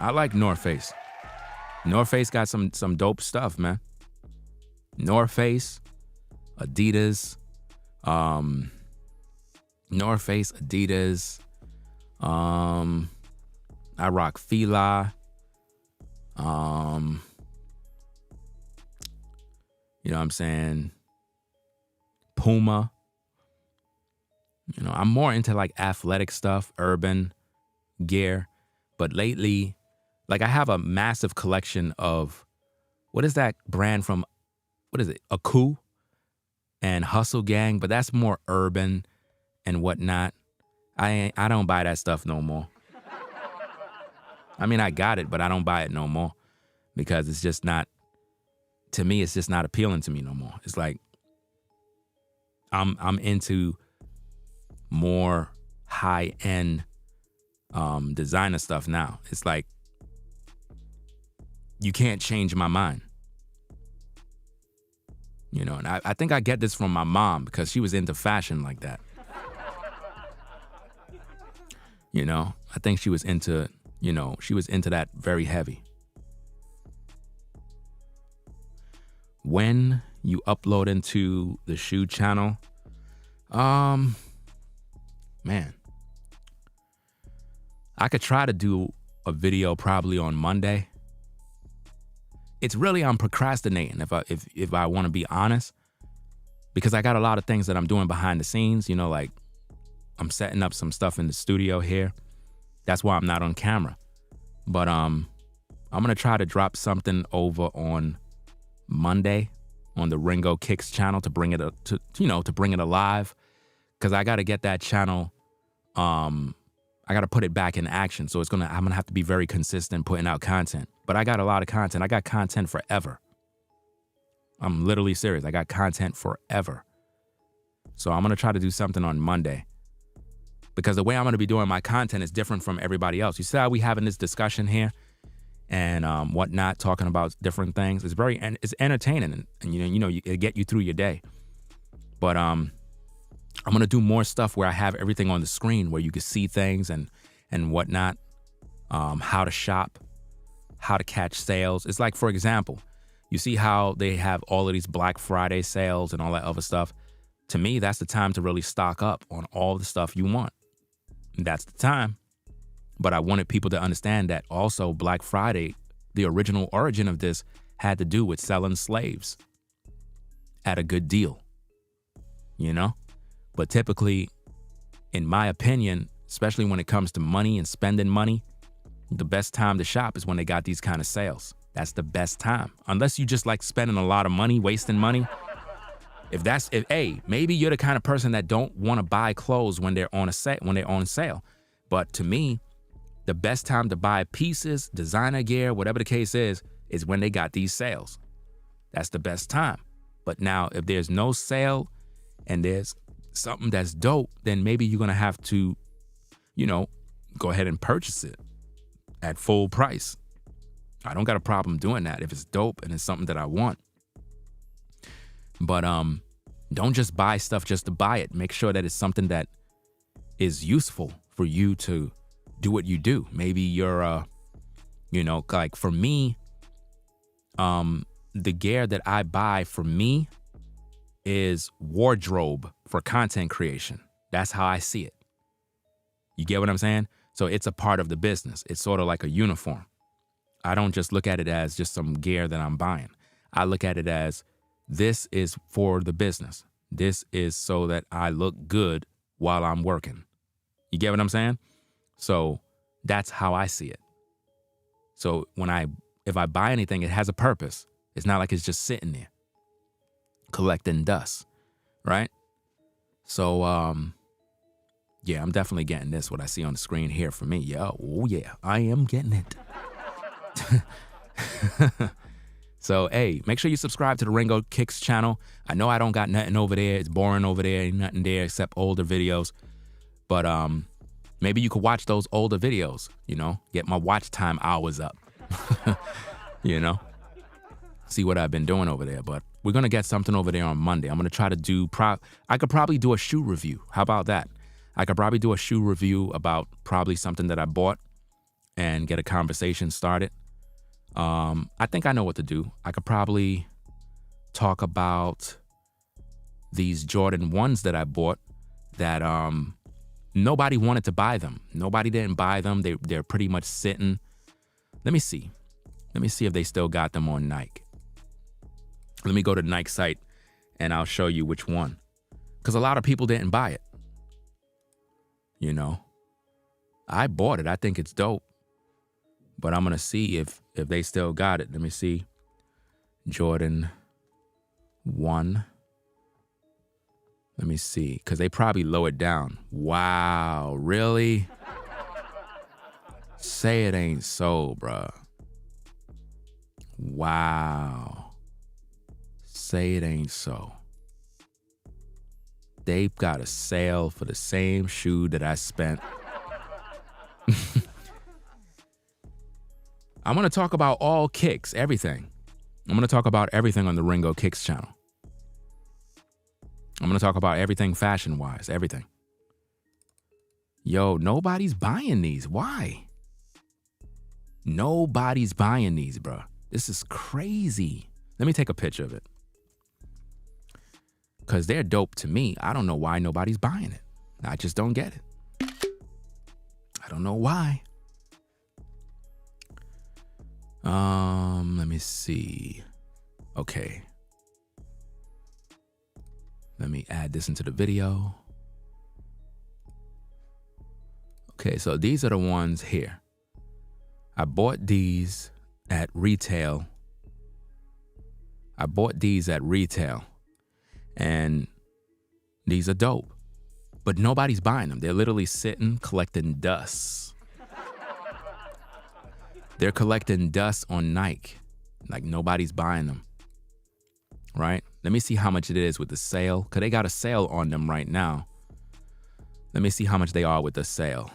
I like North Face. North Face got some dope stuff, man. North Face, Adidas, North Face, Adidas. I rock Fila. You know what I'm saying? Puma. You know, I'm more into like athletic stuff, urban gear. But lately, like I have a massive collection of, what is that brand from, what is it? Aku and Hustle Gang, but that's more urban and whatnot. I don't buy that stuff no more. I mean, I got it, but I don't buy it no more because it's just not, to me, it's just not appealing to me no more. It's like, I'm into more high-end designer stuff now. It's like, you can't change my mind. You know, and I think I get this from my mom because she was into fashion like that. You know, I think she was into, she was into that very heavy. When you upload into the shoe channel, man, I could try to do a video probably on Monday. It's really, I'm procrastinating if I want to be honest, because I got a lot of things that I'm doing behind the scenes, like I'm setting up some stuff in the studio here. That's why I'm not on camera. But I'm gonna try to drop something over on Monday on the Ringo Kicks channel to bring it to bring it alive, because I got to get that channel. I got to put it back in action. So I'm gonna have to be very consistent putting out content. But I got a lot of content. I got content forever. I'm literally serious. I got content forever. So I'm gonna try to do something on Monday, because the way I'm gonna be doing my content is different from everybody else. You see how we having this discussion here and whatnot, talking about different things. It's entertaining, and it get you through your day. But I'm gonna do more stuff where I have everything on the screen, where you can see things and whatnot, how to shop, how to catch sales. It's like, for example, you see how they have all of these Black Friday sales and all that other stuff. To me, that's the time to really stock up on all the stuff you want. That's the time. But I wanted people to understand that also Black Friday, the original origin of this, had to do with selling slaves at a good deal, But typically, in my opinion, especially when it comes to money and spending money, the best time to shop is when they got these kind of sales. That's the best time. Unless you just like spending a lot of money, wasting money. Maybe you're the kind of person that don't want to buy clothes when they're on sale. But to me, the best time to buy pieces, designer gear, whatever the case is when they got these sales. That's the best time. But now, if there's no sale and there's something that's dope, then maybe you're going to have to, go ahead and purchase it at full price. I don't got a problem doing that if it's dope and it's something that I want. But don't just buy stuff just to buy it. Make sure that it's something that is useful for you to do what you do. Maybe you're, like for me, the gear that I buy for me is wardrobe for content creation. That's how I see it. You get what I'm saying? So it's a part of the business. It's sort of like a uniform. I don't just look at it as just some gear that I'm buying. I look at it as this is for the business. This is so that I look good while I'm working. You get what I'm saying? So that's how I see it. So if I buy anything, it has a purpose. It's not like it's just sitting there collecting dust, right? So, yeah, I'm definitely getting this, what I see on the screen here for me. Yeah, oh yeah, I am getting it. So, hey, make sure you subscribe to the Ringo Kicks channel. I know I don't got nothing over there. It's boring over there. Ain't nothing there except older videos. But maybe you could watch those older videos, you know, get my watch time hours up, you know, see what I've been doing over there. But we're going to get something over there on Monday. I'm going to try to do, I could probably do a shoe review. How about that? I could probably do a shoe review about probably something that I bought and get a conversation started. I think I know what to do. I could probably talk about these Jordan 1s that I bought that nobody wanted to buy them. Nobody didn't buy them. They're pretty much sitting. Let me see. Let me see if they still got them on Nike. Let me go to the Nike site and I'll show you which one. Because a lot of people didn't buy it. You know, I bought it. I think it's dope. But I'm going to see if they still got it. Let me see. Jordan 1. Let me see. Because they probably lowered down. Wow. Really? Say it ain't so, bruh. Wow. Say it ain't so. They've got a sale for the same shoe that I spent. I'm going to talk about all kicks, everything. I'm going to talk about everything on the Ringo Kicks channel. I'm going to talk about everything fashion-wise, everything. Yo, nobody's buying these. Why? Nobody's buying these, bro. This is crazy. Let me take a picture of it. Because they're dope to me. I don't know why nobody's buying it. I just don't get it. I don't know why. Let me see. Okay. Let me add this into the video. Okay, so these are the ones here. I bought these at retail. And these are dope. But nobody's buying them. They're literally sitting collecting dust. They're collecting dust on Nike. Like nobody's buying them. Right? Let me see how much it is with the sale. Because they got a sale on them right now. Let me see how much they are with the sale.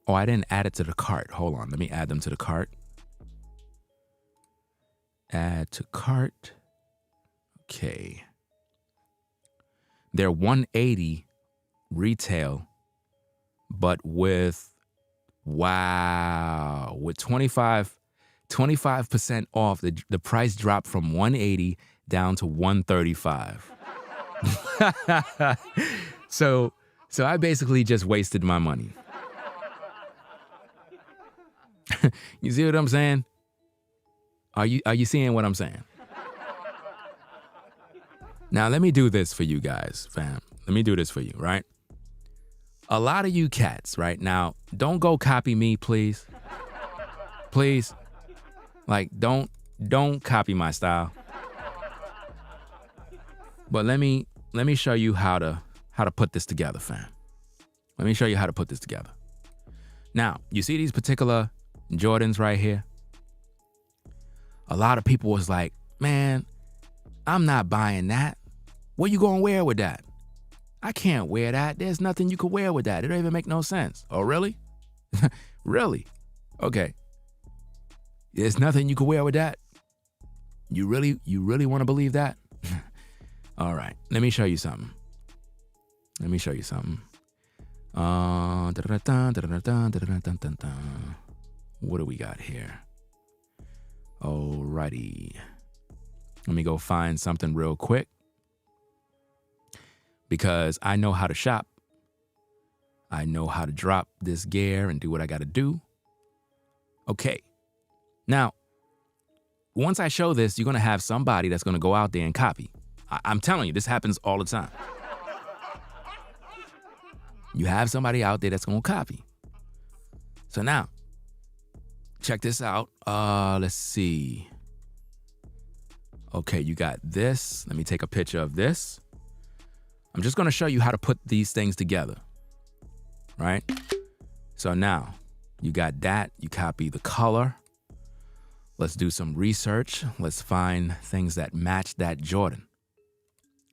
Oh, I didn't add it to the cart. Hold on. Let me add them to the cart. Add to cart. Okay. They're $180 retail, but with 25% off, the price dropped from $180 down to $135. So I basically just wasted my money. You see what I'm saying? Are you seeing what I'm saying? Now, let me do this for you guys, fam. Let me do this for you, right? A lot of you cats, right? Now, don't go copy me, please. Please. Like, don't copy my style. But let me show you how to put this together, fam. Let me show you how to put this together. Now, you see these particular Jordans right here? A lot of people was like, man, I'm not buying that. What you gonna wear with that? I can't wear that. There's nothing you could wear with that. It don't even make no sense. Oh, really? Really? Okay. There's nothing you could wear with that? You really want to believe that? All right. Let me show you something. What do we got here? Alrighty. Let me go find something real quick because I know how to shop. I know how to drop this gear and do what I got to do. Okay. Now, once I show this, you're going to have somebody that's going to go out there and copy. I'm telling you, this happens all the time. You have somebody out there that's going to copy. So now, check this out. Let's see. Okay, you got this. Let me take a picture of this. I'm just going to show you how to put these things together. Right? So now, you got that. You copy the color. Let's do some research. Let's find things that match that Jordan.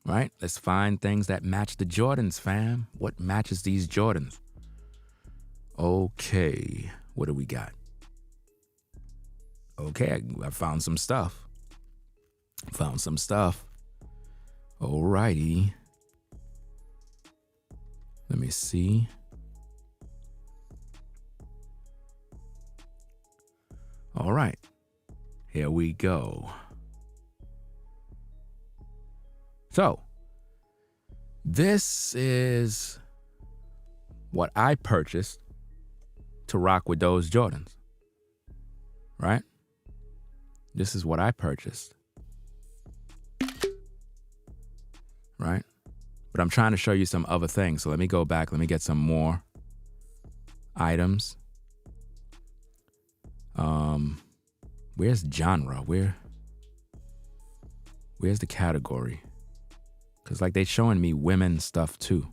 Right? Let's find things that match the Jordans, fam. What matches these Jordans? Okay. What do we got? Okay, I found some stuff. Alrighty. Let me see. All right. Here we go. So, this is what I purchased to rock with those Jordans, right? This is what I purchased, right? But I'm trying to show you some other things. So let me go back. Let me get some more items. Where's genre? Where's the category? Because like they showing me women stuff too.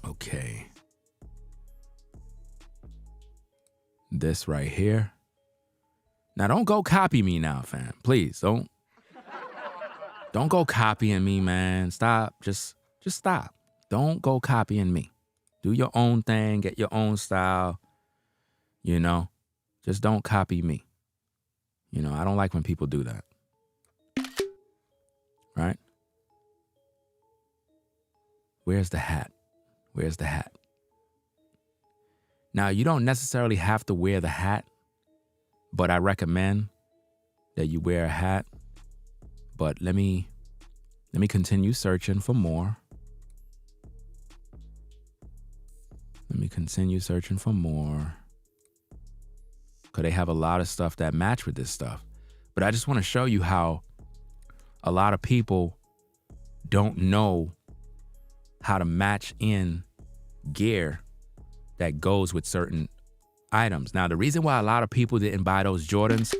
Okay. This right here. Now don't go copy me now, fam. Please don't go copying me, man. Stop. Just stop. Don't go copying me. Do your own thing, get your own style. You know, just don't copy me. You know, I don't like when people do that. Right? Where's the hat? Where's the hat? Now, you don't necessarily have to wear the hat, but I recommend that you wear a hat. But let me continue searching for more. Because they have a lot of stuff that match with this stuff. But I just want to show you how a lot of people don't know how to match in gear that goes with certain items. Now, the reason why a lot of people didn't buy those Jordans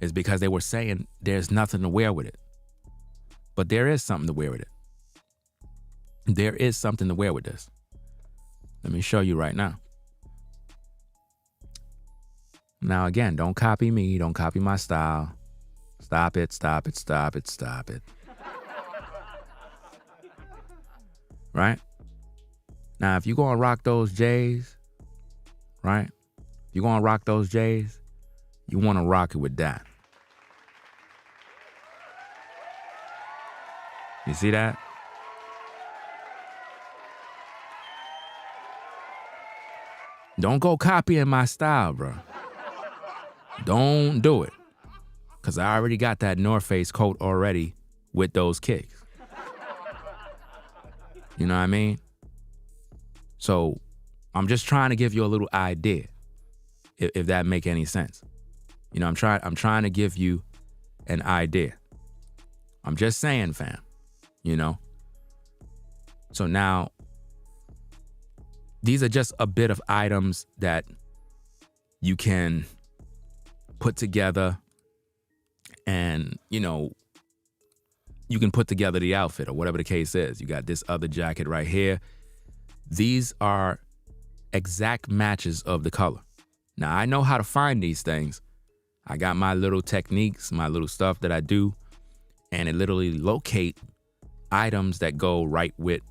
is because they were saying there's nothing to wear with it. But there is something to wear with it. There is something to wear with this. Let me show you right now. Now, again, don't copy me. Don't copy my style. Stop it. Right? Now, if you're going to rock those J's, right? If you're going to rock those J's, you want to rock it with that. You see that? Don't go copying my style, bro. Don't do it. Because I already got that North Face coat already with those kicks. You know what I mean? So I'm just trying to give you a little idea, if that make any sense. You know, I'm trying to give you an idea. I'm just saying, fam, you know? So now, these are just a bit of items that you can put together and, you know, you can put together the outfit or whatever the case is. You got this other jacket right here. These are exact matches of the color. Now, I know how to find these things. I got my little techniques, my little stuff that I do, and it literally locate items that go right with,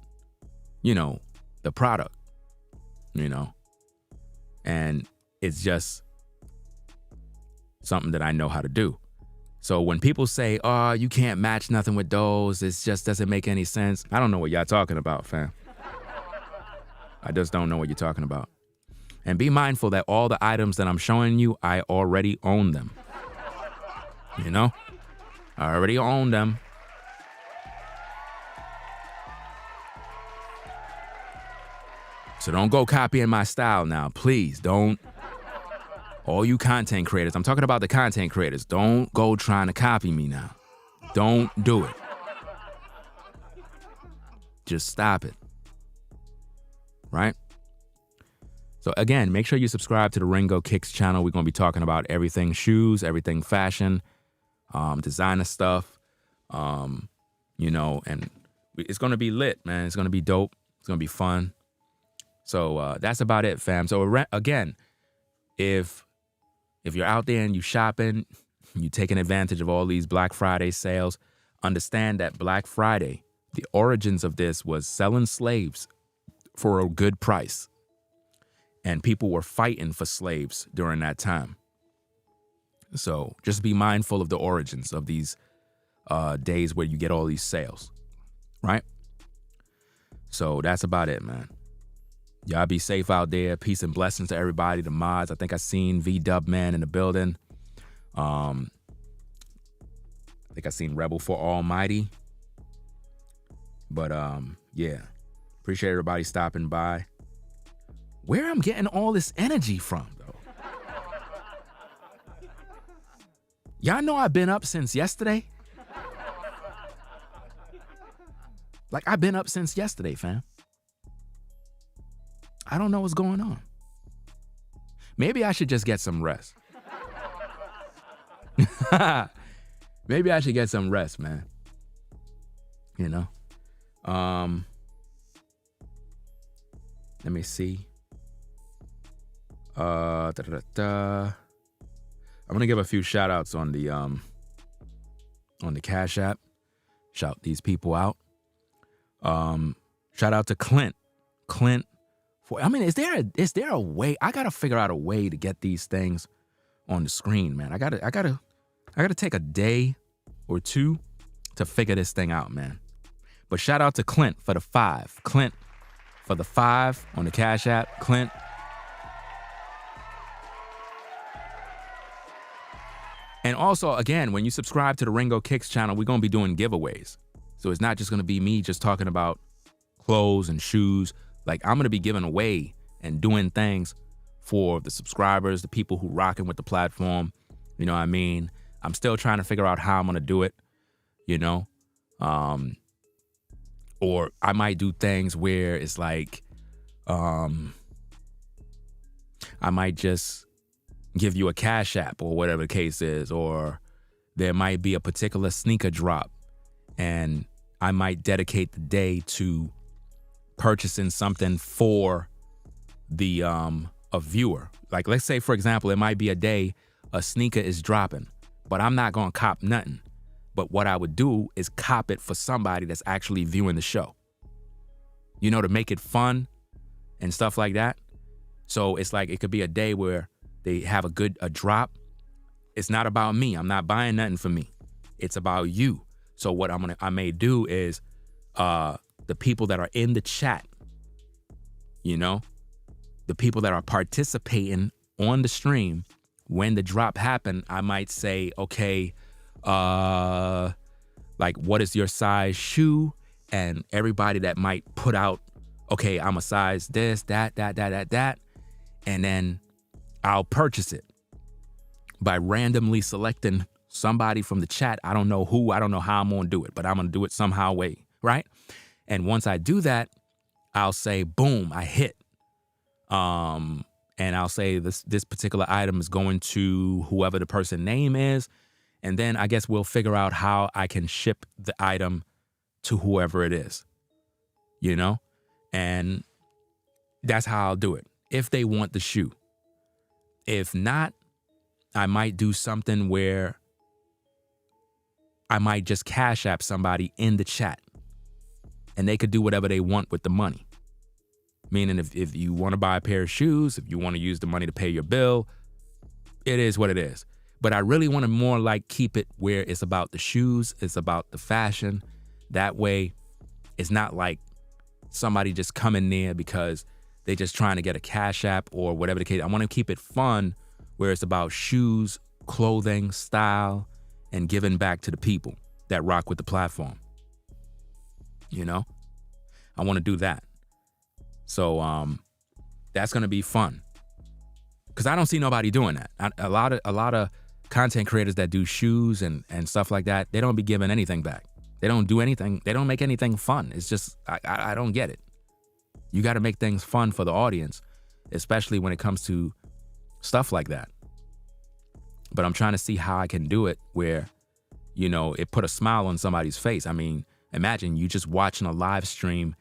you know, the product, you know, and it's just something that I know how to do. So when people say, oh, you can't match nothing with those, it just doesn't make any sense. I don't know what y'all talking about, fam. I just don't know what you're talking about. And be mindful that all the items that I'm showing you, I already own them. You know? I already own them. So don't go copying my style now. Please don't. All you content creators, I'm talking about the content creators, don't go trying to copy me now. Don't do it. Just stop it. Right? So again, make sure you subscribe to the Ringo Kicks channel. We're going to be talking about everything shoes, everything fashion, designer stuff, you know, and it's going to be lit, man. It's going to be dope. It's going to be fun. So that's about it, fam. So again, if you're out there and you shopping, you taking advantage of all these Black Friday sales, understand that Black Friday, the origins of this was selling slaves for a good price. And people were fighting for slaves during that time. So just be mindful of the origins of these days where you get all these sales, right? So that's about it, man. Y'all be safe out there. Peace and blessings to everybody, the mods. I think I seen V-Dub Man in the building. I think I seen Rebel for Almighty. But yeah, appreciate everybody stopping by. Where I'm getting all this energy from, though. Y'all know I've been up since yesterday? Like, I've been up since yesterday, fam. I don't know what's going on. Maybe I should just get some rest. Maybe I should get some rest, man. You know? Let me see. I'm gonna give a few shout outs on the Cash App. Shout these people out. Shout out to Clint. Is there a way? I gotta figure out a way to get these things on the screen, man. I gotta take a day or two to figure this thing out, man. But shout out to Clint for the 5. Clint for the 5 on the Cash App. Clint. And also, again, when you subscribe to the Ringo Kicks channel, we're going to be doing giveaways. So it's not just going to be me just talking about clothes and shoes. Like, I'm going to be giving away and doing things for the subscribers, the people who rocking with the platform. You know what I mean? I'm still trying to figure out how I'm going to do it, you know? Or I might do things where it's like, I might just give you a Cash App or whatever the case is, or there might be a particular sneaker drop and I might dedicate the day to purchasing something for the a viewer. Like, let's say, for example, it might be a day a sneaker is dropping, but I'm not gonna cop nothing. But what I would do is cop it for somebody that's actually viewing the show, you know, to make it fun and stuff like that. So it's like, it could be a day where they have a drop. It's not about me. I'm not buying nothing for me. It's about you. So what I may do is the people that are in the chat, you know, the people that are participating on the stream, when the drop happened, I might say, okay, like, what is your size shoe? And everybody that might put out, okay, I'm a size this, that. And then I'll purchase it by randomly selecting somebody from the chat. I don't know who, I don't know how I'm gonna do it, but I'm gonna do it somehow way, right? And once I do that, I'll say, boom, I hit. And I'll say this particular item is going to whoever the person name is. And then I guess we'll figure out how I can ship the item to whoever it is, you know? And that's how I'll do it, if they want the shoe. If not, I might do something where I might just Cash App somebody in the chat and they could do whatever they want with the money. Meaning if you want to buy a pair of shoes, if you want to use the money to pay your bill, it is what it is. But I really want to more like keep it where it's about the shoes, it's about the fashion. That way, it's not like somebody just coming there because they just trying to get a Cash App or whatever the case. I want to keep it fun where it's about shoes, clothing, style, and giving back to the people that rock with the platform. You know? I want to do that. So that's going to be fun. Because I don't see nobody doing that. A lot of content creators that do shoes and stuff like that, they don't be giving anything back. They don't do anything. They don't make anything fun. It's just, I don't get it. You got to make things fun for the audience, especially when it comes to stuff like that. But I'm trying to see how I can do it where, you know, it put a smile on somebody's face. I mean, imagine you just watching a live stream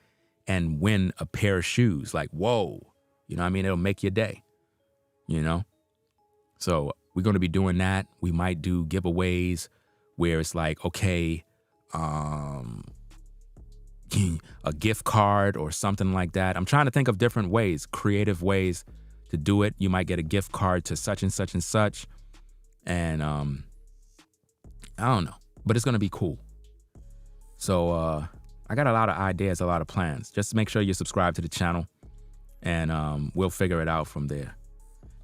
and win a pair of shoes. Like, whoa. You know what I mean? It'll make your day, you know? So we're going to be doing that. We might do giveaways where it's like, okay, a gift card or something like that. I'm trying to think of different ways, creative ways to do it. You might get a gift card to such and such and such. And I don't know, but it's going to be cool. So I got a lot of ideas, a lot of plans. Just make sure you subscribe to the channel and we'll figure it out from there.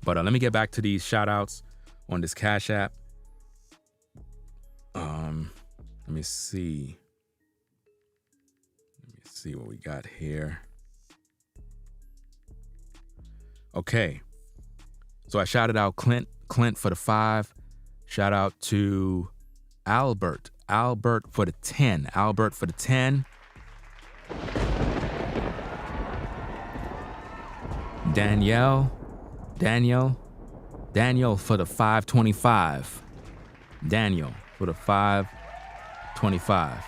But let me get back to these shout outs on this Cash App. Let me see. What we got here. Okay. So I shouted out Clint for the 5. Shout out to Albert for the 10. Albert for the 10. Danielle for the 525. Daniel for the 525.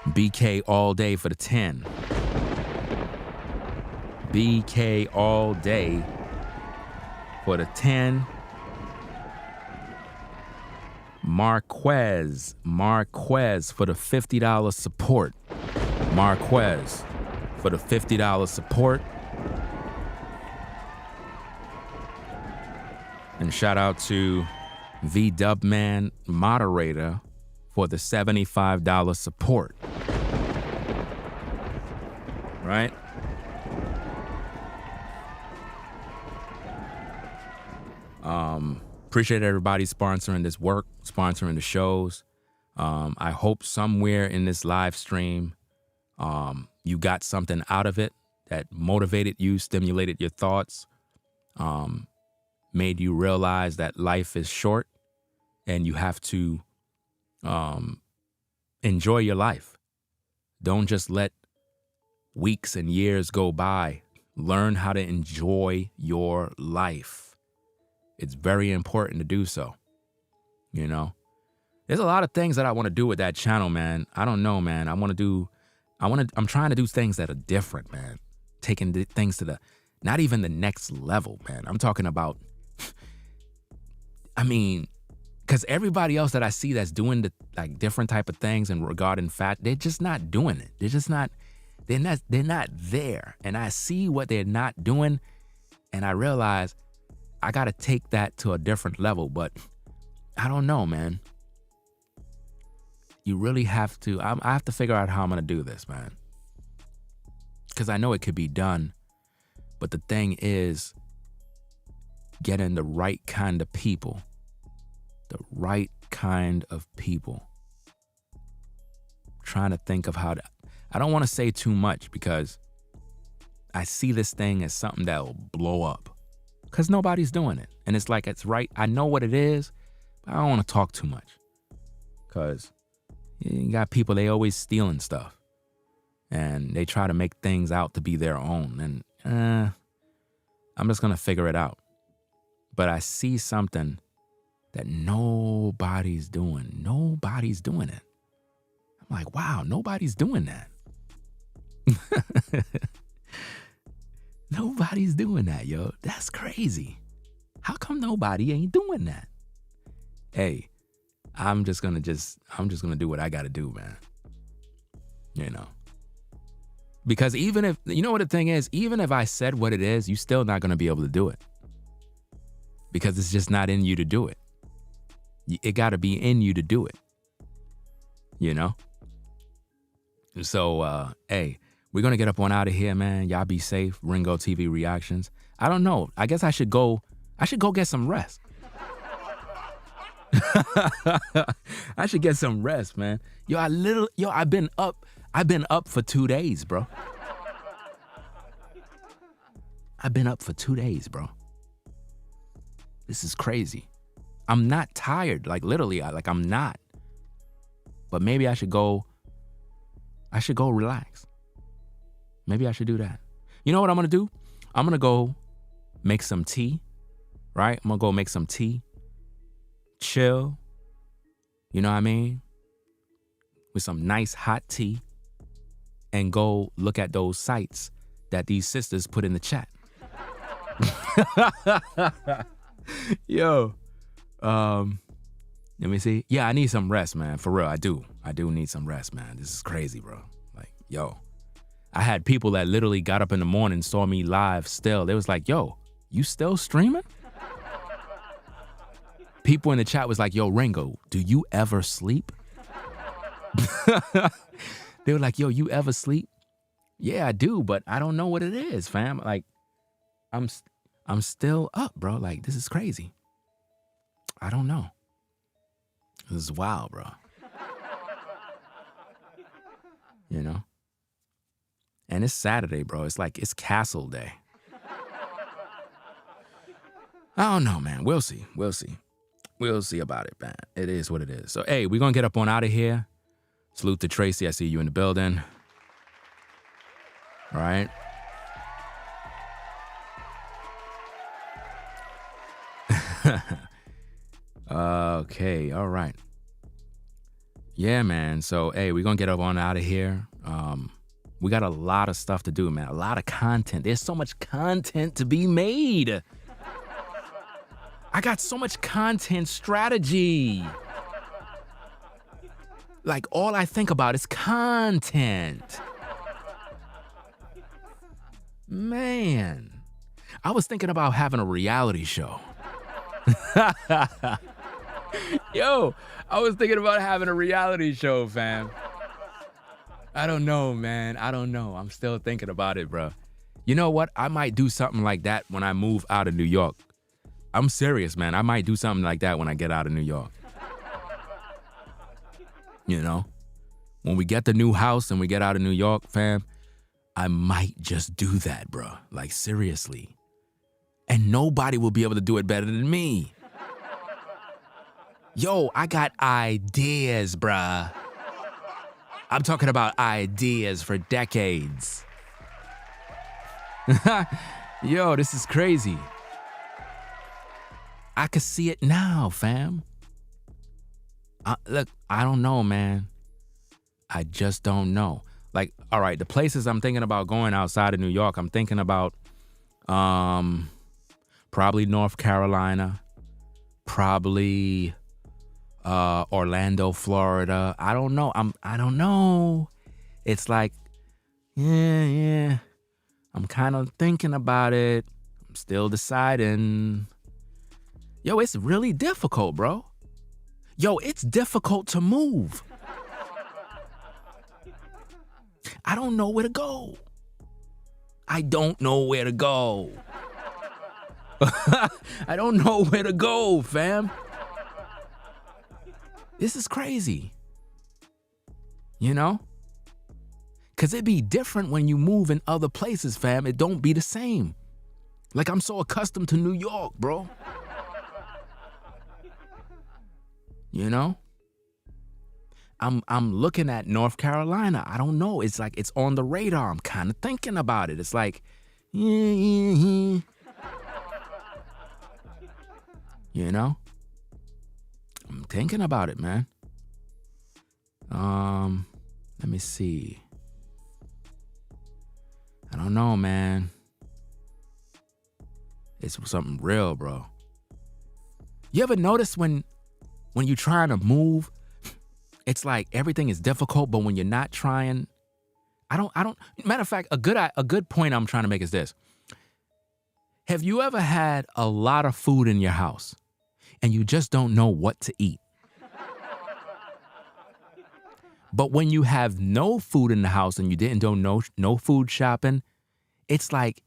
BK all day for the 10. BK all day for the 10. Marquez for the $50 support. Marquez for the $50 support. And shout out to V Dubman Moderator for the $75 support. Right? Appreciate everybody sponsoring this work, sponsoring the shows. I hope somewhere in this live stream, you got something out of it that motivated you, stimulated your thoughts, made you realize that life is short and you have to enjoy your life. Don't just let weeks and years go by. Learn how to enjoy your life. It's very important to do so. You know, there's a lot of things that I want to do with that channel, man. I don't know, man. I'm trying to do things that are different, man. Taking things to not even the next level, man. I'm talking about, because everybody else that I see that's doing the like different type of things and regarding fat, they're just not doing it. They're not there. And I see what they're not doing, and I realize I got to take that to a different level. But I don't know, man. You really have to, I have to figure out how I'm going to do this, man. Because I know it could be done. But the thing is, getting the right kind of people. The right kind of people. Trying to think of how to, I don't want to say too much because I see this thing as something that will blow up. Because nobody's doing it. And it's like, it's right. I know what it is, but I don't want to talk too much. Because you got people, they always stealing stuff. And they try to make things out to be their own. And I'm just going to figure it out. But I see something that nobody's doing. Nobody's doing it. I'm like, wow, nobody's doing that. Nobody's doing that, yo. That's crazy. How come nobody ain't doing that? Hey, I'm just gonna do what I gotta do, man. You know. Because even if, you know what the thing is, even if I said what it is, you're still not gonna be able to do it. because it's just not in you to do it. It got to be in you to do it, you know? So, hey, we're going to get up on out of here, man. Y'all be safe. Ringo TV Reactions. I don't know. I guess I should go get some rest. I should get some rest, man. I've been up for 2 days, bro. I've been up for 2 days, bro. This is crazy. I'm not tired, like literally, I'm not. But maybe I should go relax. Maybe I should do that. You know what I'm gonna do? I'm gonna go make some tea, right? I'm gonna go make some tea, chill, you know what I mean? With some nice hot tea, and go look at those sites that these sisters put in the chat. Yo, let me see. Yeah, I need some rest, man. For real, I do need some rest, man. This is crazy, bro. Like, yo, I had people that literally got up in the morning, saw me live still. They was like, yo, you still streaming? People in the chat was like, yo, Ringo, do you ever sleep? They were like, yo, you ever sleep? Yeah, I do, but I don't know what it is, fam. Like, I'm still up, bro. Like, this is crazy. I don't know. This is wild, bro. You know? And it's Saturday, bro. It's like, it's castle day. I don't know, man. We'll see. We'll see about it, man. It is what it is. So, hey, we're going to get up on out of here. Salute to Tracy. I see you in the building. All right. Okay. All right. Yeah, man. So, hey, we're going to get up on out of here. We got a lot of stuff to do, man. A lot of content. There's so much content to be made. I got so much content strategy. Like, all I think about is content. Man, I was thinking about having a reality show. Yo, I was thinking about having a reality show, fam. I don't know, man. I don't know. I'm still thinking about it, bro. You know what? I might do something like that when I move out of New York. I'm serious, man. I might do something like that when I get out of New York. You know? When we get the new house and we get out of New York, fam, I might just do that, bro. Like, seriously. And nobody will be able to do it better than me. Yo, I got ideas, bruh. I'm talking about ideas for decades. Yo, this is crazy. I could see it now, fam. Look, I don't know, man. I just don't know. Like, all right, the places I'm thinking about going outside of New York, I'm thinking about probably North Carolina, probably Orlando, Florida. I don't know. I don't know. It's like, yeah. I'm kind of thinking about it. I'm still deciding. Yo, it's really difficult, bro. Yo, it's difficult to move. I don't know where to go. I don't know where to go. I don't know where to go, fam. This is crazy. You know? Because it be different when you move in other places, fam. It don't be the same. Like, I'm so accustomed to New York, bro. You know? I'm looking at North Carolina. I don't know. It's like, it's on the radar. I'm kind of thinking about it. It's like, You know? I'm thinking about it, man. Let me see. I don't know, man. It's something real, bro. You ever notice when you're trying to move, it's like everything is difficult, but when you're not trying, I don't, matter of fact, a good point I'm trying to make is this. Have you ever had a lot of food in your house and you just don't know what to eat? But when you have no food in the house and you didn't do no food shopping, it's like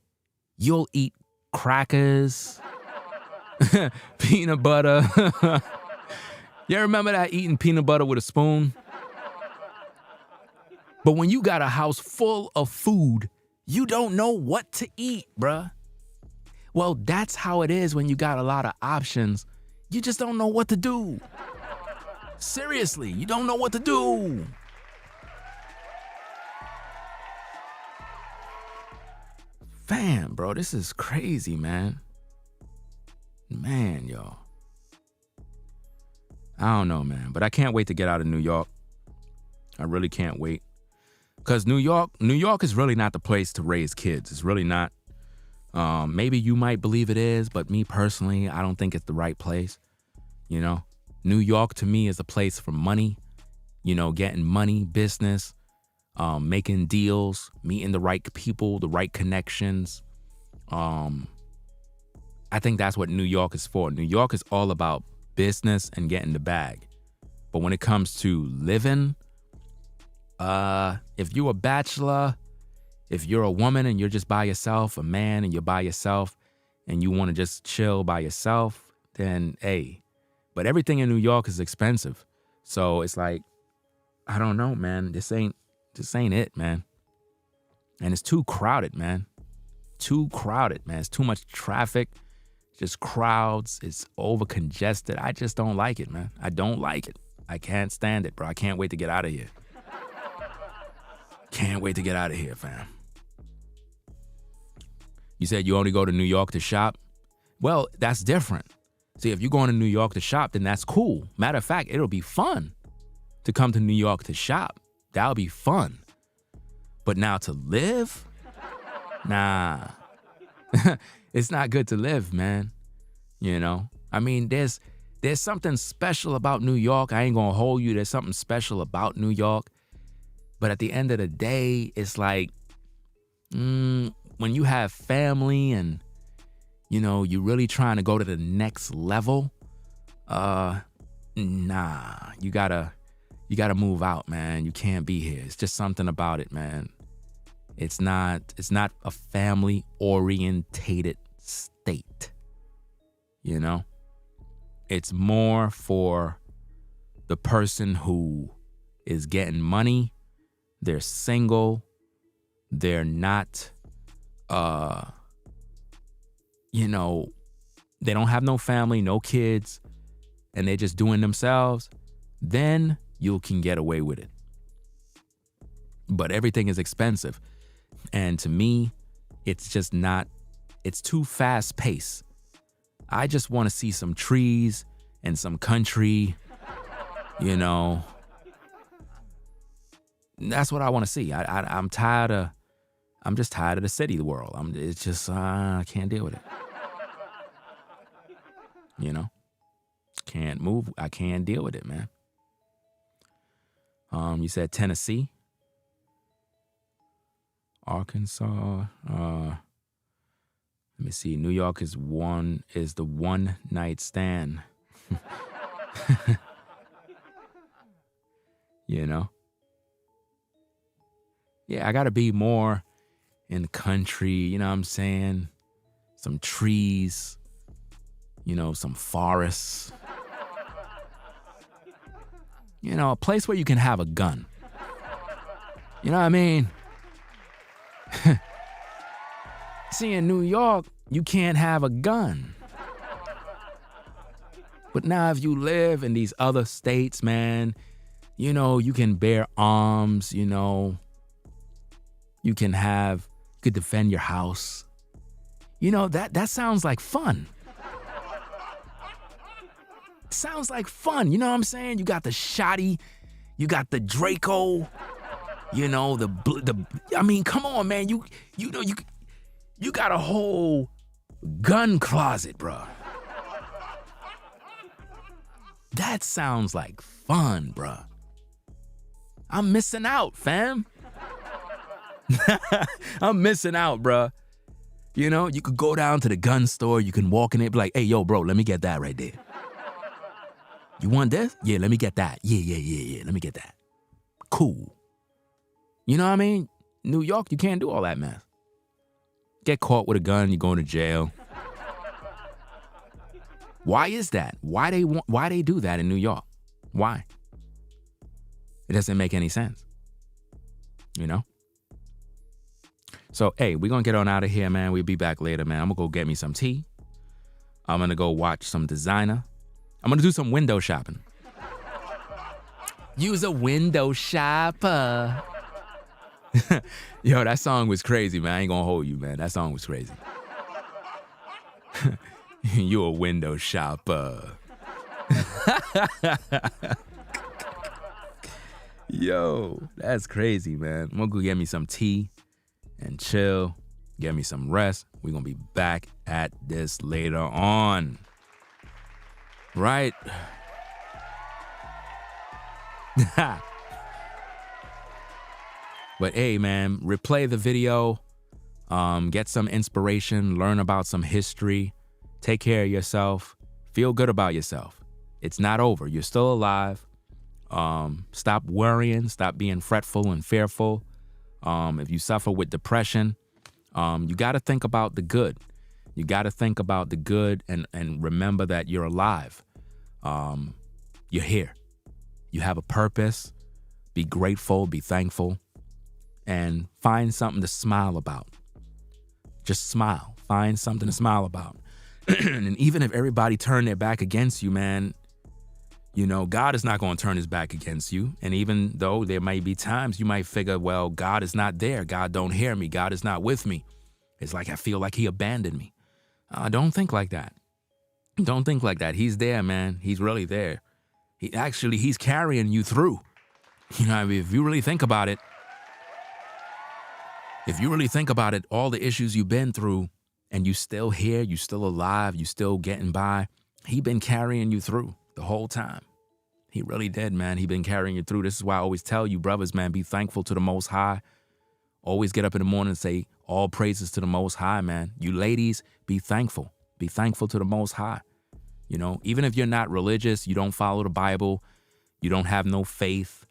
you'll eat crackers, peanut butter. You remember that, eating peanut butter with a spoon? But when you got a house full of food, you don't know what to eat, bruh. Well, that's how it is when you got a lot of options. You just don't know what to do. Seriously, you don't know what to do. Fam, bro, this is crazy, man. Man, yo. I don't know, man, but I can't wait to get out of New York. I really can't wait. Because New York is really not the place to raise kids. It's really not. Maybe you might believe it is, but me personally, I don't think it's the right place. You know, New York to me is a place for money, you know, getting money, business, making deals, meeting the right people, the right connections. I think that's what New York is for. New York is all about business and getting the bag. But when it comes to living, if you're a bachelor, if you're a woman and you're just by yourself, a man and you're by yourself, and you want to just chill by yourself, then hey. But everything in New York is expensive. So it's like, I don't know, man. This ain't it, man. And it's too crowded, man. Too crowded, man. It's too much traffic, just crowds. It's over congested. I just don't like it, man. I don't like it. I can't stand it, bro. I can't wait to get out of here. Can't wait to get out of here, fam. You said you only go to New York to shop? Well, that's different. See, if you're going to New York to shop, then that's cool. Matter of fact, it'll be fun to come to New York to shop. That'll be fun. But now to live? Nah. It's not good to live, man. You know? I mean, there's something special about New York. I ain't gonna hold you. There's something special about New York. But at the end of the day, it's like, when you have family and, you know, you're really trying to go to the next level, nah, you gotta move out, man. You can't be here. It's just something about it, man. It's not a family orientated state. You know? It's more for the person who is getting money. They're single. They're not, you know, they don't have no family, no kids, and they're just doing themselves. Then you can get away with it. But everything is expensive. And to me, it's just not, it's too fast paced. I just want to see some trees and some country, you know. That's what I want to see. I'm just tired of the city world. It's just, I can't deal with it. You know? Can't move. I can't deal with it, man. You said Tennessee? Arkansas? Let me see. New York is the one night stand. You know? Yeah, I gotta be more in the country, you know what I'm saying? Some trees, you know, some forests. You know, a place where you can have a gun. You know what I mean? See, in New York, you can't have a gun. But now if you live in these other states, man, you know, you can bear arms, you know. You could defend your house. You know, that sounds like fun. Sounds like fun, you know what I'm saying? You got the shotty, you got the Draco, you know, I mean, come on, man. You know, you got a whole gun closet, bro. That sounds like fun, bro. I'm missing out, fam. I'm missing out, bro. You know, you could go down to the gun store, you can walk in it, be like, hey, yo, bro, let me get that right there. You want this? Yeah, let me get that. Yeah, let me get that. Cool. You know what I mean? New York, you can't do all that mess. Get caught with a gun, you're going to jail. Why is that? Why they do that in New York? Why? It doesn't make any sense. You know? So, hey, we're going to get on out of here, man. We'll be back later, man. I'm going to go get me some tea. I'm going to go watch some designer. I'm going to do some window shopping. Use a window shopper. Yo, that song was crazy, man. I ain't going to hold you, man. That song was crazy. You a window shopper. Yo, that's crazy, man. I'm going to go get me some tea and chill, get me some rest. We're going to be back at this later on. Right? But hey, man, replay the video, get some inspiration, learn about some history, take care of yourself, feel good about yourself. It's not over. You're still alive. Stop worrying, stop being fretful and fearful. If you suffer with depression, you got to think about the good. You got to think about the good and remember that you're alive. You're here. You have a purpose. Be grateful, be thankful, and find something to smile about. Just smile. Find something to smile about. And even if everybody turned their back against you, man, you know, God is not going to turn his back against you. And even though there might be times you might figure, well, God is not there. God don't hear me. God is not with me. It's like I feel like he abandoned me. Don't think like that. Don't think like that. He's there, man. He's really there. He's carrying you through. You know, I mean, if you really think about it, all the issues you've been through and you still here, you still alive, you still getting by, he been carrying you through the whole time. He really did, man. He been carrying you through. This is why I always tell you, brothers, man, be thankful to the Most High. Always get up in the morning and say, all praises to the Most High, man. You ladies, be thankful. Be thankful to the Most High. You know, even if you're not religious, you don't follow the Bible, you don't have no faith,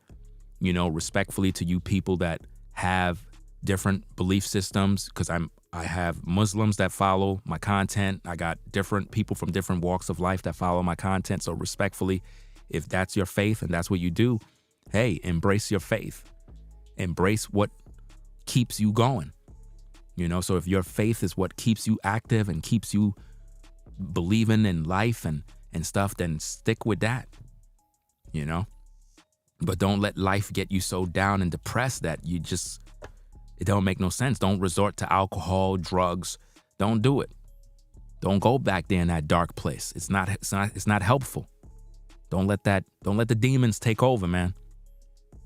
you know, respectfully to you people that have different belief systems, because I have Muslims that follow my content. I got different people from different walks of life that follow my content. So respectfully, if that's your faith and that's what you do, hey, embrace your faith. Embrace what keeps you going. You know, so if your faith is what keeps you active and keeps you believing in life and stuff, then stick with that, you know? But don't let life get you so down and depressed that it don't make no sense. Don't resort to alcohol, drugs. Don't do it. Don't go back there in that dark place. It's not helpful. Don't let the demons take over, man.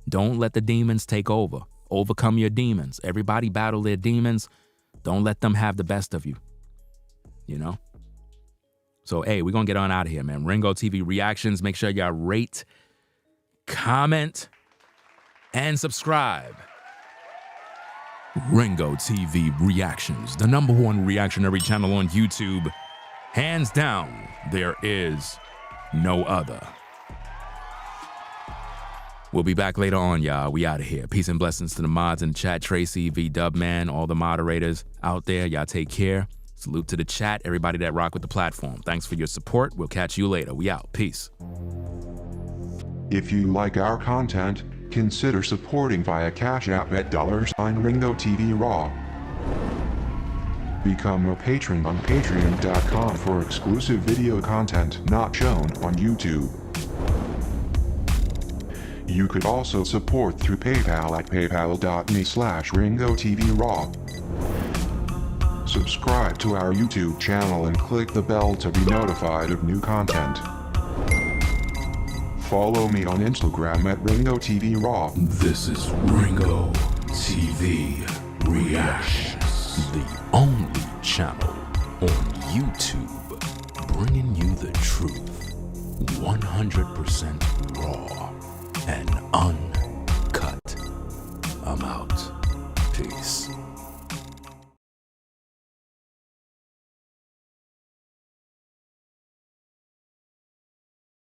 Don't let the demons take over. Overcome your demons. Everybody battle their demons. Don't let them have the best of you. You know? So, hey, we're going to get on out of here, man. Ringo TV Reactions. Make sure y'all rate, comment, and subscribe. Ringo TV Reactions, the #1 reactionary channel on YouTube. Hands down, there is no other. We'll be back later on, y'all. We out of here. Peace and blessings to the mods in the chat. Tracy, V-Dub-Man, all the moderators out there. Y'all take care. Salute to the chat, everybody that rock with the platform. Thanks for your support. We'll catch you later. We out. Peace. If you like our content, consider supporting via Cash App at $RingoTVRaw. Become a patron on patreon.com for exclusive video content not shown on YouTube. You could also support through PayPal at paypal.me/RingoTVRaw. Subscribe to our YouTube channel and click the bell to be notified of new content. Follow me on Instagram at RingoTVRaw. This is Ringo TV Reactions, the only channel on YouTube bringing you the truth 100% raw and uncut. I'm out. Peace.